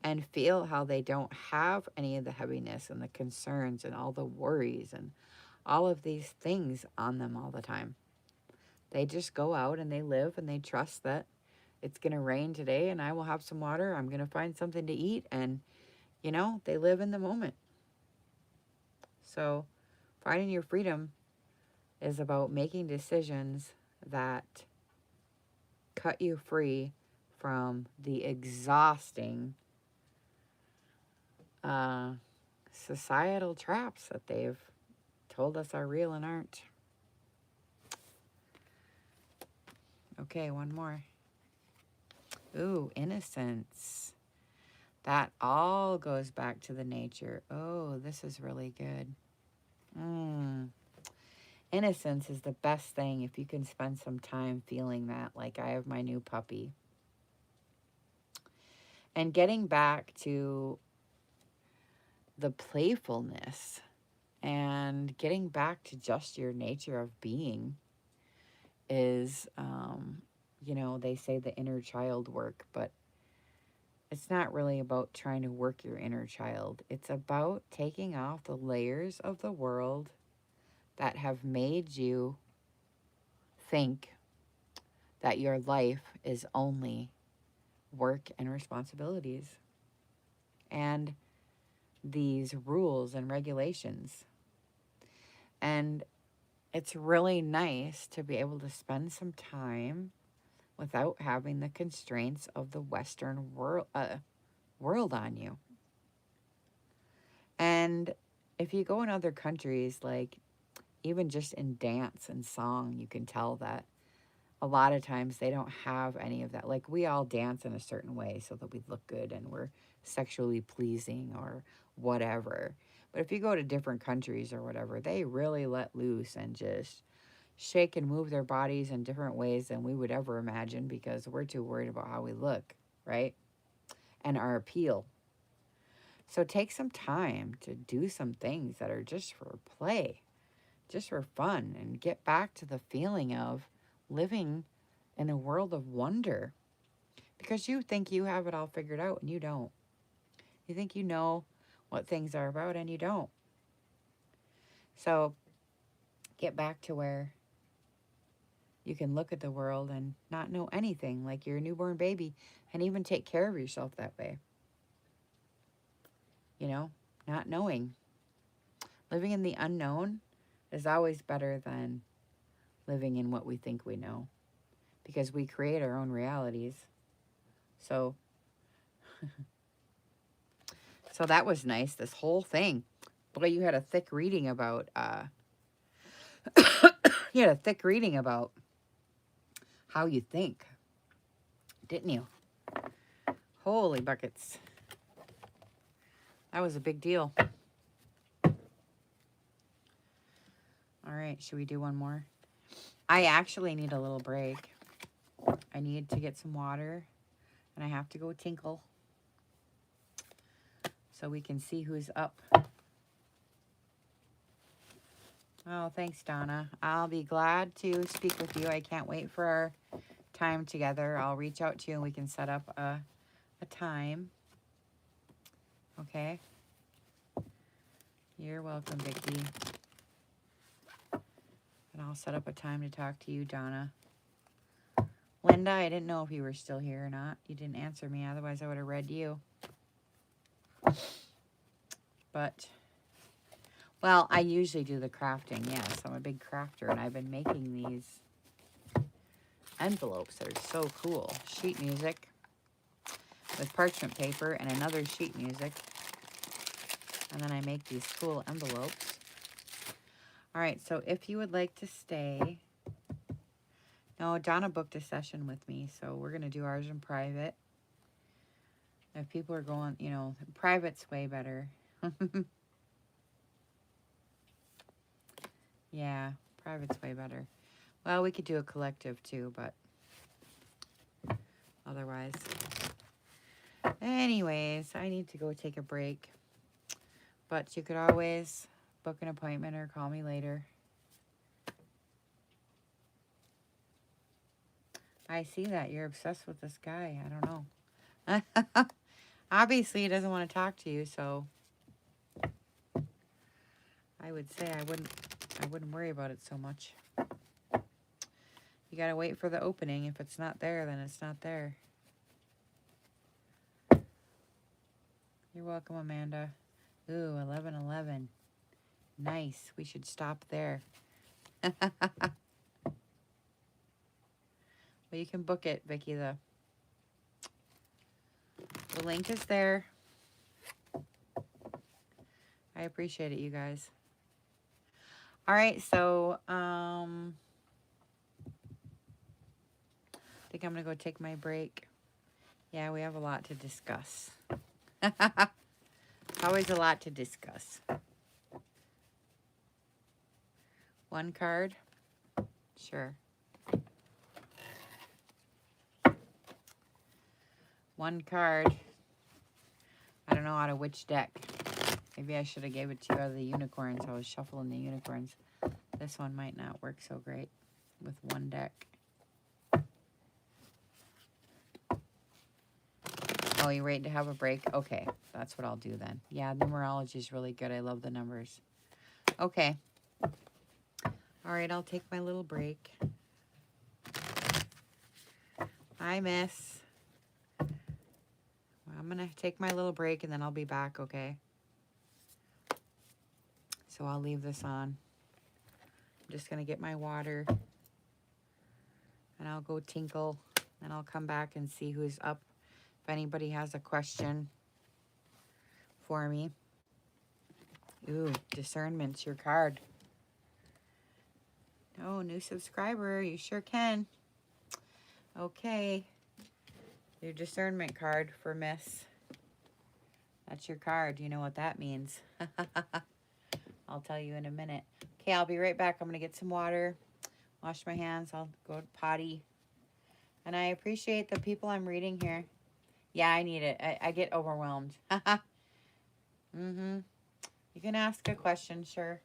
[SPEAKER 1] and feel how they don't have any of the heaviness and the concerns and all the worries and all of these things on them all the time. They just go out and they live and they trust that it's going to rain today and I will have some water. I'm going to find something to eat. And, you know, they live in the moment. So finding your freedom is about making decisions that cut you free from the exhausting societal traps that they've told us are real and aren't. Okay, one more. Ooh, innocence. That all goes back to the nature. Oh, this is really good. Innocence is the best thing if you can spend some time feeling that, like I have my new puppy. And getting back to the playfulness and getting back to just your nature of being is, you know, they say the inner child work, but it's not really about trying to work your inner child. It's about taking off the layers of the world that have made you think that your life is only work and responsibilities and these rules and regulations. And it's really nice to be able to spend some time without having the constraints of the Western world on you. And if you go in other countries, like even just in dance and song, you can tell that a lot of times they don't have any of that. Like we all dance in a certain way so that we look good and we're sexually pleasing or whatever. But if you go to different countries or whatever, they really let loose and just shake and move their bodies in different ways than we would ever imagine because we're too worried about how we look, right? And our appeal. So take some time to do some things that are just for play, just for fun, and get back to the feeling of living in a world of wonder. Because you think you have it all figured out and you don't. You think you know what things are about and you don't. So get back to where you can look at the world and not know anything like you're a newborn baby and even take care of yourself that way. You know, not knowing. Living in the unknown is always better than living in what we think we know because we create our own realities. So, so that was nice, this whole thing. Boy, you had a thick reading about, you had a thick reading about how you think, didn't you? Holy buckets. That was a big deal. All right, should we do one more? I actually need a little break. I need to get some water, and I have to go tinkle so we can see who's up. Oh, thanks, Donna. I'll be glad to speak with you. I can't wait for our time together. I'll reach out to you and we can set up a time. Okay? You're welcome, Vicki. And I'll set up a time to talk to you, Donna. Linda, I didn't know if you were still here or not. You didn't answer me. Otherwise, I would have read you. But, well, I usually do the crafting. Yes, I'm a big crafter, and I've been making these envelopes that are so cool. Sheet music with parchment paper and another sheet music. And then I make these cool envelopes. All right, so if you would like to stay... No, Donna booked a session with me, so we're going to do ours in private. If people are going, you know, private's way better. Yeah, private's way better. Well, we could do a collective too, but otherwise. Anyways, I need to go take a break. But you could always book an appointment or call me later. I see that. You're obsessed with this guy. I don't know. Obviously, he doesn't want to talk to you, so I would say I wouldn't worry about it so much. You got to wait for the opening. If it's not there, then it's not there. You're welcome, Amanda. Ooh, 11:11. Nice. We should stop there. Well, you can book it, Vicki. The link is there. I appreciate it, you guys. All right, so I think I'm gonna go take my break. Yeah, we have a lot to discuss. Always a lot to discuss. One card? Sure. One card. I don't know out of which deck. Maybe I should have gave it to you out of the unicorns. I was shuffling the unicorns. This one might not work so great with one deck. Oh, you ready to have a break? Okay, that's what I'll do then. Yeah, numerology is really good. I love the numbers. Okay. All right, I'll take my little break. Hi, miss. Well, I'm going to take my little break and then I'll be back, okay? So I'll leave this on. I'm just going to get my water. And I'll go tinkle. And I'll come back and see who's up. If anybody has a question for me. Ooh, discernment's your card. Oh, new subscriber. You sure can. Okay. Your discernment card for Miss. That's your card. You know what that means. I'll tell you in a minute. Okay, I'll be right back. I'm going to get some water. Wash my hands. I'll go to potty. And I appreciate the people I'm reading here. Yeah, I need it. I get overwhelmed. You can ask a question, sure.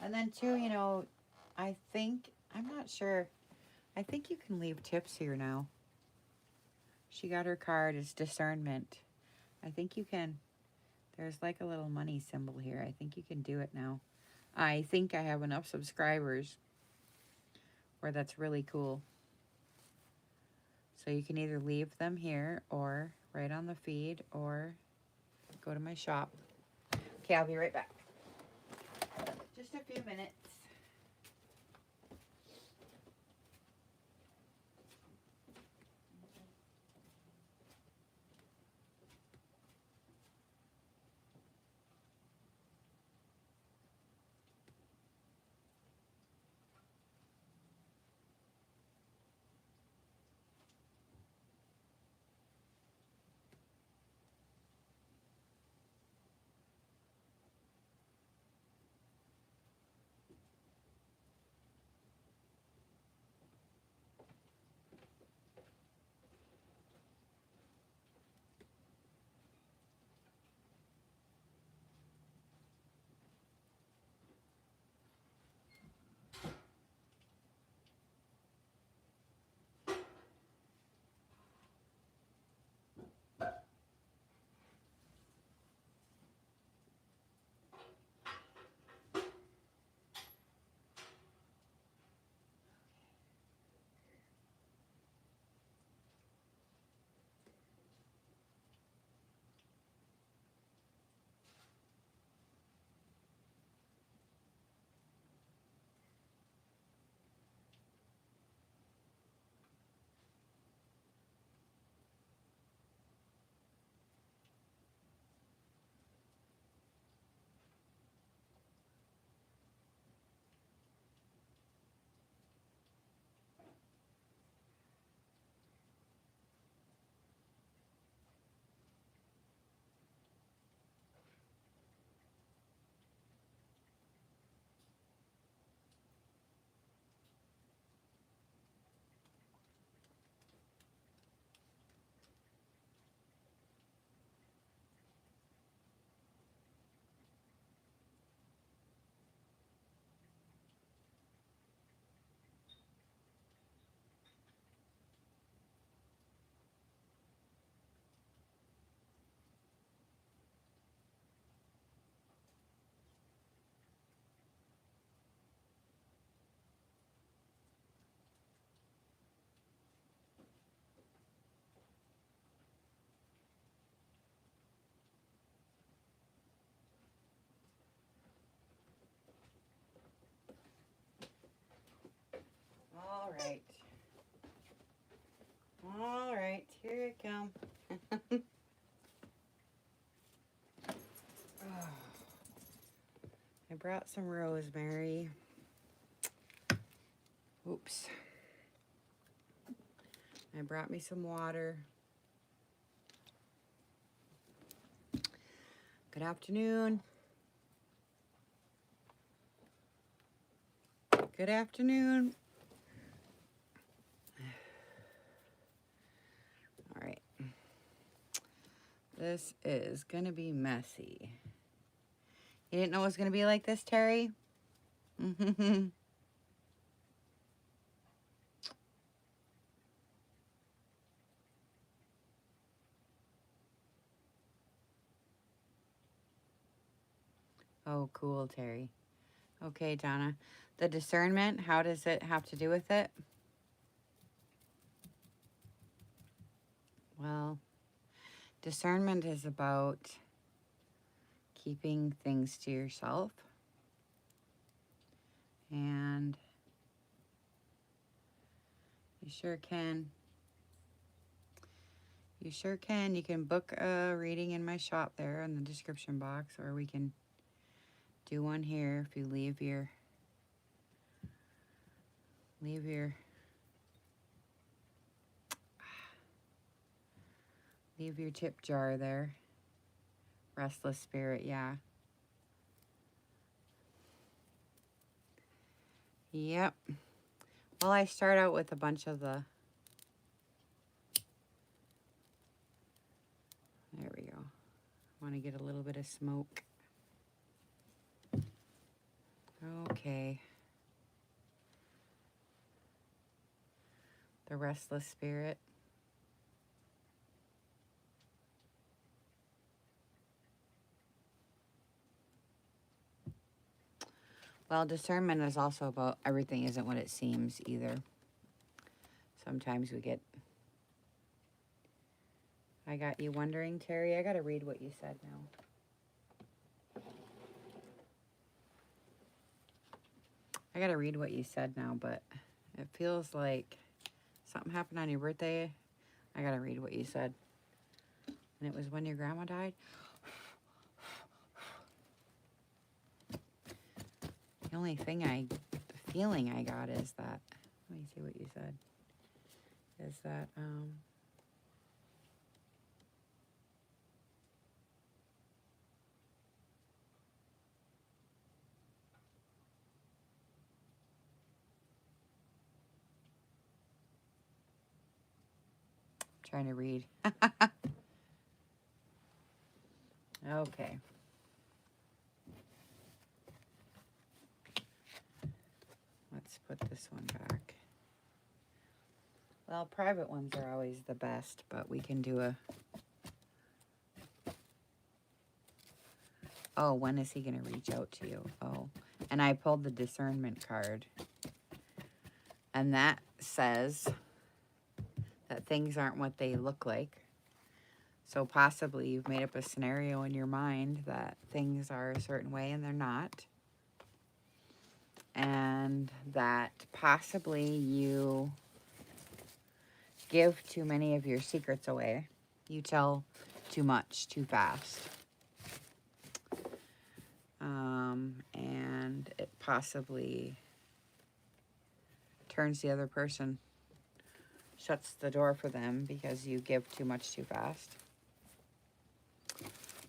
[SPEAKER 1] And then, too, you know, I think, I'm not sure. I think you can leave tips here now. She got her card. It's discernment. I think you can. There's like a little money symbol here. I think you can do it now. I think I have enough subscribers where that's really cool. So you can either leave them here or right on the feed or go to my shop. Okay, I'll be right back. Just a few minutes. right. All right, here it comes. Oh, I brought some rosemary. Oops. I brought me some water. Good afternoon. Good afternoon. All right. This is going to be messy. You didn't know it was going to be like this, Terry? Oh, cool, Terry. Okay, Donna. The discernment, how does it have to do with it? Well, discernment is about keeping things to yourself. And you sure can. You sure can. You can book a reading in my shop there in the description box, or we can do one here if you leave your tip jar there. Restless Spirit, yeah. Yep. Well, I start out with a bunch of the... There we go. I want to get a little bit of smoke. Okay. The Restless Spirit. Well, discernment is also about everything isn't what it seems either. Sometimes we get... I got you wondering, Terry. I got to read what you said now. I got to read what you said now, but it feels like something happened on your birthday. I got to read what you said. And it was when your grandma died. The only thing the feeling I got is that, let me see what you said, is that, trying to read. Okay. Let's put this one back. Well, private ones are always the best, but we can do a... Oh, when is he going to reach out to you? Oh, and I pulled the discernment card. And that says that things aren't what they look like. So possibly you've made up a scenario in your mind that things are a certain way and they're not. And that possibly you give too many of your secrets away. You tell too much, too fast. And it possibly turns the other person, shuts the door for them because you give too much too fast.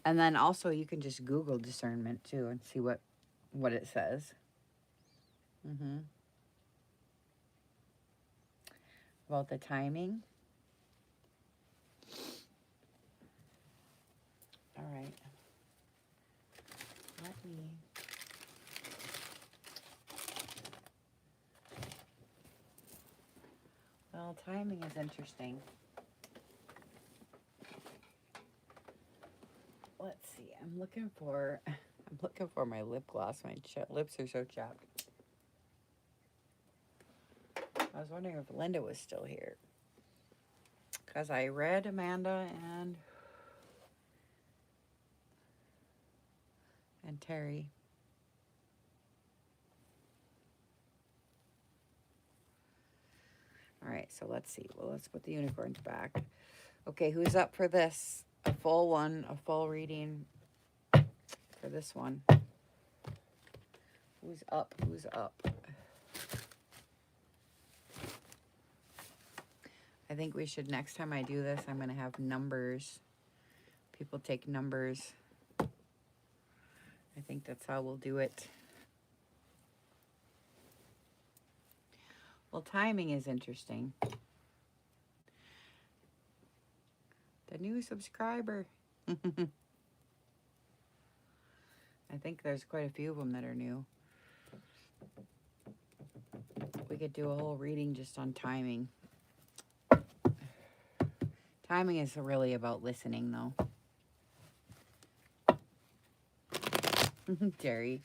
[SPEAKER 1] And then also you can just Google discernment too and see what it says. About the timing. All right. Let me... Well, timing is interesting. Let's see. I'm looking for my lip gloss. My lips are so chapped. I was wondering if Linda was still here. Because I read Amanda and Terry. right, so let's see. Well, let's put the unicorns back. Okay, who's up for this? A full one, a full reading for this one. Who's up? Who's up? I think we should, next time I do this, I'm going to have numbers. People take numbers. I think that's how we'll do it. Well, timing is interesting. The new subscriber. I think there's quite a few of them that are new. We could do a whole reading just on timing. Timing is really about listening, though. Jerry.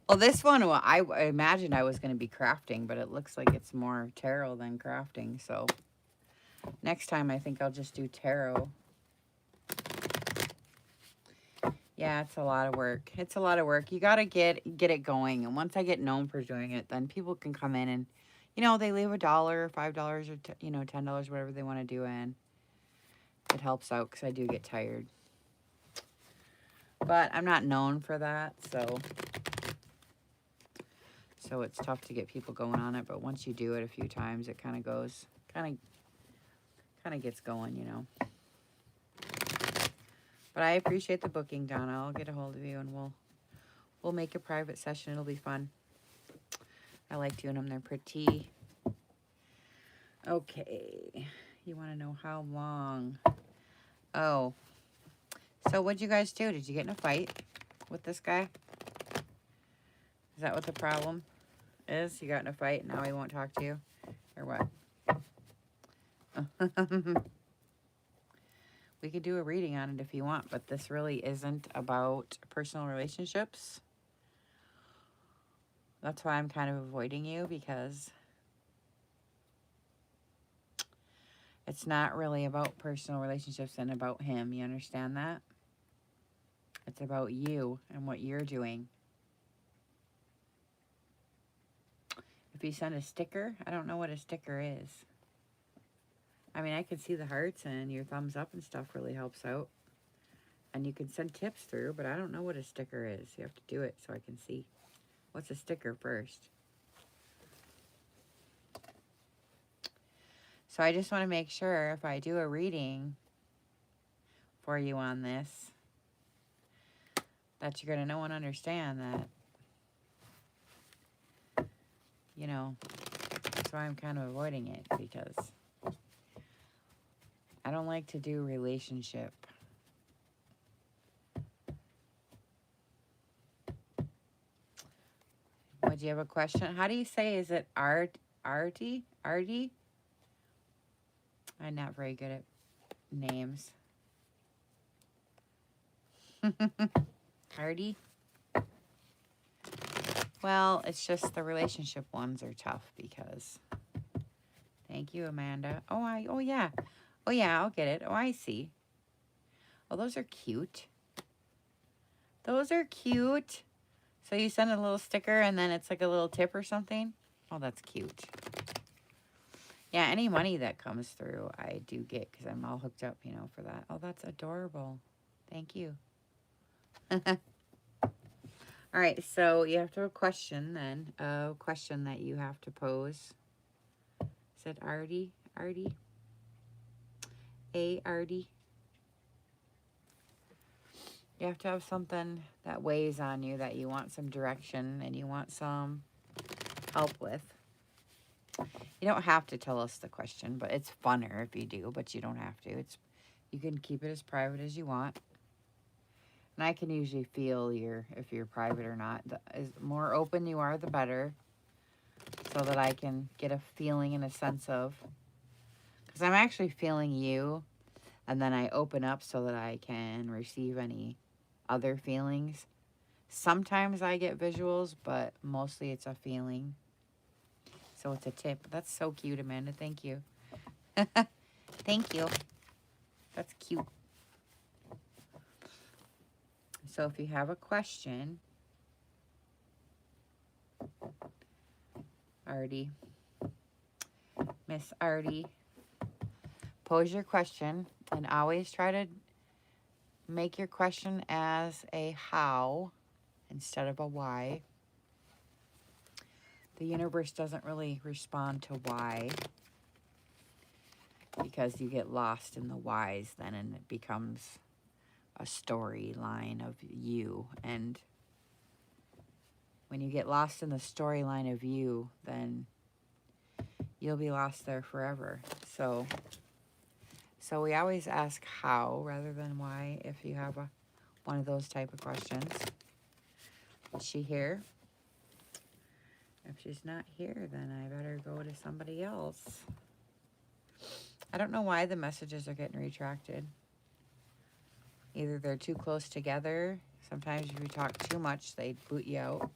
[SPEAKER 1] Well, this one, well, I imagined I was going to be crafting, but it looks like it's more tarot than crafting. So next time, I think I'll just do tarot. Yeah, it's a lot of work. It's a lot of work. You got to get it going. And once I get known for doing it, then people can come in and, you know, they leave $1 or $5 or, you know, $10, whatever they want to do. And it helps out because I do get tired. But I'm not known for that, so it's tough to get people going on it. But once you do it a few times, it kind of goes, kind of gets going, you know. But I appreciate the booking, Donna. I'll get a hold of you and we'll make a private session. It'll be fun. I like doing them. They're pretty. Okay. You want to know how long? Oh. So what'd you guys do? Did you get in a fight with this guy? Is that what the problem is? You got in a fight and now he won't talk to you? Or what? We could do a reading on it if you want, but this really isn't about personal relationships. That's why I'm kind of avoiding you, because it's not really about personal relationships and about him. You understand that? It's about you and what you're doing. If you send a sticker, I don't know what a sticker is. I mean, I can see the hearts and your thumbs up and stuff really helps out. And you can send tips through, but I don't know what a sticker is. You have to do it so I can see. What's a sticker first? So I just want to make sure if I do a reading for you on this, that you're going to know and understand that, you know, that's why I'm kind of avoiding it, because I don't like to do relationship. Would you have a question? How do you say, is it Artie? I'm not very good at names. Artie? Well, it's just the relationship ones are tough because... Thank you, Amanda. Oh yeah, I'll get it. Oh, I see. Oh, those are cute. Those are cute. So you send a little sticker and then it's like a little tip or something? Oh, that's cute. Yeah, any money that comes through, I do get because I'm all hooked up, you know, for that. Oh, that's adorable. Thank you. All right, so you have to have a question then. A question that you have to pose. Is it Artie? Artie? Artie? You have to have something that weighs on you, that you want some direction and you want some help with. You don't have to tell us the question, but it's funner if you do, but you don't have to. You can keep it as private as you want. And I can usually feel if you're private or not. The more open you are, the better. So that I can get a feeling and a sense of. Because I'm actually feeling you. And then I open up so that I can receive any other feelings. Sometimes I get visuals, but mostly it's a feeling. So it's a tip. That's so cute, Amanda. Thank you. Thank you. That's cute. So if you have a question, Artie, Miss Artie. Pose your question and always try to make your question as a how instead of a why. The universe doesn't really respond to why because you get lost in the whys then, and it becomes a storyline of you. And when you get lost in the storyline of you, then you'll be lost there forever. So we always ask how rather than why if you have one of those type of questions. Is she here? If she's not here, then I better go to somebody else. I don't know why the messages are getting retracted. Either they're too close together. Sometimes if you talk too much, they boot you out.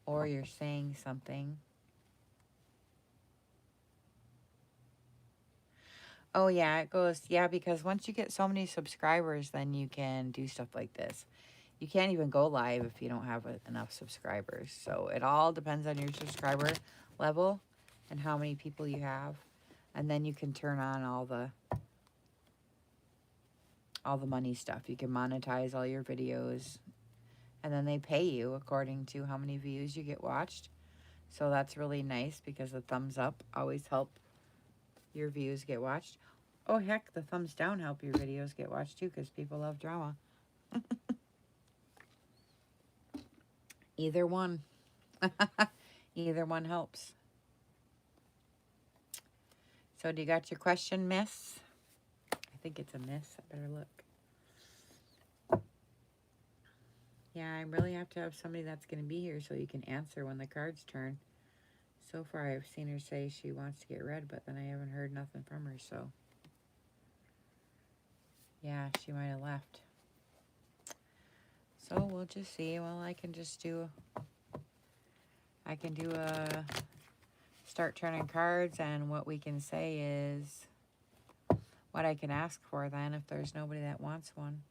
[SPEAKER 1] Or you're saying something. Oh, yeah, it goes, yeah, because once you get so many subscribers, then you can do stuff like this. You can't even go live if you don't have enough subscribers. So it all depends on your subscriber level and how many people you have. And then you can turn on all the money stuff. You can monetize all your videos. And then they pay you according to how many views you get watched. So that's really nice because the thumbs up always help your views get watched. Oh, heck, the thumbs down help your videos get watched too because people love drama. Either one. Either one helps. So do you got your question, miss? I think it's a miss. I better look. Yeah, I really have to have somebody that's going to be here so you can answer when the cards turn. So far, I've seen her say she wants to get read, but then I haven't heard nothing from her, so. Yeah, she might have left. So we'll just see. Well, I can do a start turning cards, and what we can say is what I can ask for then if there's nobody that wants one.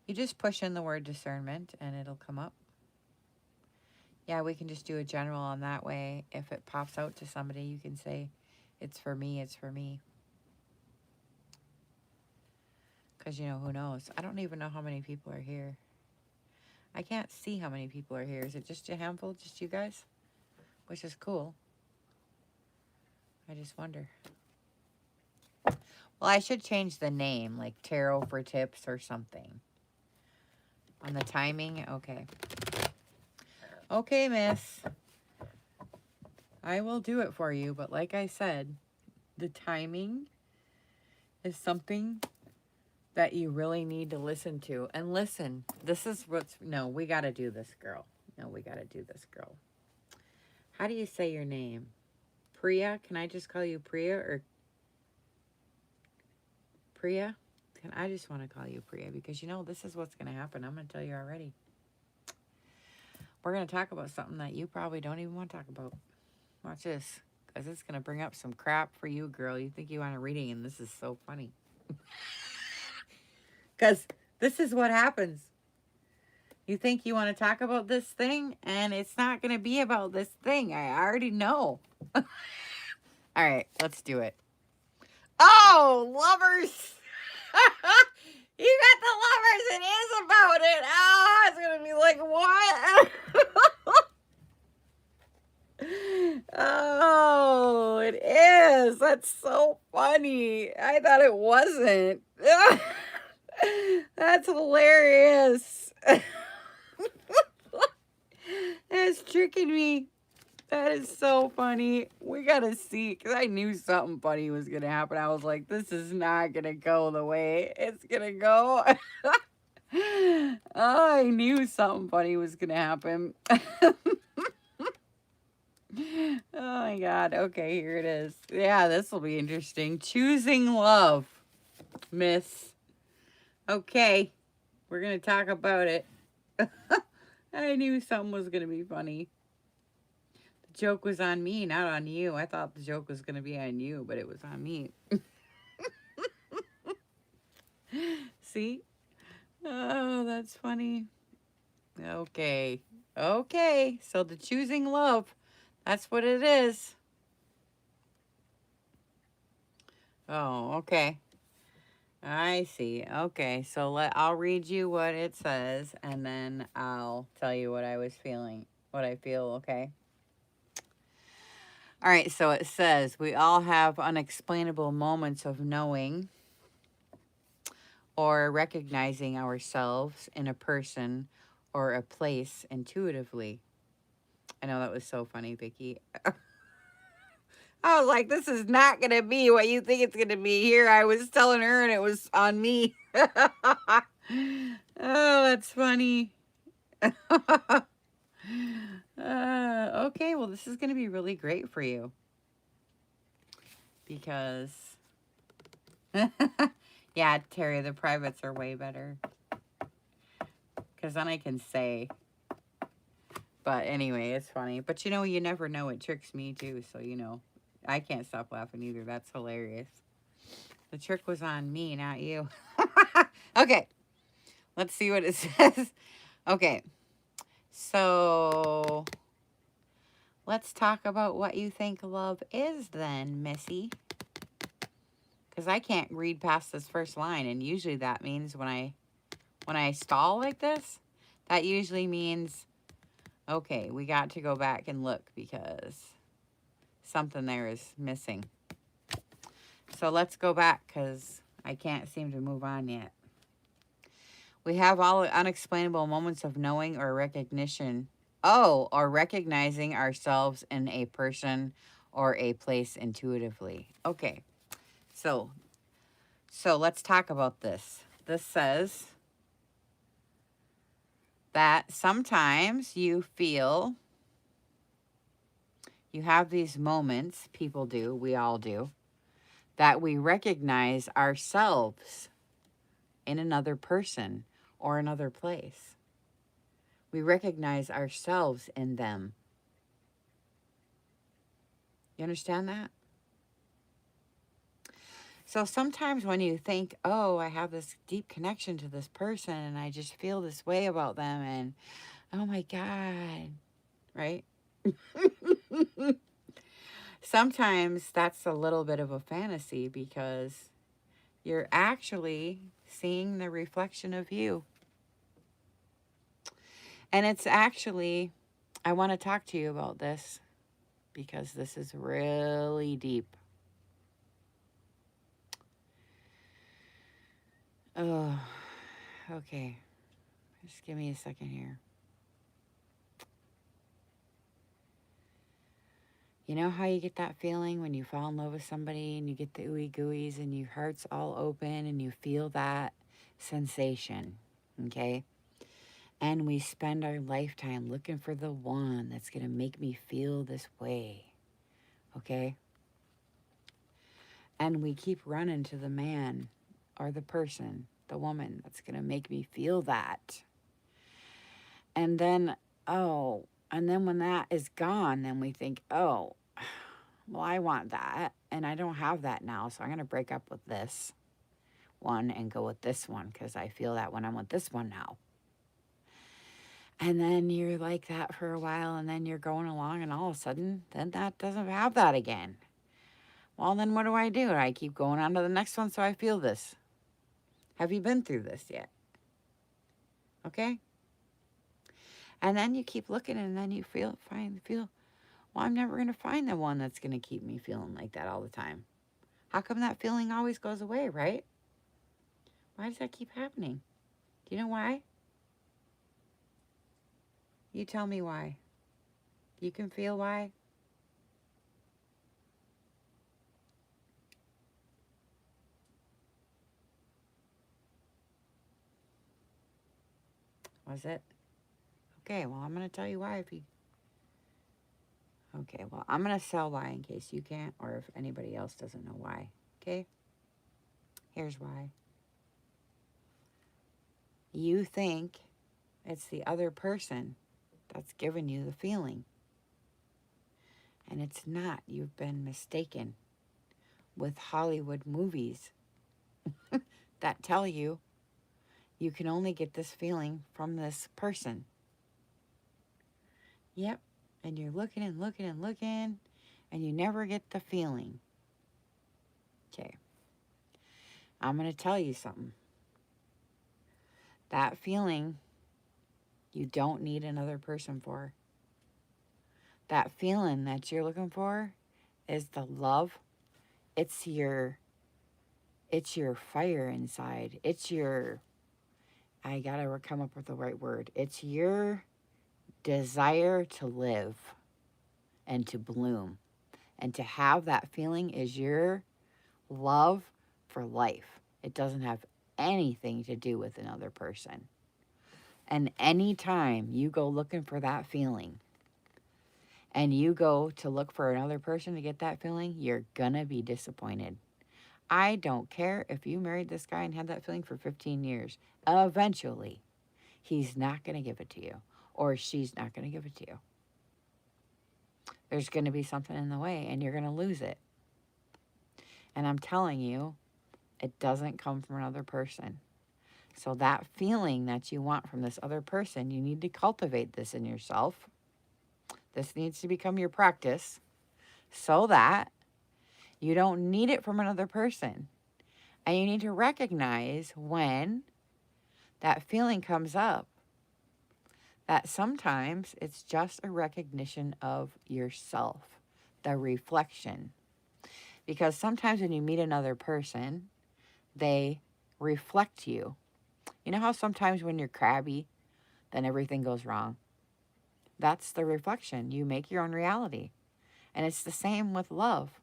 [SPEAKER 1] You just push in the word discernment and it'll come up. Yeah, we can just do a general on that way. If it pops out to somebody, you can say, it's for me, it's for me. Because, you know, who knows? I don't even know how many people are here. I can't see how many people are here. Is it just a handful, just you guys? Which is cool. I just wonder. Well, I should change the name, like Tarot for Tips or something. On the timing? Okay. Okay, miss. I will do it for you, but like I said, the timing is something that you really need to listen to. And listen, this is no, we got to do this, girl. No, we got to do this, girl. How do you say your name? Priya? Can I just call you Priya or Priya? I just want to call you Priya because, you know, this is what's going to happen. I'm going to tell you already. We're going to talk about something that you probably don't even want to talk about. Watch this, because it's going to bring up some crap for you, girl. You think you want a reading, and this is so funny. Because this is what happens. You think you want to talk about this thing, and it's not going to be about this thing. I already know. All right, let's do it. Oh, lovers. You got the lovers. It is about it. Oh, it's going to be like, what? Oh, it is. That's so funny. I thought it wasn't. That's hilarious. That's tricking me. That is so funny. We gotta see, because I knew something funny was gonna happen. I was like, this is not gonna go the way it's gonna go. Oh, I knew something funny was gonna happen. Oh my God. Okay, here it is. Yeah, this will be interesting. Choosing love, miss. Okay, we're gonna talk about it. I knew something was gonna be funny. The joke was on me, not on you. I thought the joke was gonna be on you, but it was on me. See? Oh, that's funny. Okay. Okay, so the choosing love. That's what it is. Oh, okay. I see. Okay, so I'll read you what it says, and then I'll tell you what I was feeling, what I feel, okay? All right, so it says, we all have unexplainable moments of knowing or recognizing ourselves in a person or a place intuitively. I know that was so funny, Vicky. I was like, this is not going to be what you think it's going to be here. I was telling her and it was on me. Oh, that's funny. Okay, well, this is going to be really great for you. Because, yeah, Terry, the privates are way better. Because then I can say. But anyway, it's funny. But you know, you never know. It tricks me too. So, you know, I can't stop laughing either. That's hilarious. The trick was on me, not you. Okay. Let's see what it says. Okay. So, let's talk about what you think love is then, Missy. Because I can't read past this first line. And usually that means when I stall like this, that usually means, okay, we got to go back and look because something there is missing. So let's go back because I can't seem to move on yet. We have all unexplainable moments of knowing or recognition. Oh, or recognizing ourselves in a person or a place intuitively. Okay, so let's talk about this. This says that sometimes you feel you have these moments, people do, we all do, that we recognize ourselves in another person or another place. We recognize ourselves in them. You understand that? So sometimes when you think, oh, I have this deep connection to this person and I just feel this way about them and, oh my God, right? Sometimes that's a little bit of a fantasy because you're actually seeing the reflection of you. And it's actually, I want to talk to you about this because this is really deep. Oh, okay. Just give me a second here. You know how you get that feeling when you fall in love with somebody and you get the ooey gooeys and your heart's all open and you feel that sensation, okay? And we spend our lifetime looking for the one that's going to make me feel this way, okay? And we keep running to the man or the person, the woman that's going to make me feel that. And then, and then when that is gone, then we think, oh, well, I want that, and I don't have that now, so I'm going to break up with this one and go with this one because I feel that when I'm with this one now. And then you're like that for a while, and then you're going along, and all of a sudden, then that doesn't have that again. Well, then what do? I keep going on to the next one so I feel this. Have you been through this yet? Okay? And then you keep looking, and then you feel, well, I'm never going to find the one that's going to keep me feeling like that all the time. How come that feeling always goes away, right? Why does that keep happening? Do you know why? You tell me why. You can feel why? Was it? Okay, well, I'm going to tell you why if you... Okay, well, I'm going to sell why in case you can't or if anybody else doesn't know why. Okay? Here's why. You think it's the other person that's giving you the feeling. And it's not. You've been mistaken with Hollywood movies that tell you you can only get this feeling from this person. Yep, and you're looking and looking and looking, and you never get the feeling. Okay. I'm going to tell you something. That feeling, you don't need another person for. That feeling that you're looking for is the love. It's your fire inside. It's your, I got to come up with the right word. It's your desire to live and to bloom. And to have that feeling is your love for life. It doesn't have anything to do with another person. And anytime you go looking for that feeling and you go to look for another person to get that feeling, you're gonna be disappointed. I don't care if you married this guy and had that feeling for 15 years. Eventually, he's not gonna give it to you, or she's not gonna give it to you. There's gonna be something in the way and you're gonna lose it. And I'm telling you, it doesn't come from another person. So that feeling that you want from this other person, you need to cultivate this in yourself. This needs to become your practice so that you don't need it from another person. And you need to recognize when that feeling comes up that sometimes it's just a recognition of yourself, the reflection. Because sometimes when you meet another person, they reflect you. You know how sometimes when you're crabby, then everything goes wrong? That's the reflection. You make your own reality. And it's the same with love.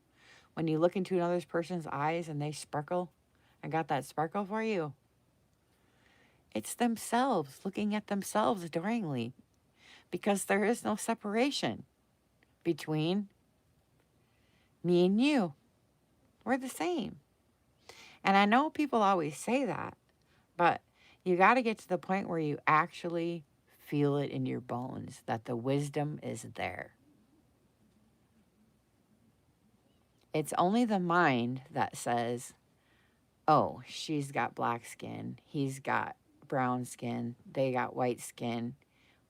[SPEAKER 1] When you look into another person's eyes and they sparkle, I got that sparkle for you. It's themselves looking at themselves adoringly, because there is no separation between me and you. We're the same. And I know people always say that, but you got to get to the point where you actually feel it in your bones, that the wisdom is there. It's only the mind that says, oh, she's got black skin, he's got brown skin, they got white skin,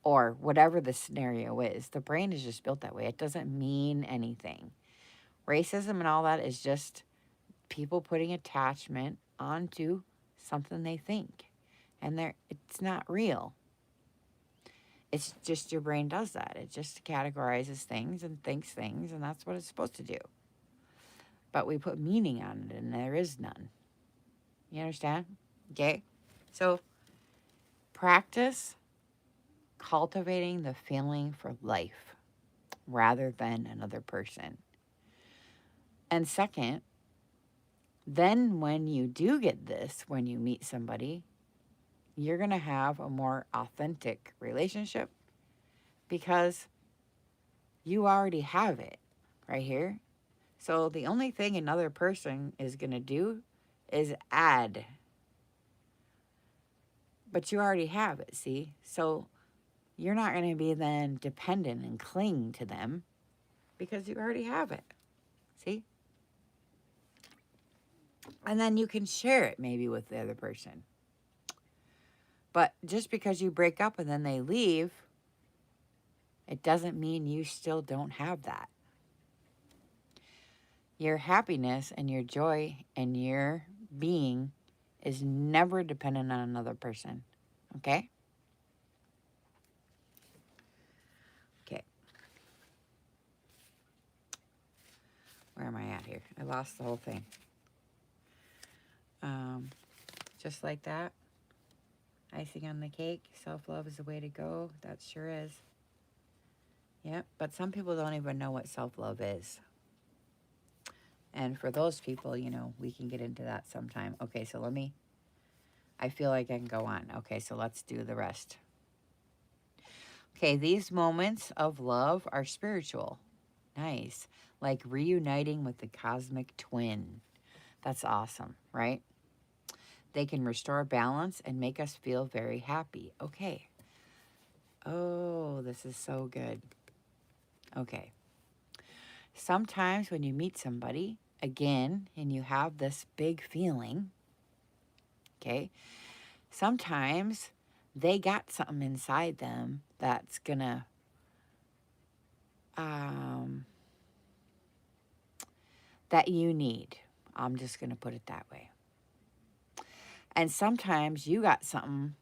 [SPEAKER 1] or whatever the scenario is. The brain is just built that way. It doesn't mean anything. Racism and all that is just people putting attachment onto something they think. And it's not real. It's just your brain does that. It just categorizes things and thinks things, and that's what it's supposed to do. But we put meaning on it, and there is none. You understand? Okay? So practice cultivating the feeling for life rather than another person. And second, then when you do get this, when you meet somebody, you're going to have a more authentic relationship because you already have it right here. So the only thing another person is going to do is add. But you already have it, see? So you're not going to be then dependent and cling to them because you already have it. See? And then you can share it maybe with the other person. But just because you break up and then they leave, it doesn't mean you still don't have that. Your happiness and your joy and your being is never dependent on another person. Okay? Okay. Where am I at here? I lost the whole thing. Just like that. Icing on the cake. Self-love is the way to go. That sure is. Yep. But some people don't even know what self-love is. And for those people, you know, we can get into that sometime. Okay, so I feel like I can go on. Okay, so let's do the rest. Okay, these moments of love are spiritual. Nice. Like reuniting with the cosmic twin. That's awesome, right? They can restore balance and make us feel very happy. Okay. Oh, this is so good. Okay. Sometimes when you meet somebody, again, and you have this big feeling, okay, sometimes they got something inside them that's gonna that you need. I'm just going to put it that way. And sometimes you got something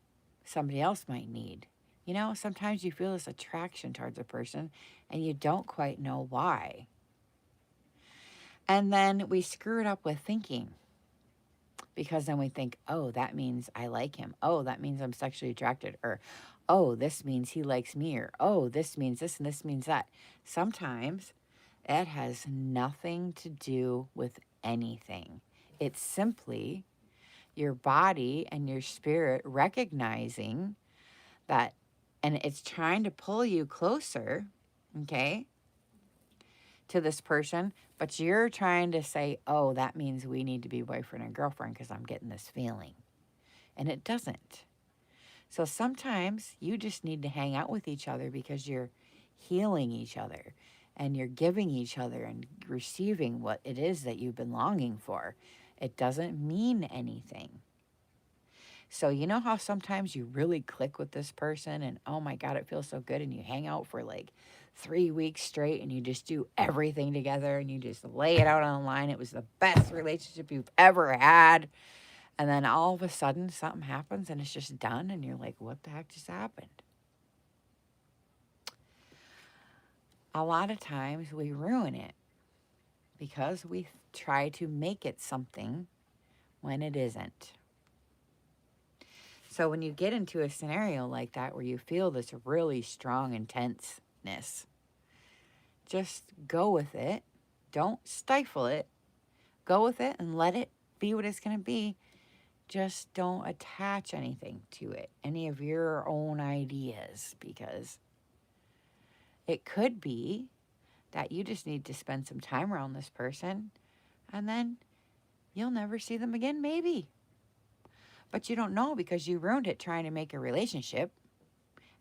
[SPEAKER 1] somebody else might need. You know, sometimes you feel this attraction towards a person and you don't quite know why. And then we screw it up with thinking, because then we think, oh, that means I like him. Oh, that means I'm sexually attracted. Or, oh, this means he likes me. Or, oh, this means this and this means that. Sometimes it has nothing to do with anything. It's simply your body and your spirit recognizing that, and it's trying to pull you closer, okay, to this person, but you're trying to say, oh, that means we need to be boyfriend and girlfriend because I'm getting this feeling. And it doesn't. So sometimes you just need to hang out with each other because you're healing each other and you're giving each other and receiving what it is that you've been longing for. It doesn't mean anything. So you know how sometimes you really click with this person and oh my God, it feels so good, and you hang out for like 3 weeks straight and you just do everything together and you just lay it out on the line. It was the best relationship you've ever had. And then all of a sudden something happens and it's just done and you're like, what the heck just happened? A lot of times we ruin it because we try to make it something when it isn't. So when you get into a scenario like that where you feel this really strong intenseness, just go with it. Don't stifle it. Go with it and let it be what it's going to be. Just don't attach anything to it, any of your own ideas, because it could be that you just need to spend some time around this person and then you'll never see them again, maybe. But you don't know because you ruined it trying to make a relationship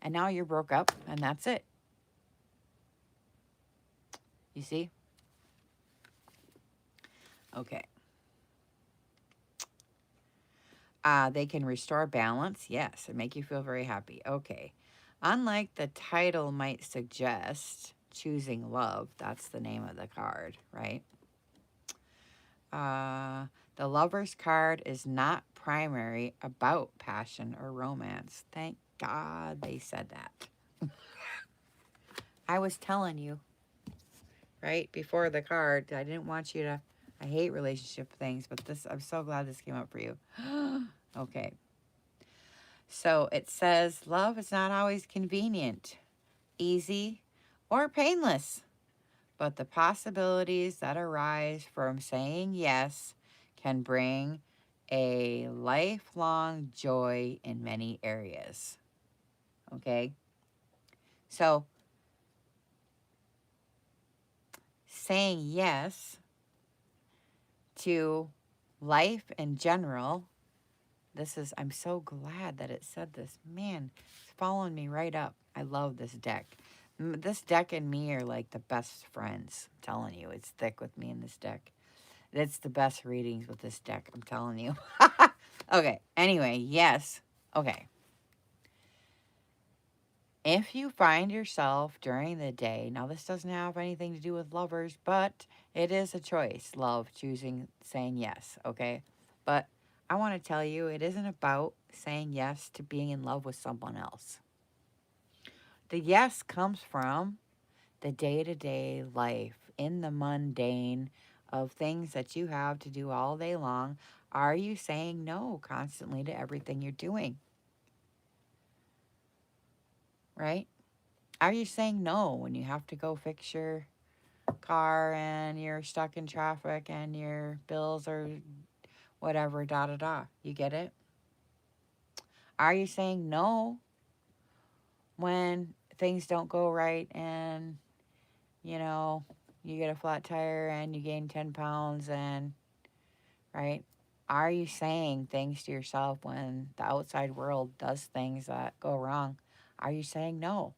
[SPEAKER 1] and now you're broke up and that's it. You see? Okay. They can restore balance. Yes, and make you feel very happy. Okay. Unlike the title might suggest, choosing love, that's the name of the card, right? The Lover's card is not primary about passion or romance. Thank God they said that. I was telling you, right, before the card, I didn't want you to, I hate relationship things, but this, I'm so glad this came up for you. Okay. So it says, love is not always convenient, easy, or painless, but the possibilities that arise from saying yes can bring a lifelong joy in many areas. Okay? So, saying yes to life in general, this is, I'm so glad that it said this. Man, it's following me right up. I love this deck. This deck and me are like the best friends. I'm telling you, it's thick with me in this deck. It's the best readings with this deck, I'm telling you. Okay, anyway, yes. Okay. If you find yourself during the day, now this doesn't have anything to do with lovers, but it is a choice, love, choosing, saying yes, okay? But I want to tell you, it isn't about saying yes to being in love with someone else. The yes comes from the day-to-day life, in the mundane of things that you have to do all day long. Are you saying no constantly to everything you're doing? Right? Are you saying no when you have to go fix your car and you're stuck in traffic and your bills are whatever, da da da? You get it? Are you saying no when things don't go right and, you know, you get a flat tire and you gain 10 pounds and, right? Are you saying things to yourself when the outside world does things that go wrong? Are you saying no?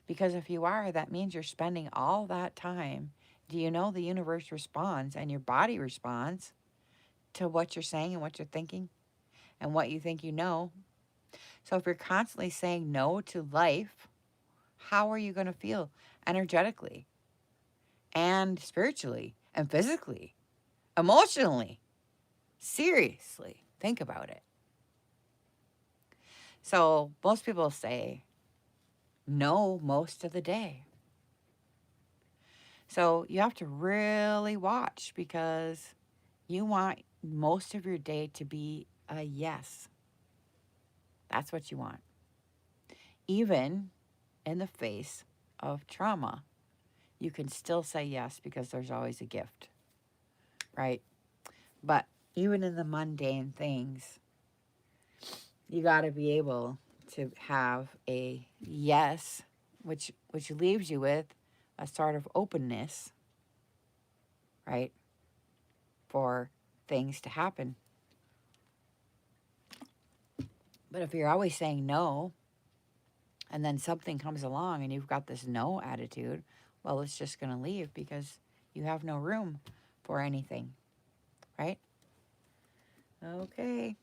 [SPEAKER 1] Because if you are, that means you're spending all that time. Do you know the universe responds and your body responds to what you're saying and what you're thinking and what you think you know? So if you're constantly saying no to life, how are you going to feel? energetically and spiritually and physically, emotionally. Seriously, think about it. So most people say no most of the day. So you have to really watch because you want most of your day to be a yes. That's what you want. Even in the face of trauma, you can still say yes because there's always a gift, right? But even in the mundane things, you got to be able to have a yes, which leaves you with a sort of openness, right, for things to happen. But if you're always saying no, and then something comes along and you've got this no attitude, well, it's just going to leave because you have no room for anything, right? Okay.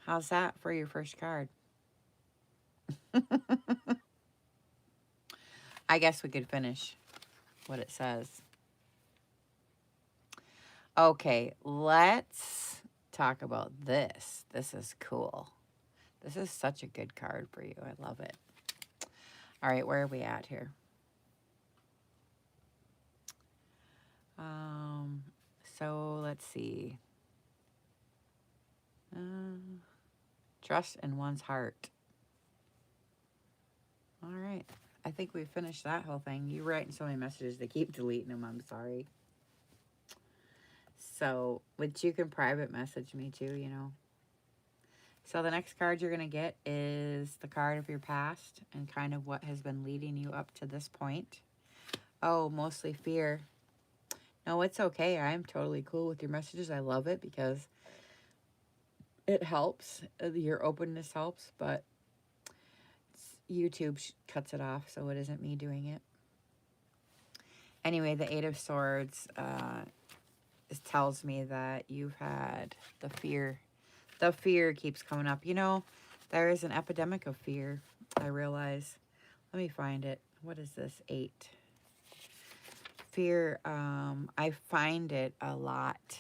[SPEAKER 1] How's that for your first card? I guess we could finish what it says. Okay, let's talk about this. This is cool. This is such a good card for you. I love it. All right, where are we at here? So let's see. Trust in one's heart. All right. I think we finished that whole thing. You're writing so many messages, they keep deleting them. I'm sorry. So, which you can private message me too, you know. So the next card you're going to get is the card of your past and kind of what has been leading you up to this point. Oh, mostly fear. No, it's okay. I'm totally cool with your messages. I love it because it helps. Your openness helps, but YouTube cuts it off, so it isn't me doing it. Anyway, the Eight of Swords tells me that you've had the fear. The fear keeps coming up. You know, there is an epidemic of fear, I realize. Let me find it. What is this? 8. Fear, I find it a lot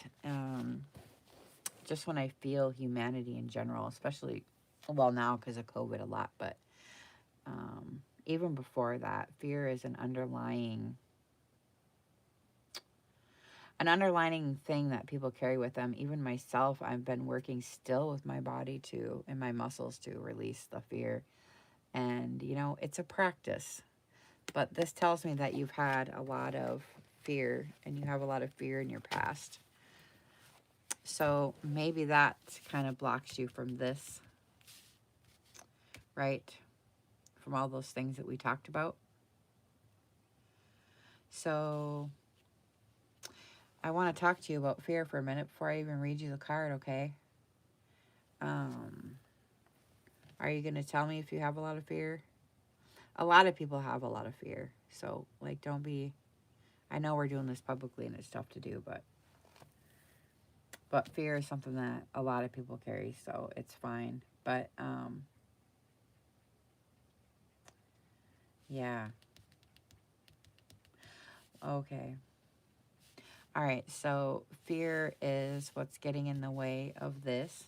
[SPEAKER 1] just when I feel humanity in general, especially, well, now because of COVID a lot, but even before that, fear is an underlying thing that people carry with them. Even myself, I've been working still with my body and my muscles to release the fear. And, you know, it's a practice. But this tells me that you've had a lot of fear and you have a lot of fear in your past. So maybe that kind of blocks you from this, right? From all those things that we talked about. So I want to talk to you about fear for a minute before I even read you the card, okay? Are you going to tell me if you have a lot of fear? A lot of people have a lot of fear. So, like, don't be... I know we're doing this publicly and it's tough to do, but fear is something that a lot of people carry, so it's fine. But, yeah. Okay. All right, so fear is what's getting in the way of this.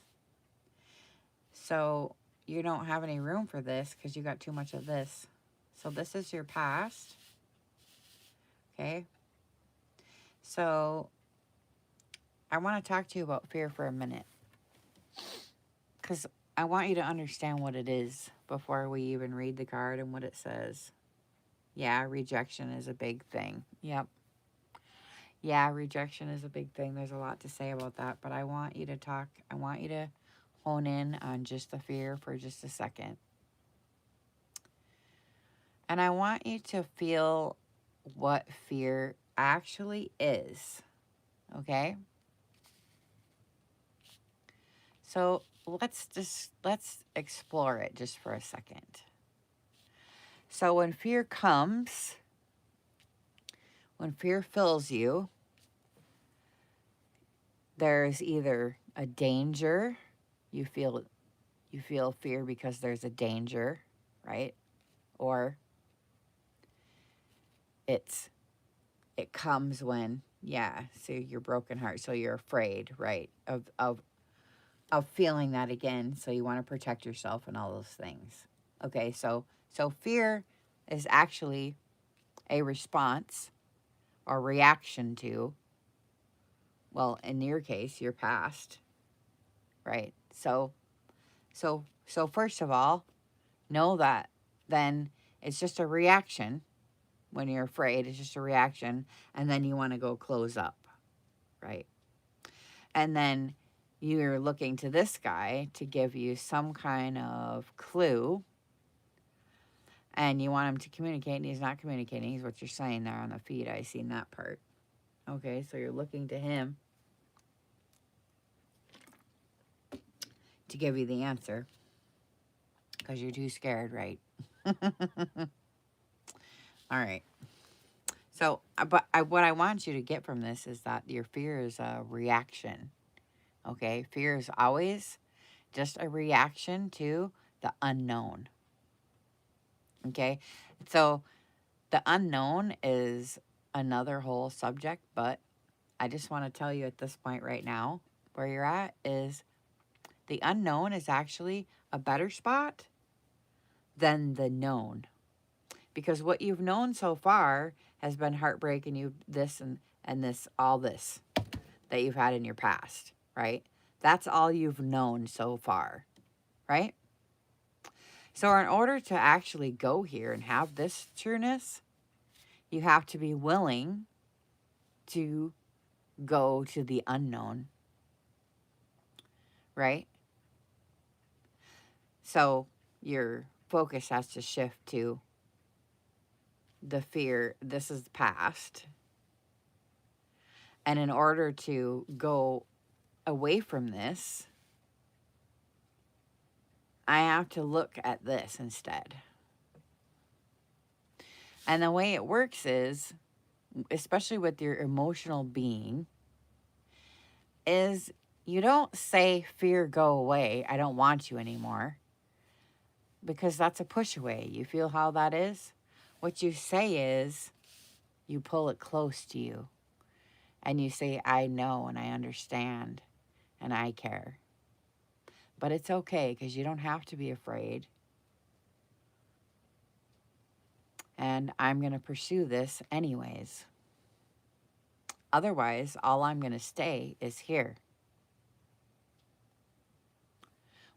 [SPEAKER 1] So you don't have any room for this because you got too much of this. So this is your past. Okay. So I want to talk to you about fear for a minute because I want you to understand what it is before we even read the card and what it says. Yeah, rejection is a big thing. Yep. Yeah, rejection is a big thing. There's a lot to say about that, but I want you to hone in on just the fear for just a second. And I want you to feel what fear actually is, okay? So let's explore it just for a second. So when fear comes, when fear fills you, there's either a danger, you feel fear because there's a danger, right? Or it comes when, yeah, so your broken heart. So you're afraid, right, of feeling that again. So you want to protect yourself and all those things. Okay, so fear is actually a response or reaction to, well, in your case, your past, right? So first of all, know that then it's just a reaction. When you're afraid, it's just a reaction, and then you want to go close up, right? And then you're looking to this guy to give you some kind of clue, and you want him to communicate, and he's not communicating. He's what you're saying there on the feed. I seen that part. Okay, so you're looking to him to give you the answer because you're too scared, right? All right. So, what I want you to get from this is that your fear is a reaction. Okay, fear is always just a reaction to the unknown. Okay, so the unknown is another whole subject, but I just want to tell you at this point right now where you're at is the unknown is actually a better spot than the known. Because what you've known so far has been heartbreak and you this and this, all this that you've had in your past, right? That's all you've known so far, right? So in order to actually go here and have this trueness, you have to be willing to go to the unknown, right? So your focus has to shift to the fear, this is the past. And in order to go away from this, I have to look at this instead. And the way it works is, especially with your emotional being, is you don't say, fear, go away, I don't want you anymore. Because that's a push away. You feel how that is? What you say is, you pull it close to you. And you say, I know and I understand and I care. But it's okay because you don't have to be afraid. And I'm going to pursue this anyways. Otherwise, all I'm going to stay is here.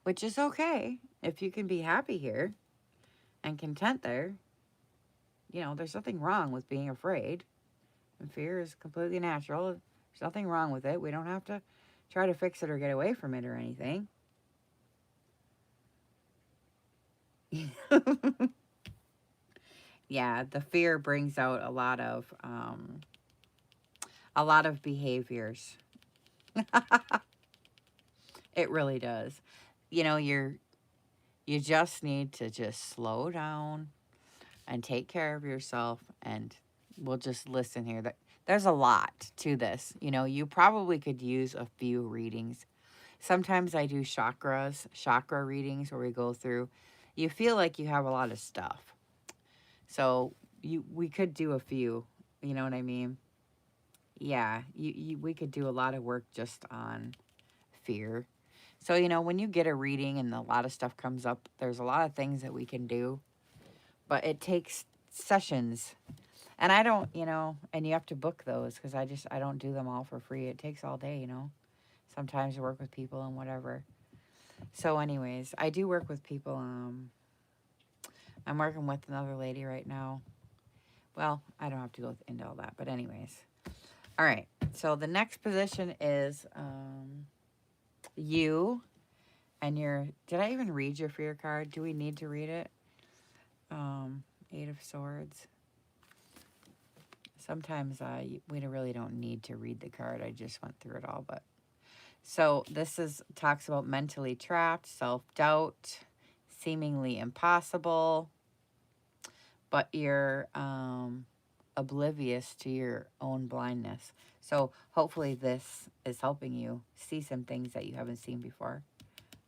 [SPEAKER 1] Which is okay if you can be happy here and content there. You know, there's nothing wrong with being afraid. And fear is completely natural. There's nothing wrong with it. We don't have to try to fix it or get away from it or anything. Yeah, the fear brings out a lot of behaviors. It really does. You know, you just need to just slow down and take care of yourself, and we'll just listen here. There's a lot to this. You know, you probably could use a few readings. Sometimes I do chakra readings where we go through. You feel like you have a lot of stuff. So we could do a few, you know what I mean? Yeah, we could do a lot of work just on fear. So, you know, when you get a reading and a lot of stuff comes up, there's a lot of things that we can do, but it takes sessions. And I don't, you know, and you have to book those because I don't do them all for free. It takes all day, you know. Sometimes I work with people and whatever. So anyways, I do work with people. I'm working with another lady right now. Well, I don't have to go into all that, but anyways. All right, so the next position is you and your, did I even read your fear card? Do we need to read it? Eight of Swords. Sometimes we really don't need to read the card. I just went through it all, but. So this talks about mentally trapped, self-doubt, seemingly impossible, but you're oblivious to your own blindness. So hopefully this is helping you see some things that you haven't seen before.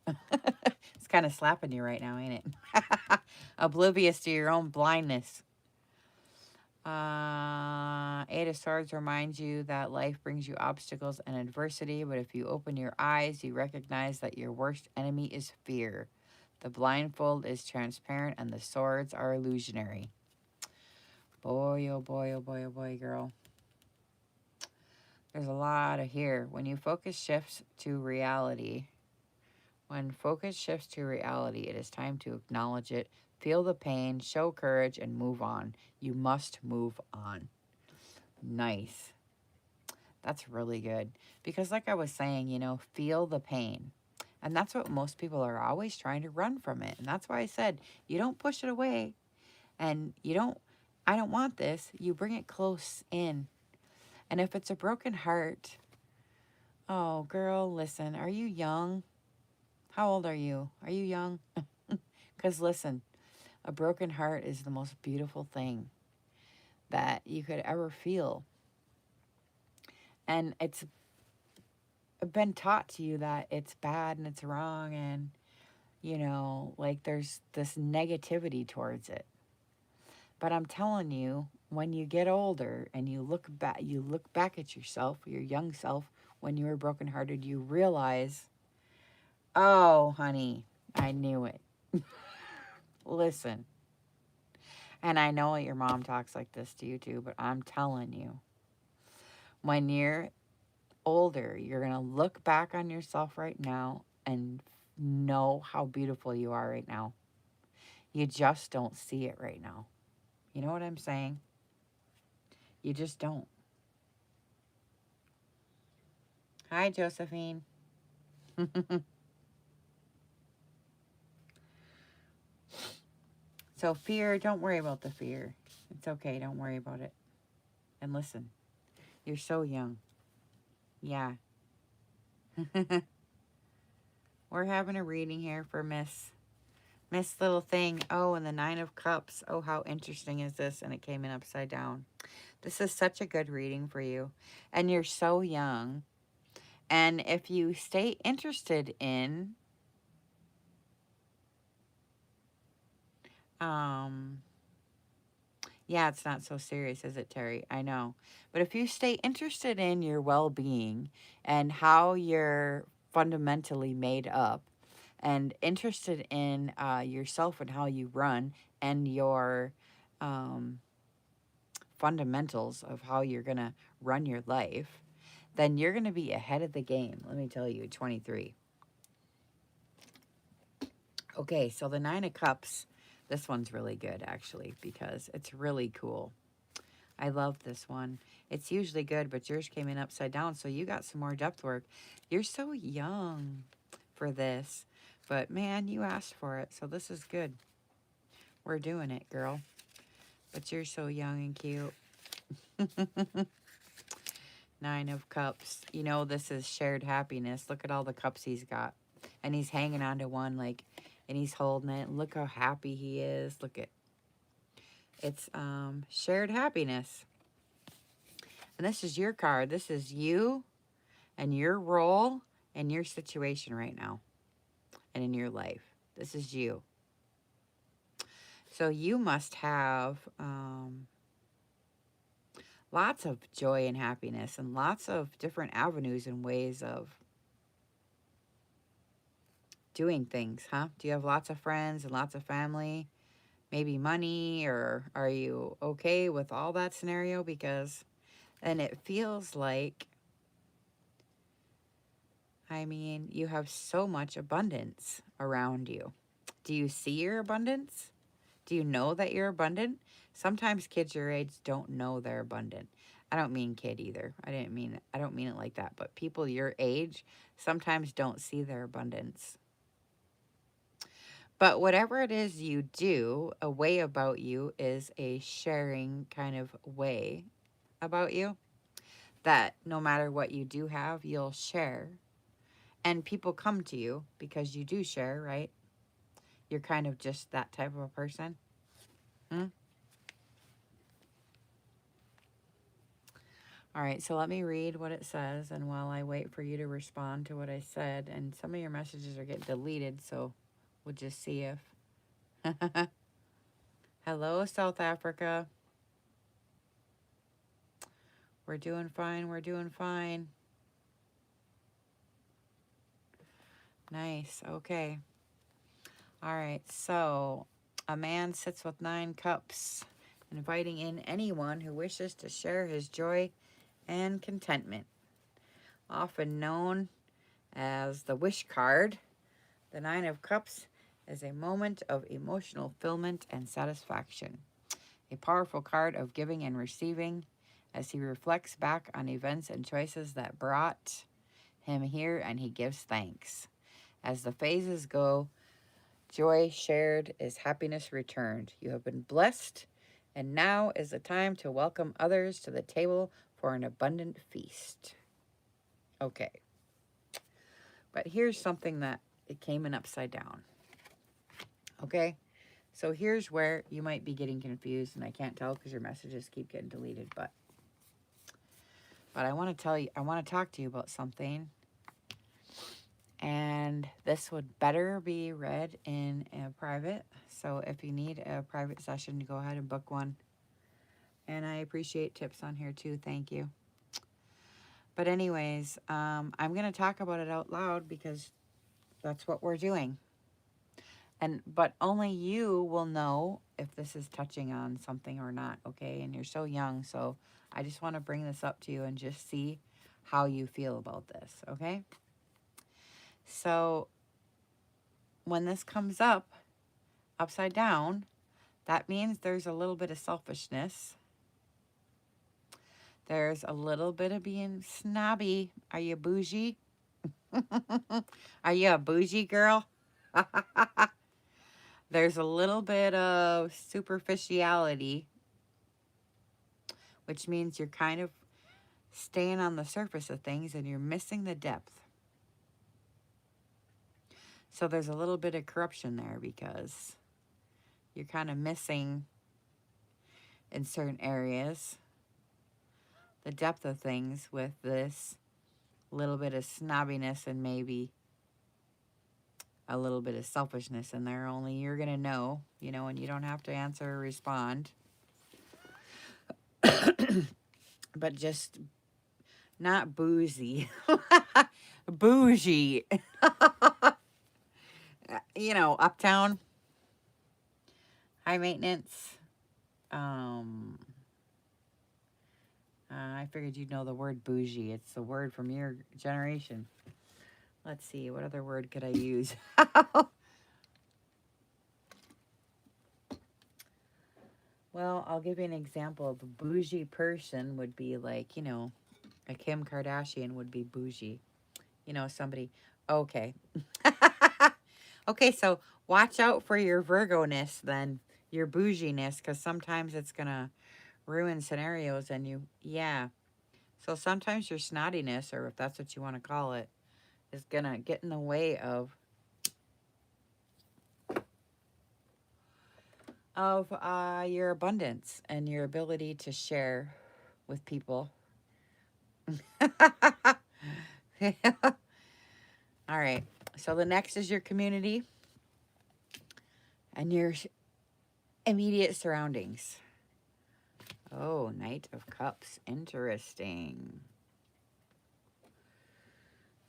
[SPEAKER 1] It's kind of slapping you right now, ain't it? Oblivious to your own blindness. Eight of Swords reminds you that life brings you obstacles and adversity, but if you open your eyes, you recognize that your worst enemy is fear. The blindfold is transparent and the swords are illusionary. Boy, oh boy, oh boy, oh boy, girl. There's a lot of here. When focus shifts to reality, it is time to acknowledge it, feel the pain, show courage, and move on. You must move on. Nice. That's really good. Because like I was saying, you know, feel the pain. And that's what most people are always trying to run from it. And that's why I said, you don't push it away. And I don't want this. You bring it close in. And if it's a broken heart, oh, girl, listen, are you young? How old are you? Are you young? Because listen, a broken heart is the most beautiful thing that you could ever feel. And it's been taught to you that it's bad and it's wrong and, you know, like there's this negativity towards it. But I'm telling you, when you get older and you look back at yourself, your young self, when you were brokenhearted, you realize, oh, honey, I knew it. Listen. And I know your mom talks like this to you too, but I'm telling you, when you're older, you're going to look back on yourself right now and know how beautiful you are right now. You just don't see it right now. You know what I'm saying? You just don't. Hi, Josephine. So fear, don't worry about the fear. It's okay. Don't worry about it. And listen, you're so young. Yeah. We're having a reading here for Miss Little Thing. Oh, and the Nine of Cups. Oh, how interesting is this? And it came in upside down. This is such a good reading for you. And you're so young. And if you stay interested in yeah, it's not so serious, is it, Terry? I know. But if you stay interested in your well-being and how you're fundamentally made up and interested in yourself and how you run and your fundamentals of how you're going to run your life, then you're going to be ahead of the game. Let me tell you, 23. Okay, so the Nine of Cups, this one's really good, actually, because it's really cool. I love this one. It's usually good, but yours came in upside down, so you got some more depth work. You're so young for this, but man, you asked for it, so this is good. We're doing it, girl. But you're so young and cute. Nine of Cups. You know, this is shared happiness. Look at all the cups he's got. And he's hanging on to one, like, and he's holding it. Look how happy he is. Look at, it's shared happiness. And this is your card. This is you and your role and your situation right now and in your life. This is you. So you must have lots of joy and happiness and lots of different avenues and ways of doing things, huh? Do you have lots of friends and lots of family? Maybe money? Or are you okay with all that scenario? Because then it feels like, I mean, you have so much abundance around you. Do you see your abundance? Do you know that you're abundant? Sometimes kids your age don't know they're abundant. I don't mean kid either. I don't mean it like that. But people your age sometimes don't see their abundance. But whatever it is you do, a way about you is a sharing kind of way about you. That no matter what you do have, you'll share. And people come to you because you do share, right? You're kind of just that type of a person. All right, so let me read what it says, and while I wait for you to respond to what I said, and some of your messages are getting deleted, so we'll just see if... Hello, South Africa. We're doing fine. We're doing fine. Nice. Okay. All right. So a man sits with 9 cups, inviting in anyone who wishes to share his joy and contentment. Often known as the wish card, the 9 of Cups is a moment of emotional fulfillment and satisfaction. A powerful card of giving and receiving as he reflects back on events and choices that brought him here, and he gives thanks. As the phases go, joy shared is happiness returned. You have been blessed, and now is the time to welcome others to the table for an abundant feast. Okay. But here's something that it came in upside down. Okay? So here's where you might be getting confused, and I can't tell because your messages keep getting deleted, but I want to tell you, I want to talk to you about something. And this would better be read in a private. So if you need a private session, go ahead and book one. And I appreciate tips on here too. Thank you. But anyways, I'm going to talk about it out loud because that's what we're doing. But only you will know if this is touching on something or not, okay? And you're so young, so I just want to bring this up to you and just see how you feel about this, okay? So when this comes up upside down, that means there's a little bit of selfishness. There's a little bit of being snobby. Are you bougie? Are you a bougie girl? There's a little bit of superficiality, which means you're kind of staying on the surface of things and you're missing the depth. So there's a little bit of corruption there because you're kind of missing in certain areas the depth of things with this little bit of snobbiness and maybe a little bit of selfishness in there. Only you're going to know, and you don't have to answer or respond. But just not boozy. Bougie. Uptown. High maintenance. I figured you'd know the word bougie. It's the word from your generation. Let's see, what other word could I use? Well, I'll give you an example of a bougie person would be like, a Kim Kardashian would be bougie. Somebody, okay. Okay, so watch out for your Virgo-ness then, your bougie-ness, because sometimes it's going to ruin scenarios and yeah. So sometimes your snottiness, or if that's what you want to call it, is going to get in the way of your abundance and your ability to share with people. All right. So the next is your community and your immediate surroundings. Oh, Knight of Cups. Interesting.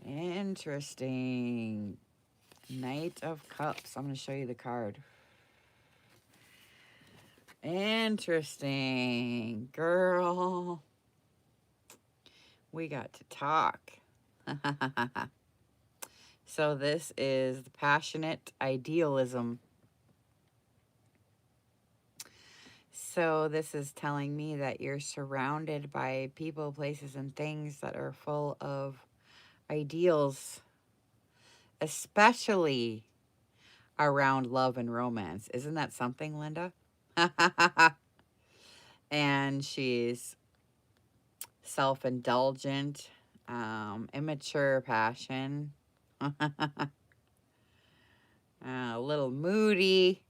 [SPEAKER 1] Interesting. Knight of Cups. I'm going to show you the card. Interesting. Girl. We got to talk. So this is the passionate idealism. So this is telling me that you're surrounded by people, places, and things that are full of ideals, especially around love and romance. Isn't that something, Linda? And she's self-indulgent, immature passion, a little moody.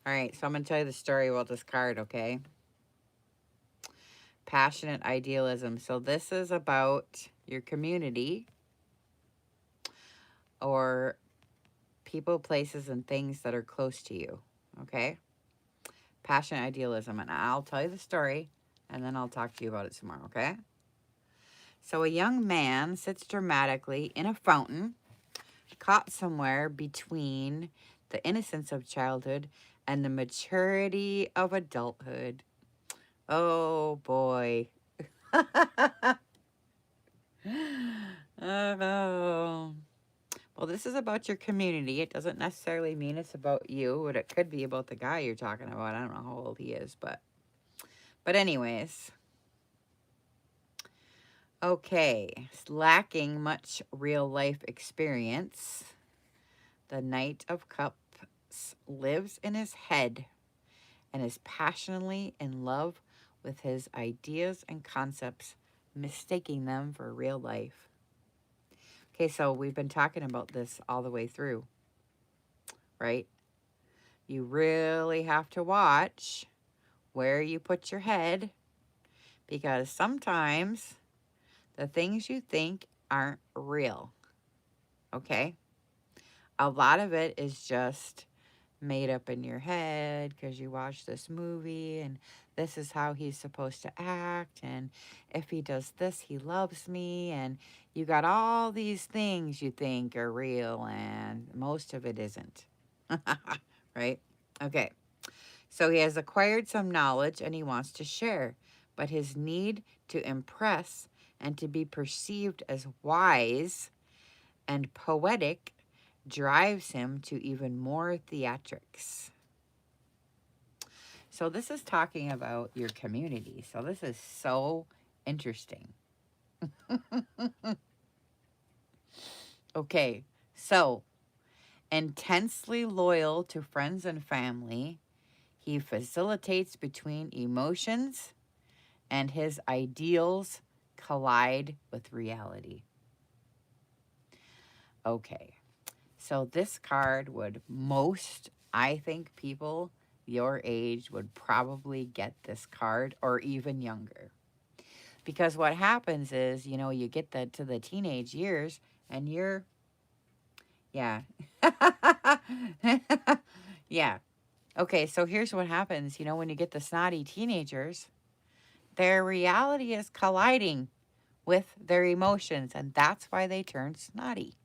[SPEAKER 1] All right, so I'm going to tell you the story about this card, okay? Passionate idealism. So this is about your community or people, places, and things that are close to you, okay? Passionate idealism. And I'll tell you the story. and then I'll talk to you about it tomorrow, okay? So a young man sits dramatically in a fountain, caught somewhere between the innocence of childhood and the maturity of adulthood. Oh, boy. Oh. Well, this is about your community. It doesn't necessarily mean it's about you, but it could be about the guy you're talking about. I don't know how old he is, but anyways. Okay, lacking much real life experience, the Knight of Cups lives in his head and is passionately in love with his ideas and concepts, mistaking them for real life. Okay, so we've been talking about this all the way through, right? You really have to watch where you put your head, because sometimes the things you think aren't real, okay? A lot of it is just made up in your head because you watched this movie and this is how he's supposed to act, and if he does this, he loves me, and you got all these things you think are real, and most of it isn't. Right? Okay. So he has acquired some knowledge and he wants to share, but his need to impress and to be perceived as wise and poetic drives him to even more theatrics. So this is talking about your community. So this is so interesting. Okay, so intensely loyal to friends and family, he facilitates between emotions and his ideals collide with reality. Okay, so this card would I think people your age would probably get this card, or even younger. Because what happens is, you get to the teenage years and yeah. Yeah. Okay, so here's what happens. When you get the snotty teenagers, their reality is colliding with their emotions, and that's why they turn snotty.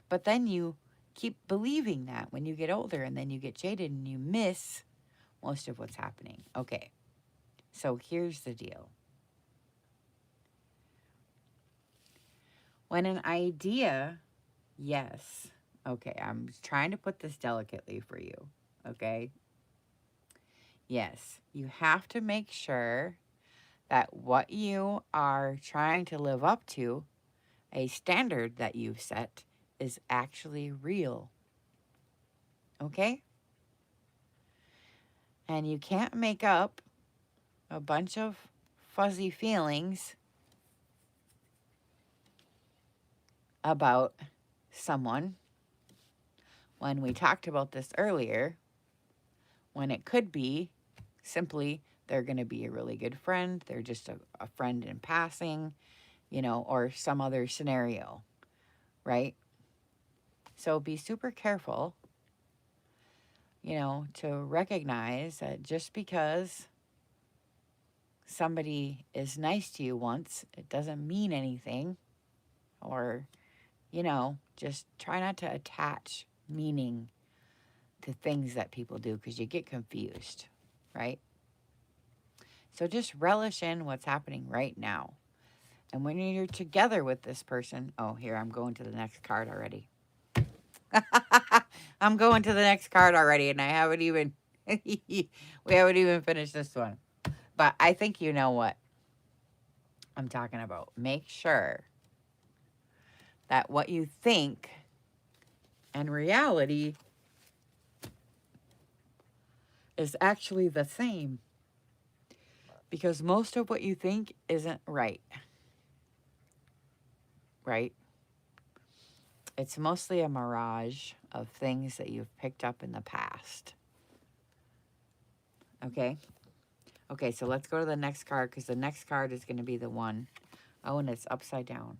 [SPEAKER 1] But then you keep believing that when you get older, and then you get jaded and you miss most of what's happening. Okay, so here's the deal. When an idea, yes, okay, I'm trying to put this delicately for you, okay? Yes, you have to make sure that what you are trying to live up to, a standard that you've set, is actually real, okay? And you can't make up a bunch of fuzzy feelings about someone when we talked about this earlier, when it could be simply they're going to be a really good friend, they're just a friend in passing, or some other scenario, right? So be super careful, to recognize that just because somebody is nice to you once, it doesn't mean anything. Or, just try not to attach meaning to things that people do, because you get confused, right? So just relish in what's happening right now. And when you're together with this person, oh, here, I'm going to the next card already. I'm going to the next card already, and I haven't even, we haven't even finished this one. But I think you know what I'm talking about. Make sure that what you think and reality is actually the same. Because most of what you think isn't right. Right? It's mostly a mirage of things that you've picked up in the past. Okay? Okay, so let's go to the next card, because the next card is going to be the one. Oh, and it's upside down.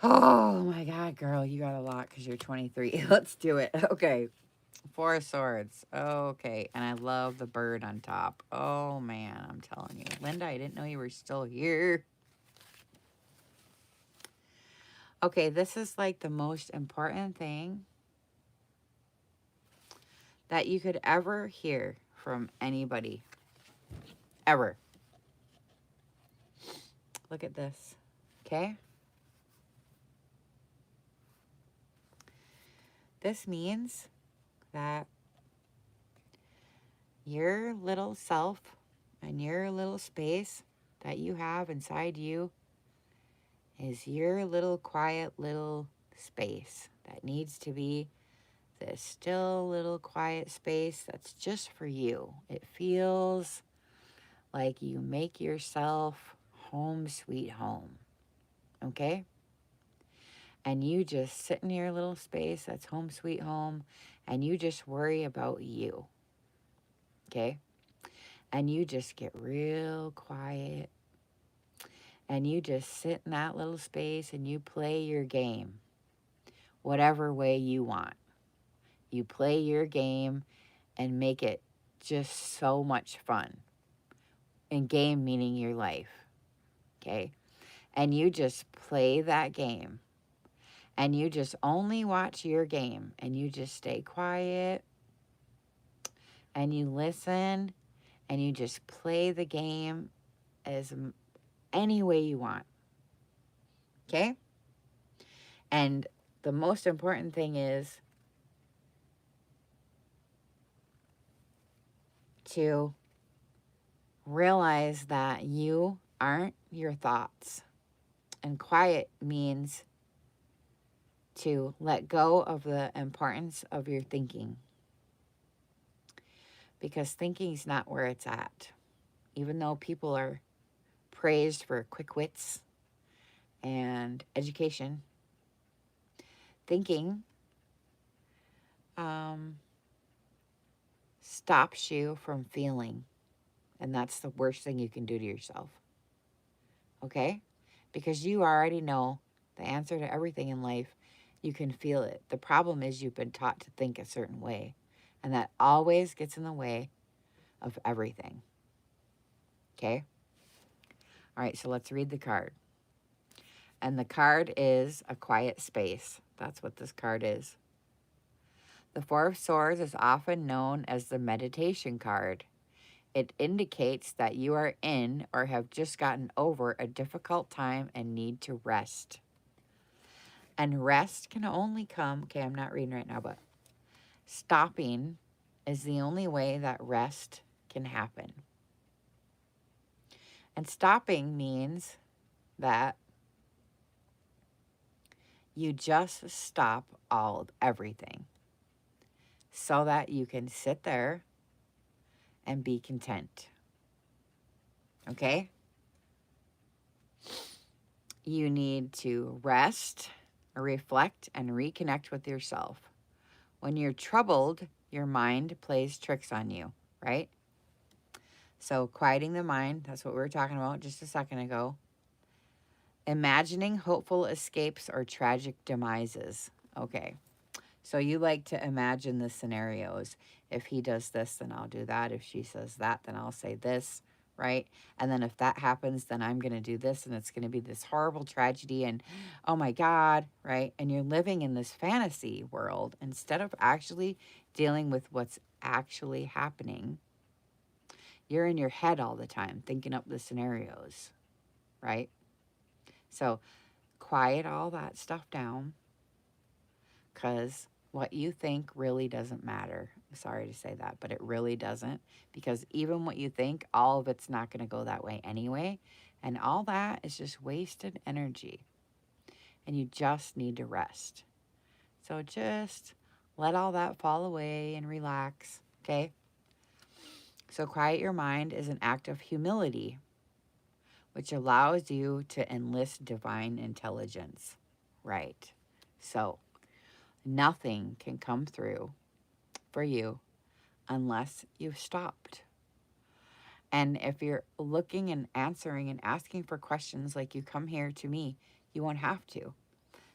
[SPEAKER 1] Oh, my God, girl. You got a lot because you're 23. Let's do it. Okay. Four of Swords. Okay. And I love the bird on top. Oh, man. I'm telling you. Linda, I didn't know you were still here. Okay. This is like the most important thing that you could ever hear from anybody. Ever. Look at this. Okay. This means that your little self and your little space that you have inside you is your little quiet little space that needs to be this still little quiet space that's just for you. It feels like you make yourself home sweet home. Okay? And you just sit in your little space that's home sweet home, and you just worry about you. Okay? And you just get real quiet, and you just sit in that little space and you play your game whatever way you want. You play your game and make it just so much fun. And game meaning your life. Okay? And you just play that game. And you just only watch your game. And you just stay quiet. And you listen. And you just play the game as any way you want. Okay? And the most important thing is to realize that you aren't your thoughts. And quiet means to let go of the importance of your thinking. Because thinking is not where it's at. Even though people are praised for quick wits and education, thinking stops you from feeling. And that's the worst thing you can do to yourself. Okay? Because you already know the answer to everything in life. You can feel it. The problem is you've been taught to think a certain way. And that always gets in the way of everything. Okay? All right, so let's read the card. And the card is a quiet space. That's what this card is. The Four of Swords is often known as the meditation card. It indicates that you are in or have just gotten over a difficult time and need to rest. And rest can only come, okay, I'm not reading right now, but stopping is the only way that rest can happen. And stopping means that you just stop everything so that you can sit there and be content. Okay? You need to rest, reflect, and reconnect with yourself. When you're troubled, your mind plays tricks on you, right? So quieting the mind, that's what we were talking about just a second ago. Imagining hopeful escapes or tragic demises. Okay. So you like to imagine the scenarios. If he does this, then I'll do that. If she says that, then I'll say this, right? And then if that happens, then I'm going to do this, and it's going to be this horrible tragedy, and oh my God, right? And you're living in this fantasy world instead of actually dealing with what's actually happening. You're in your head all the time thinking up the scenarios, right? So quiet all that stuff down, because what you think really doesn't matter. I'm sorry to say that, but it really doesn't, because even what you think, all of it's not going to go that way anyway. And all that is just wasted energy. And you just need to rest. So just let all that fall away and relax, okay? So quiet your mind is an act of humility, which allows you to enlist divine intelligence, right? So nothing can come through for you unless you've stopped. And if you're looking and answering and asking for questions like you come here to me, you won't have to,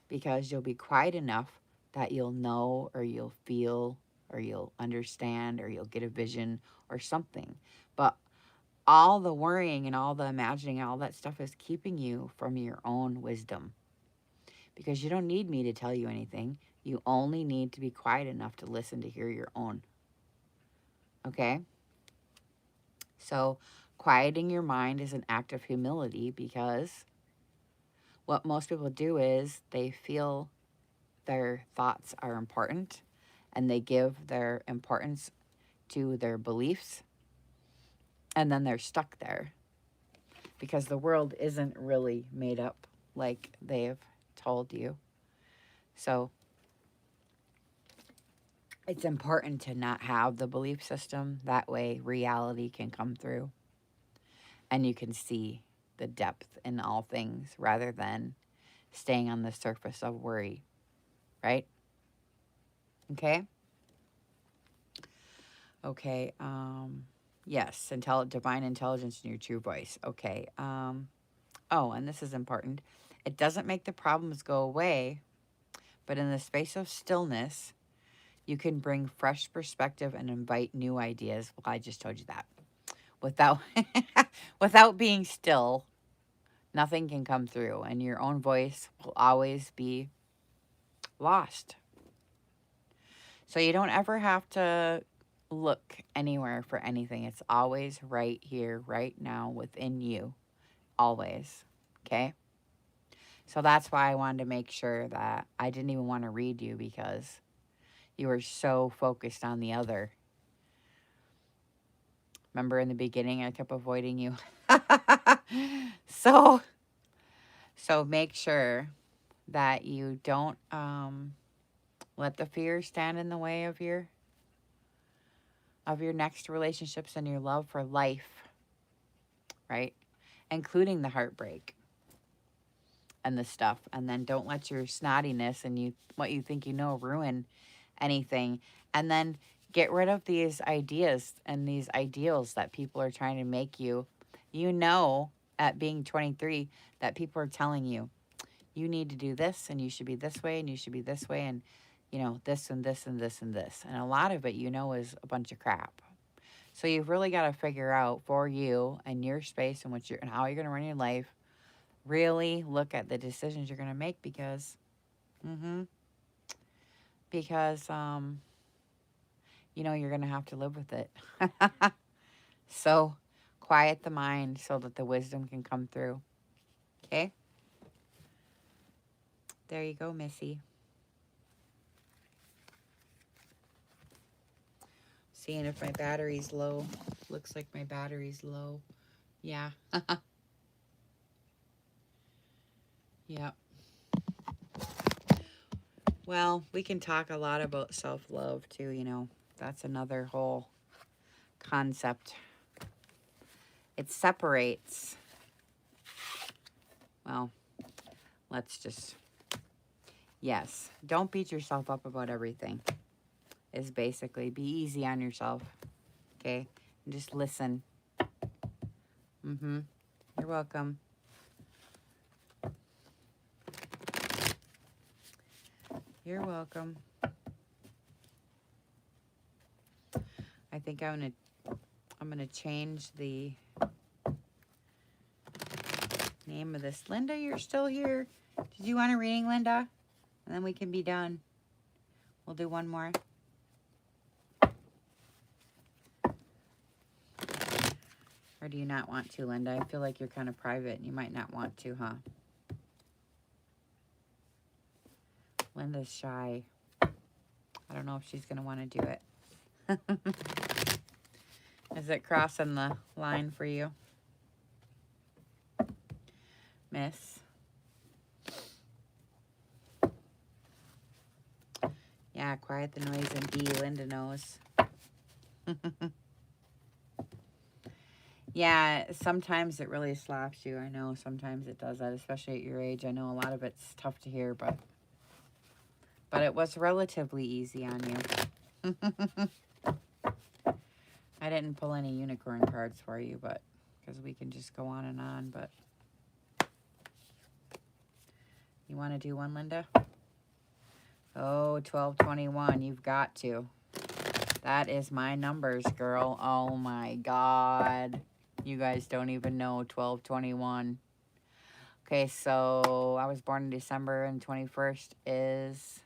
[SPEAKER 1] because you'll be quiet enough that you'll know or you'll feel or you'll understand, or you'll get a vision or something. But all the worrying and all the imagining, all that stuff is keeping you from your own wisdom. Because you don't need me to tell you anything. You only need to be quiet enough to listen to hear your own. Okay? So, quieting your mind is an act of humility, because what most people do is they feel their thoughts are important and they give their importance to their beliefs, and then they're stuck there because the world isn't really made up like they've told you. So it's important to not have the belief system. That way reality can come through and you can see the depth in all things rather than staying on the surface of worry, right? Okay? Okay, yes, divine intelligence in your true voice. Okay, oh, and this is important. It doesn't make the problems go away, but in the space of stillness, you can bring fresh perspective and invite new ideas. Well, I just told you that. Without, without being still, nothing can come through, and your own voice will always be lost. So you don't ever have to look anywhere for anything. It's always right here, right now, within you. Always. Okay? So that's why I wanted to make sure that I didn't even want to read you, because you were so focused on the other. Remember in the beginning, I kept avoiding you. So make sure that you don't let the fear stand in the way of your next relationships and your love for life, right? Including the heartbreak and the stuff. And then don't let your snottiness and what you think you know ruin anything. And then get rid of these ideas and these ideals that people are trying to make you. You know, at being 23, that people are telling you, you need to do this, and you should be this way, and you should be this way, and, you know, this and this and this and this. And a lot of it, you know, is a bunch of crap. So you've really got to figure out for you and your space and and how you're going to run your life. Really look at the decisions you're going to make, because, you know, you're going to have to live with it. So quiet the mind so that the wisdom can come through. Okay? There you go, Missy. Seeing if my battery's low. Looks like my battery's low. Yeah. Yep. Well, we can talk a lot about self-love too, you know. That's another whole concept. It separates. Well, let's just... Yes. Don't beat yourself up about everything. Is basically be easy on yourself. Okay? And just listen. You're welcome. You're welcome. I think I'm gonna change the name of this. Linda, you're still here. Did you want a reading, Linda? And then we can be done. We'll do one more. Or do you not want to, Linda? I feel like you're kind of private and you might not want to, huh? Linda's shy. I don't know if she's going to want to do it. Is it crossing the line for you, Miss? Yeah, quiet the noise and be. Linda knows. Yeah, sometimes it really slaps you. I know sometimes it does that, especially at your age. I know a lot of it's tough to hear, but it was relatively easy on you. I didn't pull any unicorn cards for you, but because we can just go on and on, but you want to do one, Linda? Oh, 1221, you've got to. That is my numbers, girl. Oh my God. You guys don't even know. 1221. Okay, so I was born in December and 21st is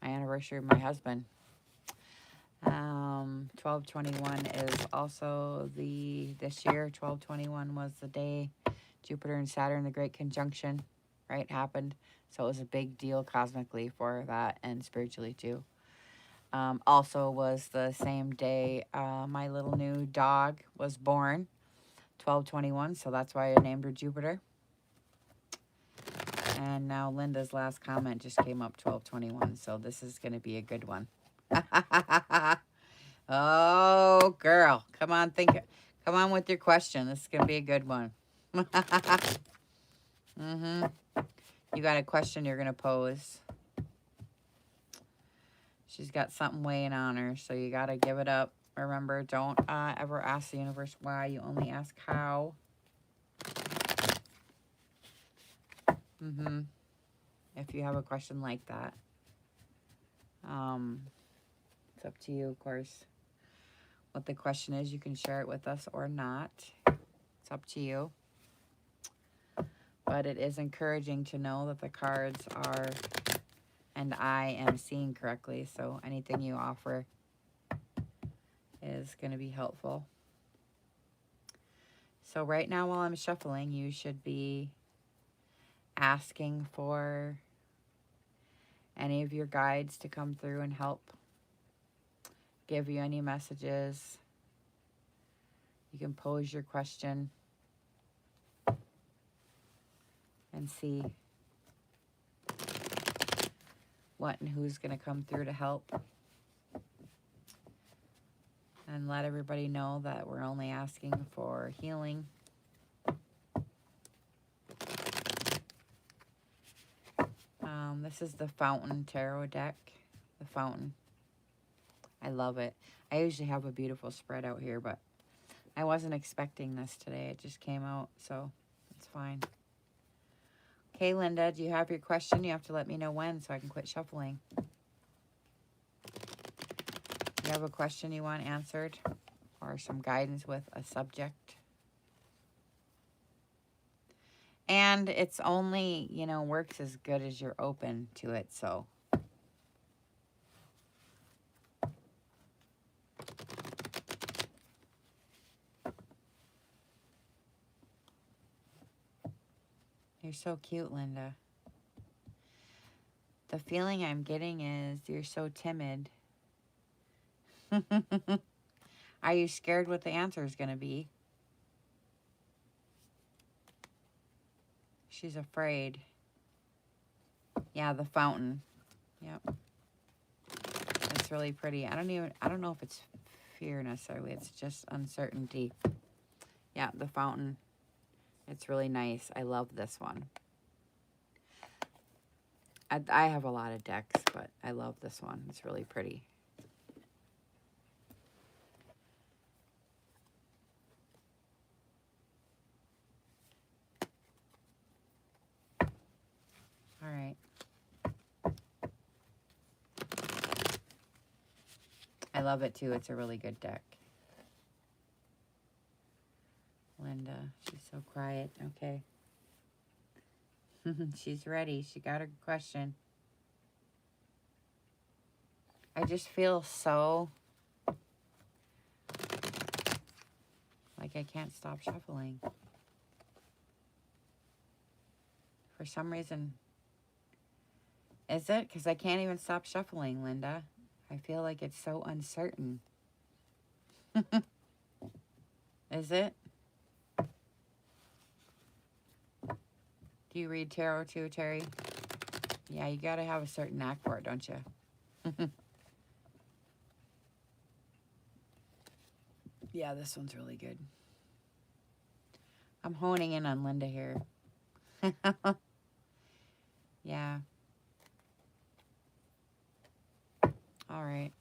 [SPEAKER 1] my anniversary of my husband. 1221 is also this year, 1221 was the day Jupiter and Saturn, the Great Conjunction, right, happened. So it was a big deal cosmically for that and spiritually too. Also was the same day my little new dog was born, 1221, so that's why I named her Jupiter. And now Linda's last comment just came up, 1221, so this is going to be a good one. Oh, girl, come on, come on with your question. This is going to be a good one. You got a question you're going to pose. She's got something weighing on her, so you got to give it up. Remember, don't ever ask the universe why. You only ask how. If you have a question like that. It's up to you, of course. What the question is, you can share it with us or not. It's up to you. But it is encouraging to know that the cards are, and I am seeing correctly. So anything you offer is going to be helpful. So right now while I'm shuffling, you should be asking for any of your guides to come through and help give you any messages. You can pose your question and see what and who's going to come through to help. And let everybody know that we're only asking for healing. This is the Fountain Tarot deck. The Fountain. I love it. I usually have a beautiful spread out here, but I wasn't expecting this today. It just came out, so it's fine. Okay, Linda, do you have your question? You have to let me know when so I can quit shuffling. You have a question you want answered or some guidance with a subject? And it's only, you know, works as good as you're open to it, so. You're so cute, Linda. The feeling I'm getting is you're so timid. Are you scared what the answer is going to be? She's afraid. Yeah, the fountain. Yep. It's really pretty. I don't know if it's fear necessarily. It's just uncertainty. Yeah, the fountain. It's really nice. I love this one. I have a lot of decks, but I love this one. It's really pretty. All right. I love it too. It's a really good deck. Linda, she's so quiet. Okay. She's ready. She got her question. I just feel so like I can't stop shuffling. For some reason. Is it? Because I can't even stop shuffling, Linda. I feel like it's so uncertain. Is it? Do you read tarot too, Terry? Yeah, you got to have a certain knack for it, don't you? Yeah, this one's really good. I'm honing in on Linda here. Yeah. All right.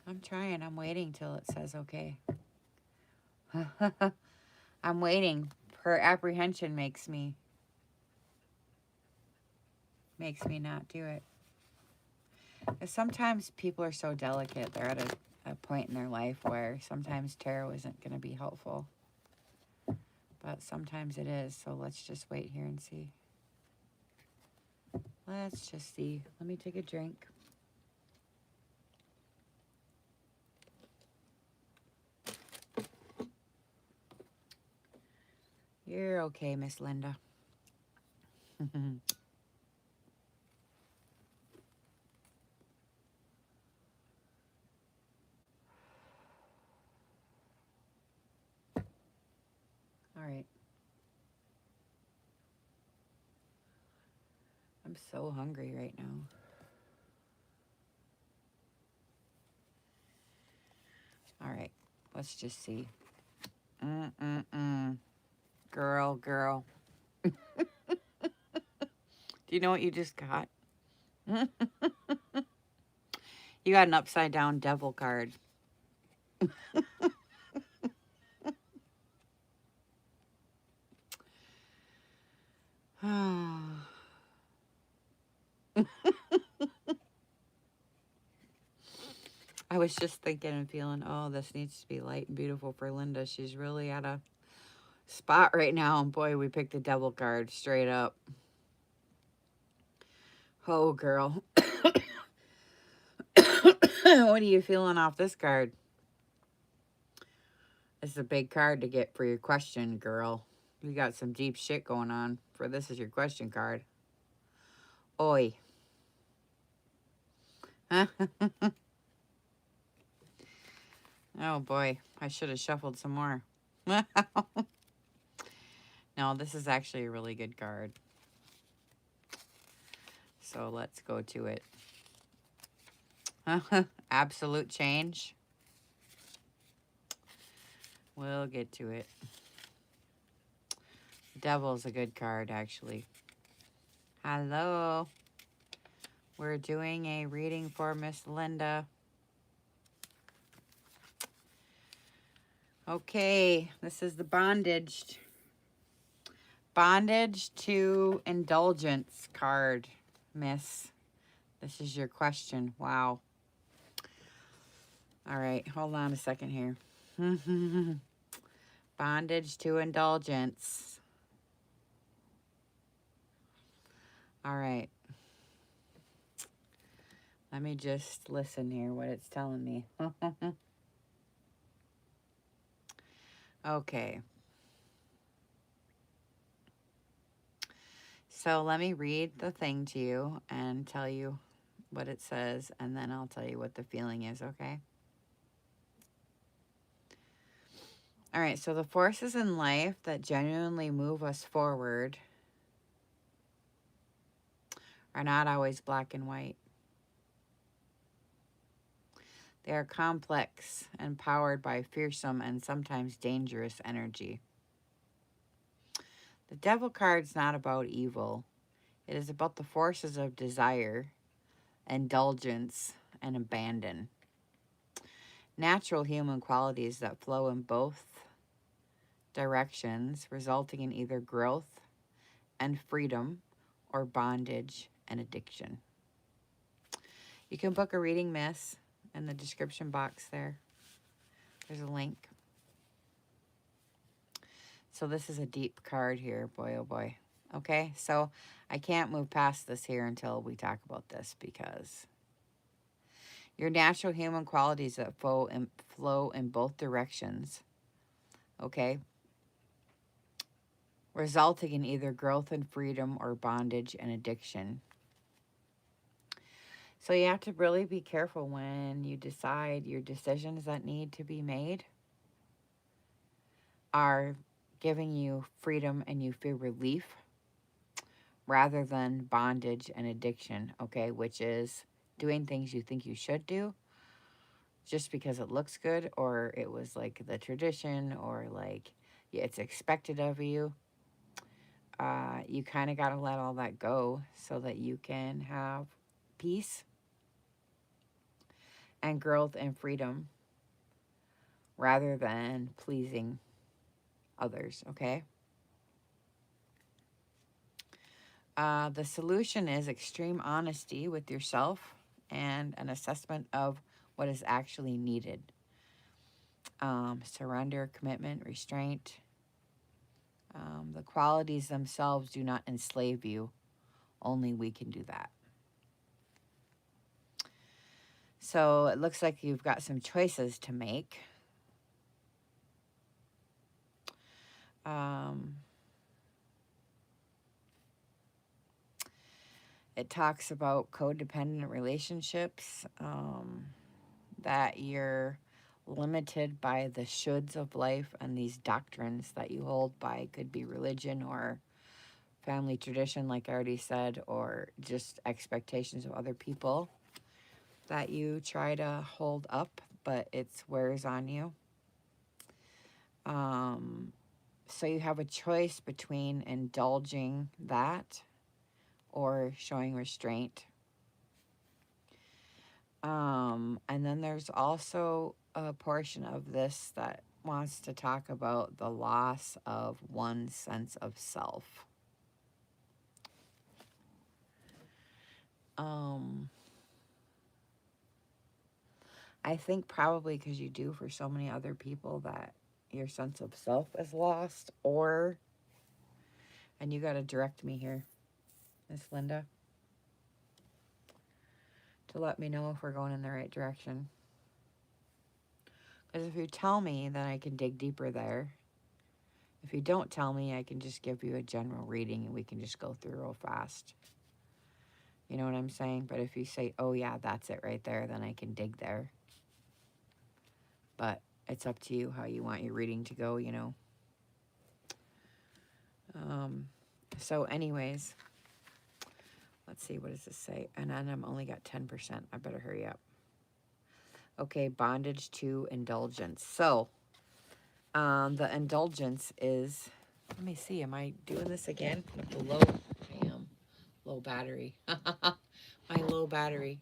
[SPEAKER 1] I'm trying. I'm waiting till it says okay. I'm waiting. Her apprehension makes me. makes me not do it. And sometimes people are so delicate. They're at a point in their life where sometimes tarot isn't going to be helpful. But sometimes it is. So let's just wait here and see. Let's just see. Let me take a drink. You're okay, Miss Linda. All right. I'm so hungry right now. All right. Let's just see. Girl, girl. Do you know what you just got? You got an upside down devil card. I was just thinking and feeling, oh, this needs to be light and beautiful for Linda. She's really at a spot right now. And boy, we picked the devil card straight up. Oh, girl. What are you feeling off this card? It's a big card to get for your question, girl. You got some deep shit going on for this is your question card. Oi. Oh, boy. I should have shuffled some more. No, this is actually a really good card. So let's go to it. Absolute change. We'll get to it. Devil's a good card, actually. Hello. We're doing a reading for Miss Linda. Okay, this is the bondage. Bondage to indulgence card, miss. This is your question. Wow. All right, hold on a second here. Bondage to indulgence. All right. Let me just listen here, what it's telling me. Okay. So let me read the thing to you and tell you what it says, and then I'll tell you what the feeling is, okay? All right, so the forces in life that genuinely move us forward are not always black and white. They are complex and powered by fearsome and sometimes dangerous energy. The devil card's not about evil. It is about the forces of desire, indulgence, and abandon. Natural human qualities that flow in both directions, resulting in either growth and freedom or bondage and addiction. You can book a reading, miss, in the description box there. There's a link. So this is a deep card here, boy, oh boy. Okay, so I can't move past this here until we talk about this because your natural human qualities that flow in both directions, okay, resulting in either growth and freedom or bondage and addiction. So you have to really be careful when you decide your decisions that need to be made are giving you freedom and you feel relief rather than bondage and addiction, okay, which is doing things you think you should do just because it looks good or it was like the tradition or like it's expected of you. You kind of got to let all that go so that you can have peace and growth and freedom rather than pleasing others, okay? The solution is extreme honesty with yourself and an assessment of what is actually needed. Surrender, commitment, restraint. The qualities themselves do not enslave you. Only we can do that. So it looks like you've got some choices to make. It talks about codependent relationships, that you're limited by the shoulds of life and these doctrines that you hold by. Could be religion or family tradition, like I already said, or just expectations of other people that you try to hold up, but it wears on you. So you have a choice between indulging that or showing restraint. And then there's also a portion of this that wants to talk about the loss of one's sense of self. I think probably because you do for so many other people that your sense of self is lost, or, and you got to direct me here, Miss Linda, to let me know if we're going in the right direction. Because if you tell me, then I can dig deeper there. If you don't tell me, I can just give you a general reading and we can just go through real fast. You know what I'm saying? But if you say, oh yeah, that's it right there, then I can dig there. But it's up to you how you want your reading to go, you know. So anyways, let's see, what does this say? And then I'm only got 10%. I better hurry up. Okay, bondage to indulgence. So the indulgence is, let me see, am I doing this again with the low? I am. Low battery. My low battery.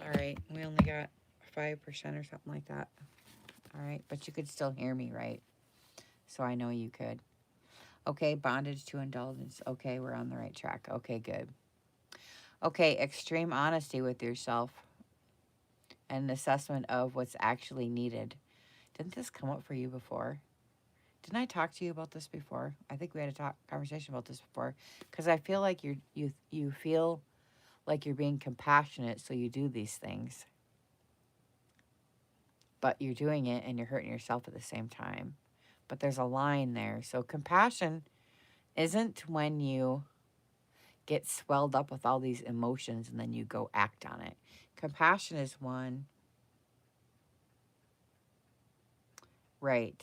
[SPEAKER 1] All right, we only got 5% or something like that. All right, but you could still hear me, right? So I know you could. Okay, bondage to indulgence. Okay, we're on the right track. Okay, good. Okay, extreme honesty with yourself and an assessment of what's actually needed. Didn't this come up for you before? Didn't I talk to you about this before? I think we had a conversation about this before. Because I feel like you feel like you're being compassionate, so you do these things. But you're doing it and you're hurting yourself at the same time. But there's a line there. So compassion isn't when you get swelled up with all these emotions and then you go act on it. Compassion is one. Right.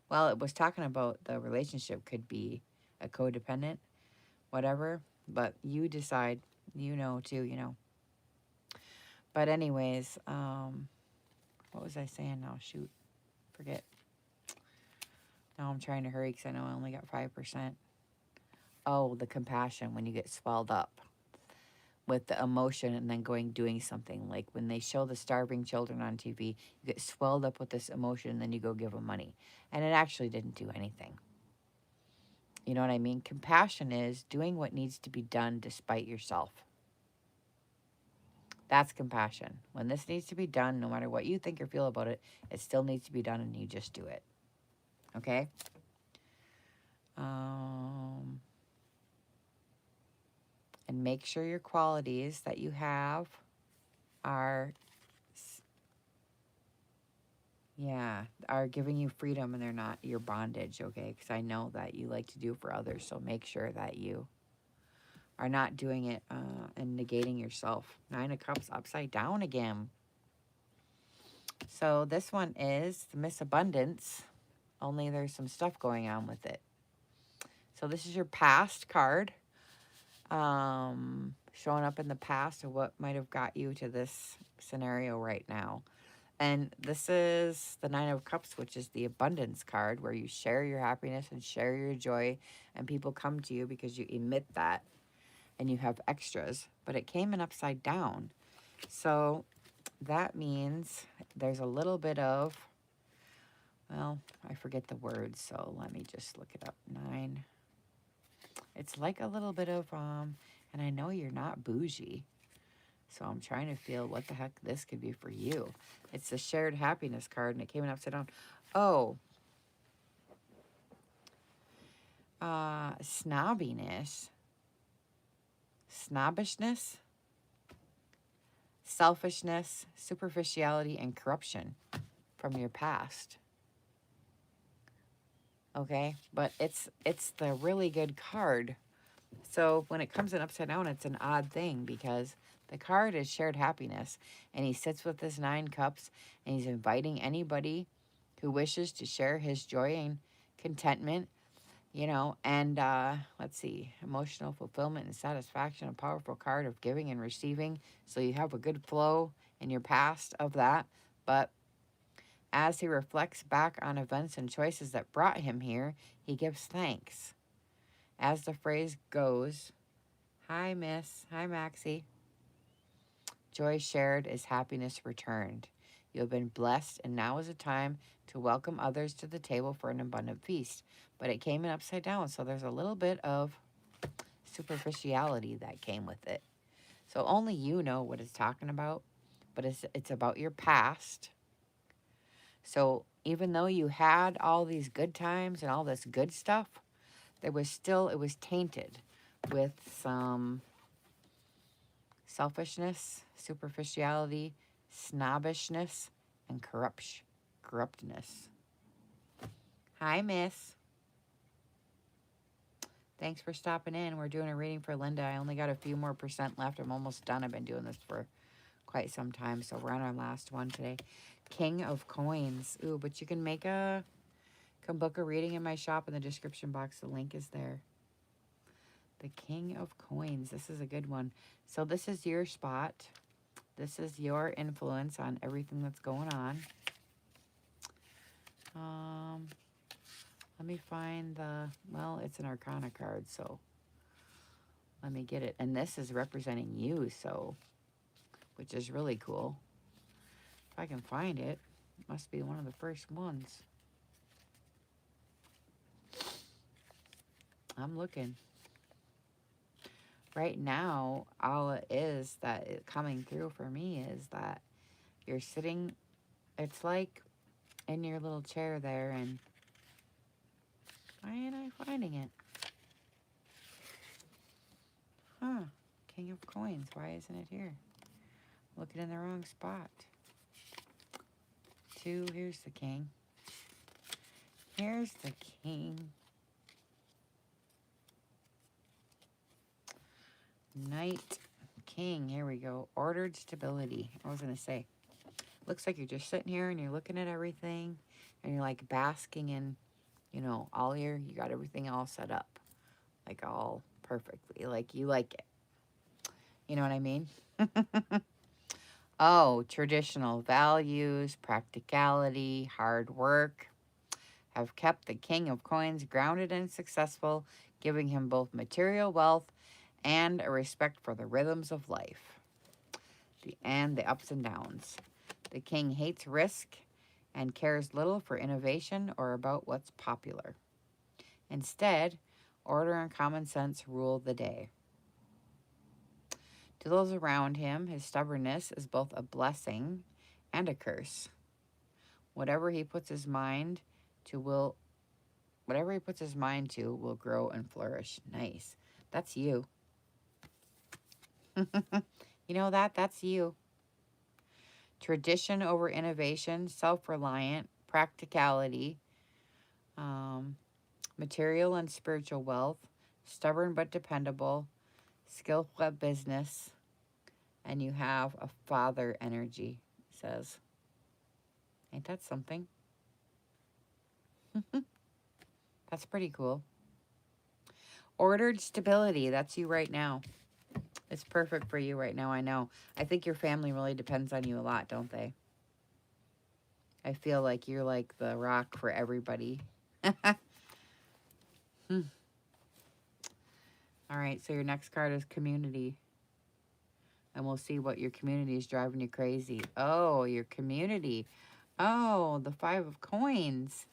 [SPEAKER 1] Well, it was talking about the relationship could be a codependent, whatever, but you decide, you know, too, you know. But anyways, what was I saying now? Shoot, forget. Now I'm trying to hurry because I know I only got 5%. Oh, the compassion when you get swelled up with the emotion and then doing something. Like when they show the starving children on TV, you get swelled up with this emotion and then you go give them money. And it actually didn't do anything. You know what I mean? Compassion is doing what needs to be done despite yourself. That's compassion. When this needs to be done, no matter what you think or feel about it, it still needs to be done and you just do it. Okay? And make sure your qualities that you have are giving you freedom and they're not your bondage, okay? Because I know that you like to do for others, so make sure that you are not doing it and negating yourself. 9 of Cups upside down again. So this one is the Miss Abundance, only there's some stuff going on with it. So this is your past card, showing up in the past of what might have got you to this scenario right now. And this is the 9 of Cups, which is the abundance card, where you share your happiness and share your joy, and people come to you because you emit that, and you have extras. But it came in upside down. So that means there's a little bit of, well, I forget the words, so let me just look it up. 9. It's like a little bit of, and I know you're not bougie. So I'm trying to feel what the heck this could be for you. It's the shared happiness card, and it came in upside down. Oh, snobbiness, snobbishness, selfishness, superficiality, and corruption from your past. Okay, but it's the really good card. So when it comes in upside down, it's an odd thing because the card is shared happiness, and he sits with his 9 cups, and he's inviting anybody who wishes to share his joy and contentment, you know, and let's see, emotional fulfillment and satisfaction, a powerful card of giving and receiving. So you have a good flow in your past of that, but as he reflects back on events and choices that brought him here, he gives thanks. As the phrase goes, hi, Miss. Hi, Maxie. Joy shared is happiness returned. You have been blessed, and now is a time to welcome others to the table for an abundant feast. But it came in upside down, so there's a little bit of superficiality that came with it. So only you know what it's talking about, but it's about your past. So even though you had all these good times and all this good stuff, it was tainted with some selfishness, superficiality, snobbishness, and corruptness. Hi, Miss. Thanks for stopping in. We're doing a reading for Linda. I only got a few more % left. I'm almost done. I've been doing this for quite some time, so we're on our last one today. King of Coins. Ooh, but you can book a reading in my shop in the description box. The link is there. The King of Coins. This is a good one. So this is your spot. This is your influence on everything that's going on. Let me find well, it's an Arcana card, so let me get it. And this is representing you, so, which is really cool. If I can find it, it must be one of the first ones. I'm looking. Right now, all it is that coming through for me is that you're sitting, it's like in your little chair there, and why ain't I finding it? Huh. King of Coins. Why isn't it here? Looking in the wrong spot. 2. Here's the King. Here's the King. Knight, King. Here we go. Ordered stability. I was going to say. Looks like you're just sitting here and you're looking at everything. And you're like basking in, you know, you got everything all set up. Like all perfectly. Like you like it. You know what I mean? Oh, traditional values, practicality, hard work have kept the King of Coins grounded and successful, giving him both material wealth and a respect for the rhythms of life and the ups and downs. The King hates risk and cares little for innovation or about what's popular. Instead, order and common sense rule the day. To those around him, his stubbornness is both a blessing and a curse. Whatever he puts his mind to will grow and flourish. Nice. That's you. You know that's you. Tradition over innovation, self-reliant, practicality, material and spiritual wealth, stubborn but dependable, skillful at business, and you have a father energy, it says. Ain't that something? That's pretty cool. Ordered stability, that's you right now. It's perfect for you right now, I know. I think your family really depends on you a lot, don't they? I feel like you're like the rock for everybody. All right, so your next card is community. And we'll see what your community is driving you crazy. Oh, your community. Oh, the 5 of Coins.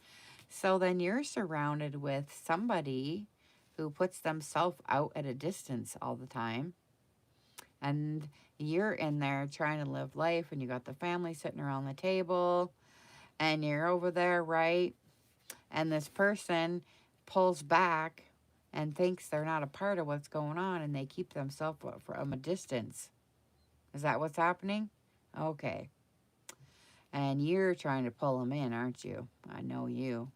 [SPEAKER 1] So then you're surrounded with somebody who puts themselves out at a distance all the time. And you're in there trying to live life, and you got the family sitting around the table, and you're over there, right? And this person pulls back and thinks they're not a part of what's going on, and they keep themselves from a distance. Is that what's happening? Okay. And you're trying to pull them in, aren't you? I know you.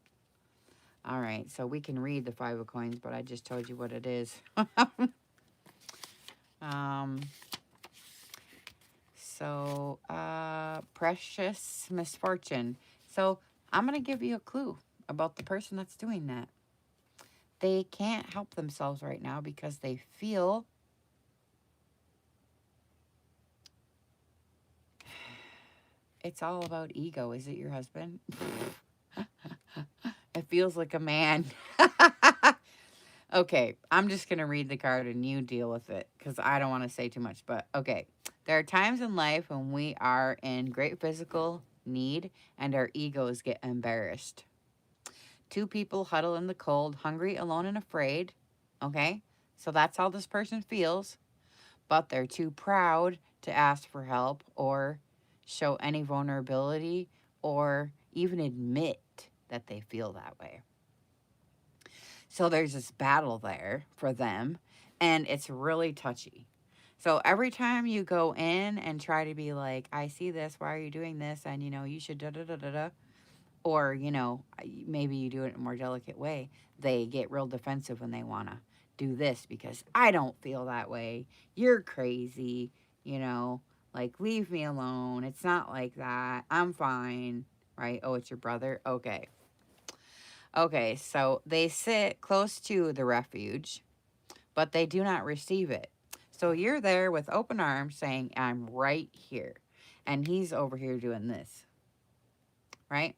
[SPEAKER 1] All right, so we can read the Five of Coins, but I just told you what it is. um, precious misfortune. So I'm going to give you a clue about the person that's doing that. They can't help themselves right now because they feel it's all about ego. Is it your husband? It feels like a man. Okay, I'm just going to read the card and you deal with it because I don't want to say too much. But okay, there are times in life when we are in great physical need and our egos get embarrassed. Two people huddle in the cold, hungry, alone, and afraid. Okay, so that's how this person feels. But they're too proud to ask for help or show any vulnerability or even admit that they feel that way. So there's this battle there for them, and it's really touchy. So every time you go in and try to be like, I see this, why are you doing this? And, you should da da da da da. Or, maybe you do it in a more delicate way. They get real defensive when they want to do this because I don't feel that way. You're crazy, like leave me alone. It's not like that. I'm fine, right? Oh, it's your brother? Okay. Okay, so they sit close to the refuge, but they do not receive it. So you're there with open arms saying, I'm right here. And he's over here doing this, right?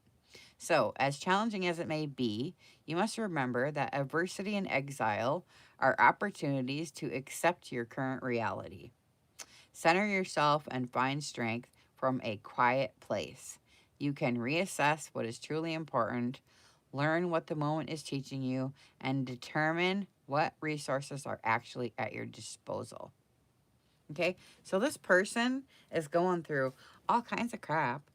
[SPEAKER 1] So, as challenging as it may be, you must remember that adversity and exile are opportunities to accept your current reality. Center yourself and find strength from a quiet place. You can reassess what is truly important, learn what the moment is teaching you, and determine what resources are actually at your disposal. Okay, so this person is going through all kinds of crap.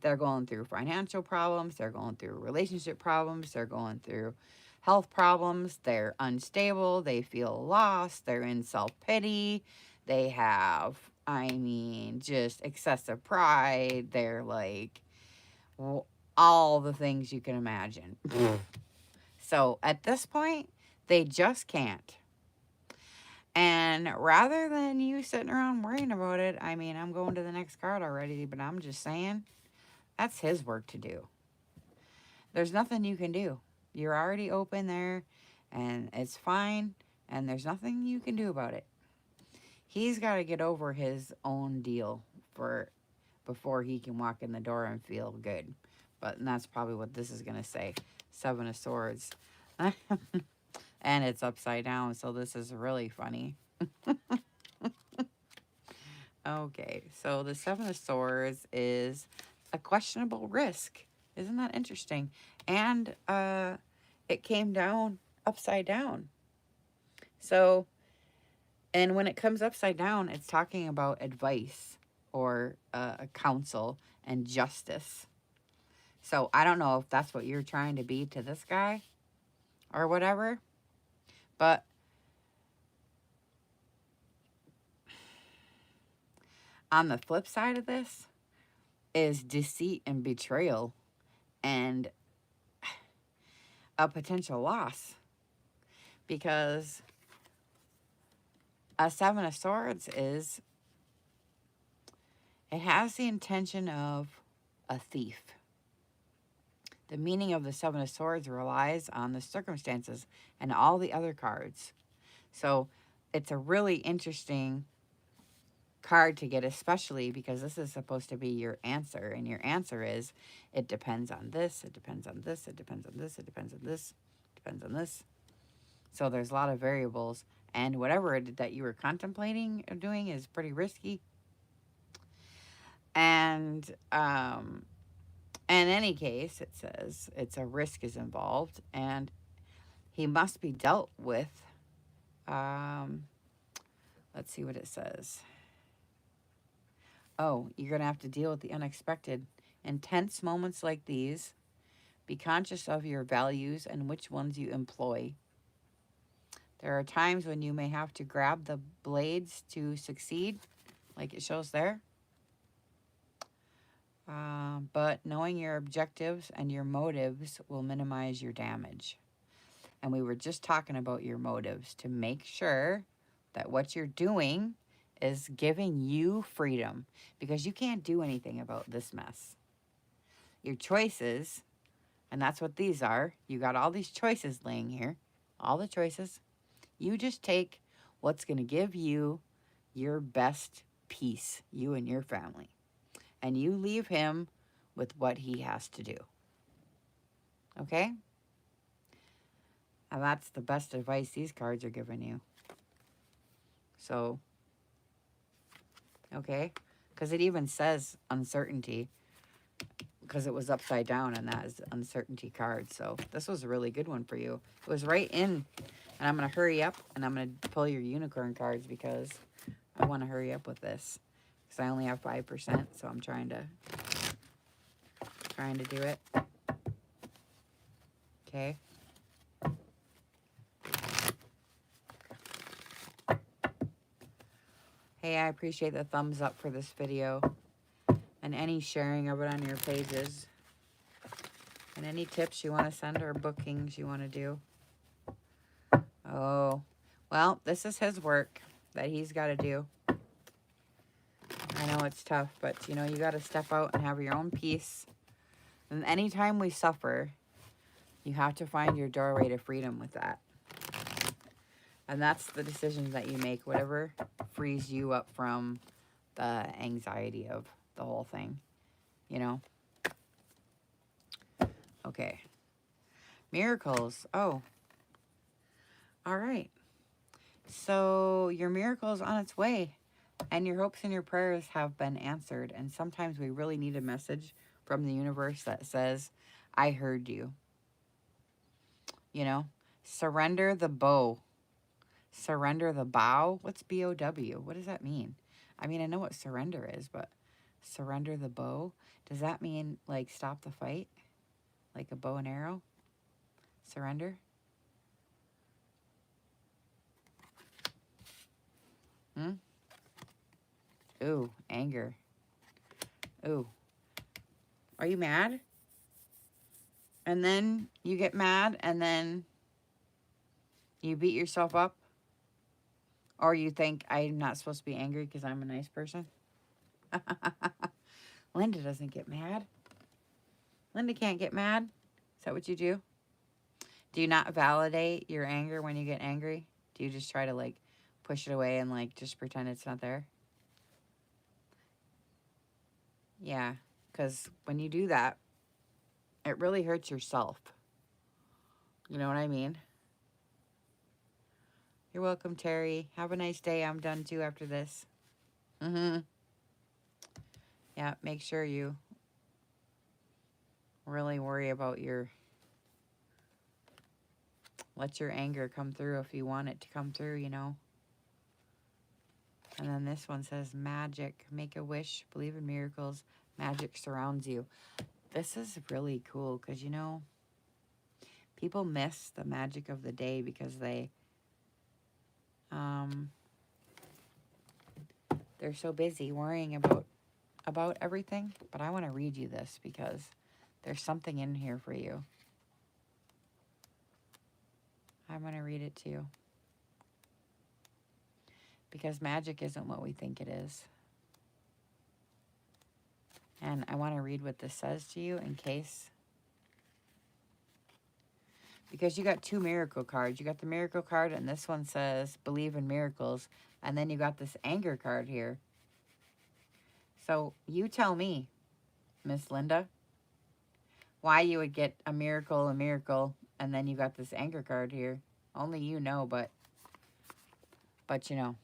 [SPEAKER 1] They're going through financial problems, they're going through relationship problems, they're going through health problems, they're unstable, they feel lost, they're in self-pity, they have, just excessive pride, they're like all the things you can imagine. So at this point, they just can't. And rather than you sitting around worrying about it, I'm going to the next card already, but I'm just saying, that's his work to do. There's nothing you can do. You're already open there, and it's fine, and there's nothing you can do about it. He's got to get over his own deal before he can walk in the door and feel good. And that's probably what this is going to say. Seven of Swords. And it's upside down, so this is really funny. Okay, so the Seven of Swords is a questionable risk. Isn't that interesting? And it came down upside down. So, and when it comes upside down, it's talking about advice or a counsel and justice. So I don't know if that's what you're trying to be to this guy or whatever. But on the flip side of this is deceit and betrayal and a potential loss. Because a Seven of Swords it has the intention of a thief. The meaning of the Seven of Swords relies on the circumstances and all the other cards. So it's a really interesting card to get, especially because this is supposed to be your answer. And your answer is, it depends on this, it depends on this, it depends on this, it depends on this, it depends on this. So there's a lot of variables. And whatever that you were contemplating doing is pretty risky. And in any case, it says it's a risk is involved. And he must be dealt with. Let's see what it says. Oh, you're going to have to deal with the unexpected. Intense moments like these. Be conscious of your values and which ones you employ. There are times when you may have to grab the blades to succeed, like it shows there. But knowing your objectives and your motives will minimize your damage. And we were just talking about your motives to make sure that what you're doing is giving you freedom, because you can't do anything about this mess. Your choices, and that's what these are. You got all these choices laying here, all the choices. You just take what's going to give you your best peace, you and your family. And you leave him with what he has to do. Okay? And that's the best advice these cards are giving you. So, okay? Because it even says uncertainty, because it was upside down, and that is the uncertainty card. So this was a really good one for you. It was right in. And I'm going to hurry up, and I'm going to pull your unicorn cards because I want to hurry up with this. Because I only have 5%, so I'm trying to do it. Okay. Hey, I appreciate the thumbs up for this video and any sharing of it on your pages and any tips you want to send or bookings you want to do. Oh, well, this is his work that he's got to do. I know it's tough, but, you know, you got to step out and have your own peace. And anytime we suffer, you have to find your doorway to freedom with that. And that's the decisions that you make, whatever frees you up from the anxiety of the whole thing, you know? Okay. Miracles. Oh. All right. So your miracle is on its way, and your hopes and your prayers have been answered. And sometimes we really need a message from the universe that says, I heard you. You know? Surrender the bow. Surrender the bow? What's B-O-W? What does that mean? I mean, I know what surrender is, but surrender the bow? Does that mean, like, stop the fight? Like a bow and arrow? Surrender? Ooh, anger. Ooh. Are you mad? And then you get mad, and then you beat yourself up? Or you think, I'm not supposed to be angry because I'm a nice person? Linda doesn't get mad. Linda can't get mad. Is that what you do? Do you not validate your anger when you get angry? Do you just try to, like, push it away and, like, just pretend it's not there? Yeah, because when you do that, it really hurts yourself. You know what I mean? You're welcome, Terry. Have a nice day. I'm done, too, after this. Yeah, make sure you really worry about let your anger come through if you want it to come through, you know. And then this one says magic. Make a wish. Believe in miracles. Magic surrounds you. This is really cool because, you know, people miss the magic of the day because they're so busy worrying about everything. But I want to read you this because there's something in here for you. I'm going to read it to you. Because magic isn't what we think it is. And I want to read what this says to you in case. Because you got two miracle cards. You got the miracle card, and this one says, believe in miracles. And then you got this anger card here. So you tell me, Miss Linda, why you would get a miracle, and then you got this anger card here. Only you know, but you know.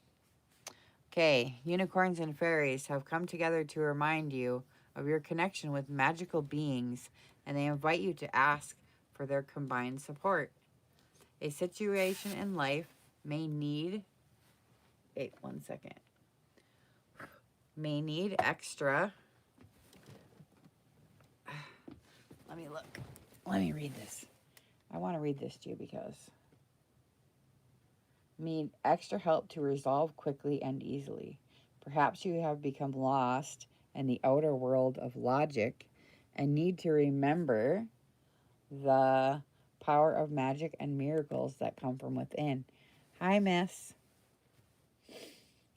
[SPEAKER 1] Okay, unicorns and fairies have come together to remind you of your connection with magical beings, and they invite you to ask for their combined support. A situation in life may need, wait 1 second, may need extra, let me look. Let me read this. I want to read this to you because need extra help to resolve quickly and easily. Perhaps you have become lost in the outer world of logic and need to remember the power of magic and miracles that come from within. Hi, miss.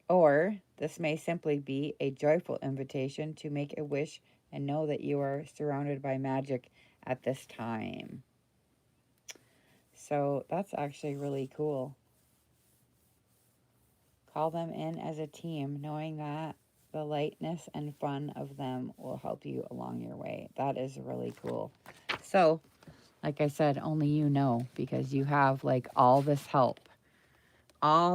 [SPEAKER 1] Or this may simply be a joyful invitation to make a wish and know that you are surrounded by magic at this time. So that's actually really cool. Call them in as a team, knowing that the lightness and fun of them will help you along your way. That is really cool. So, like I said, only you know, because you have like all this help. All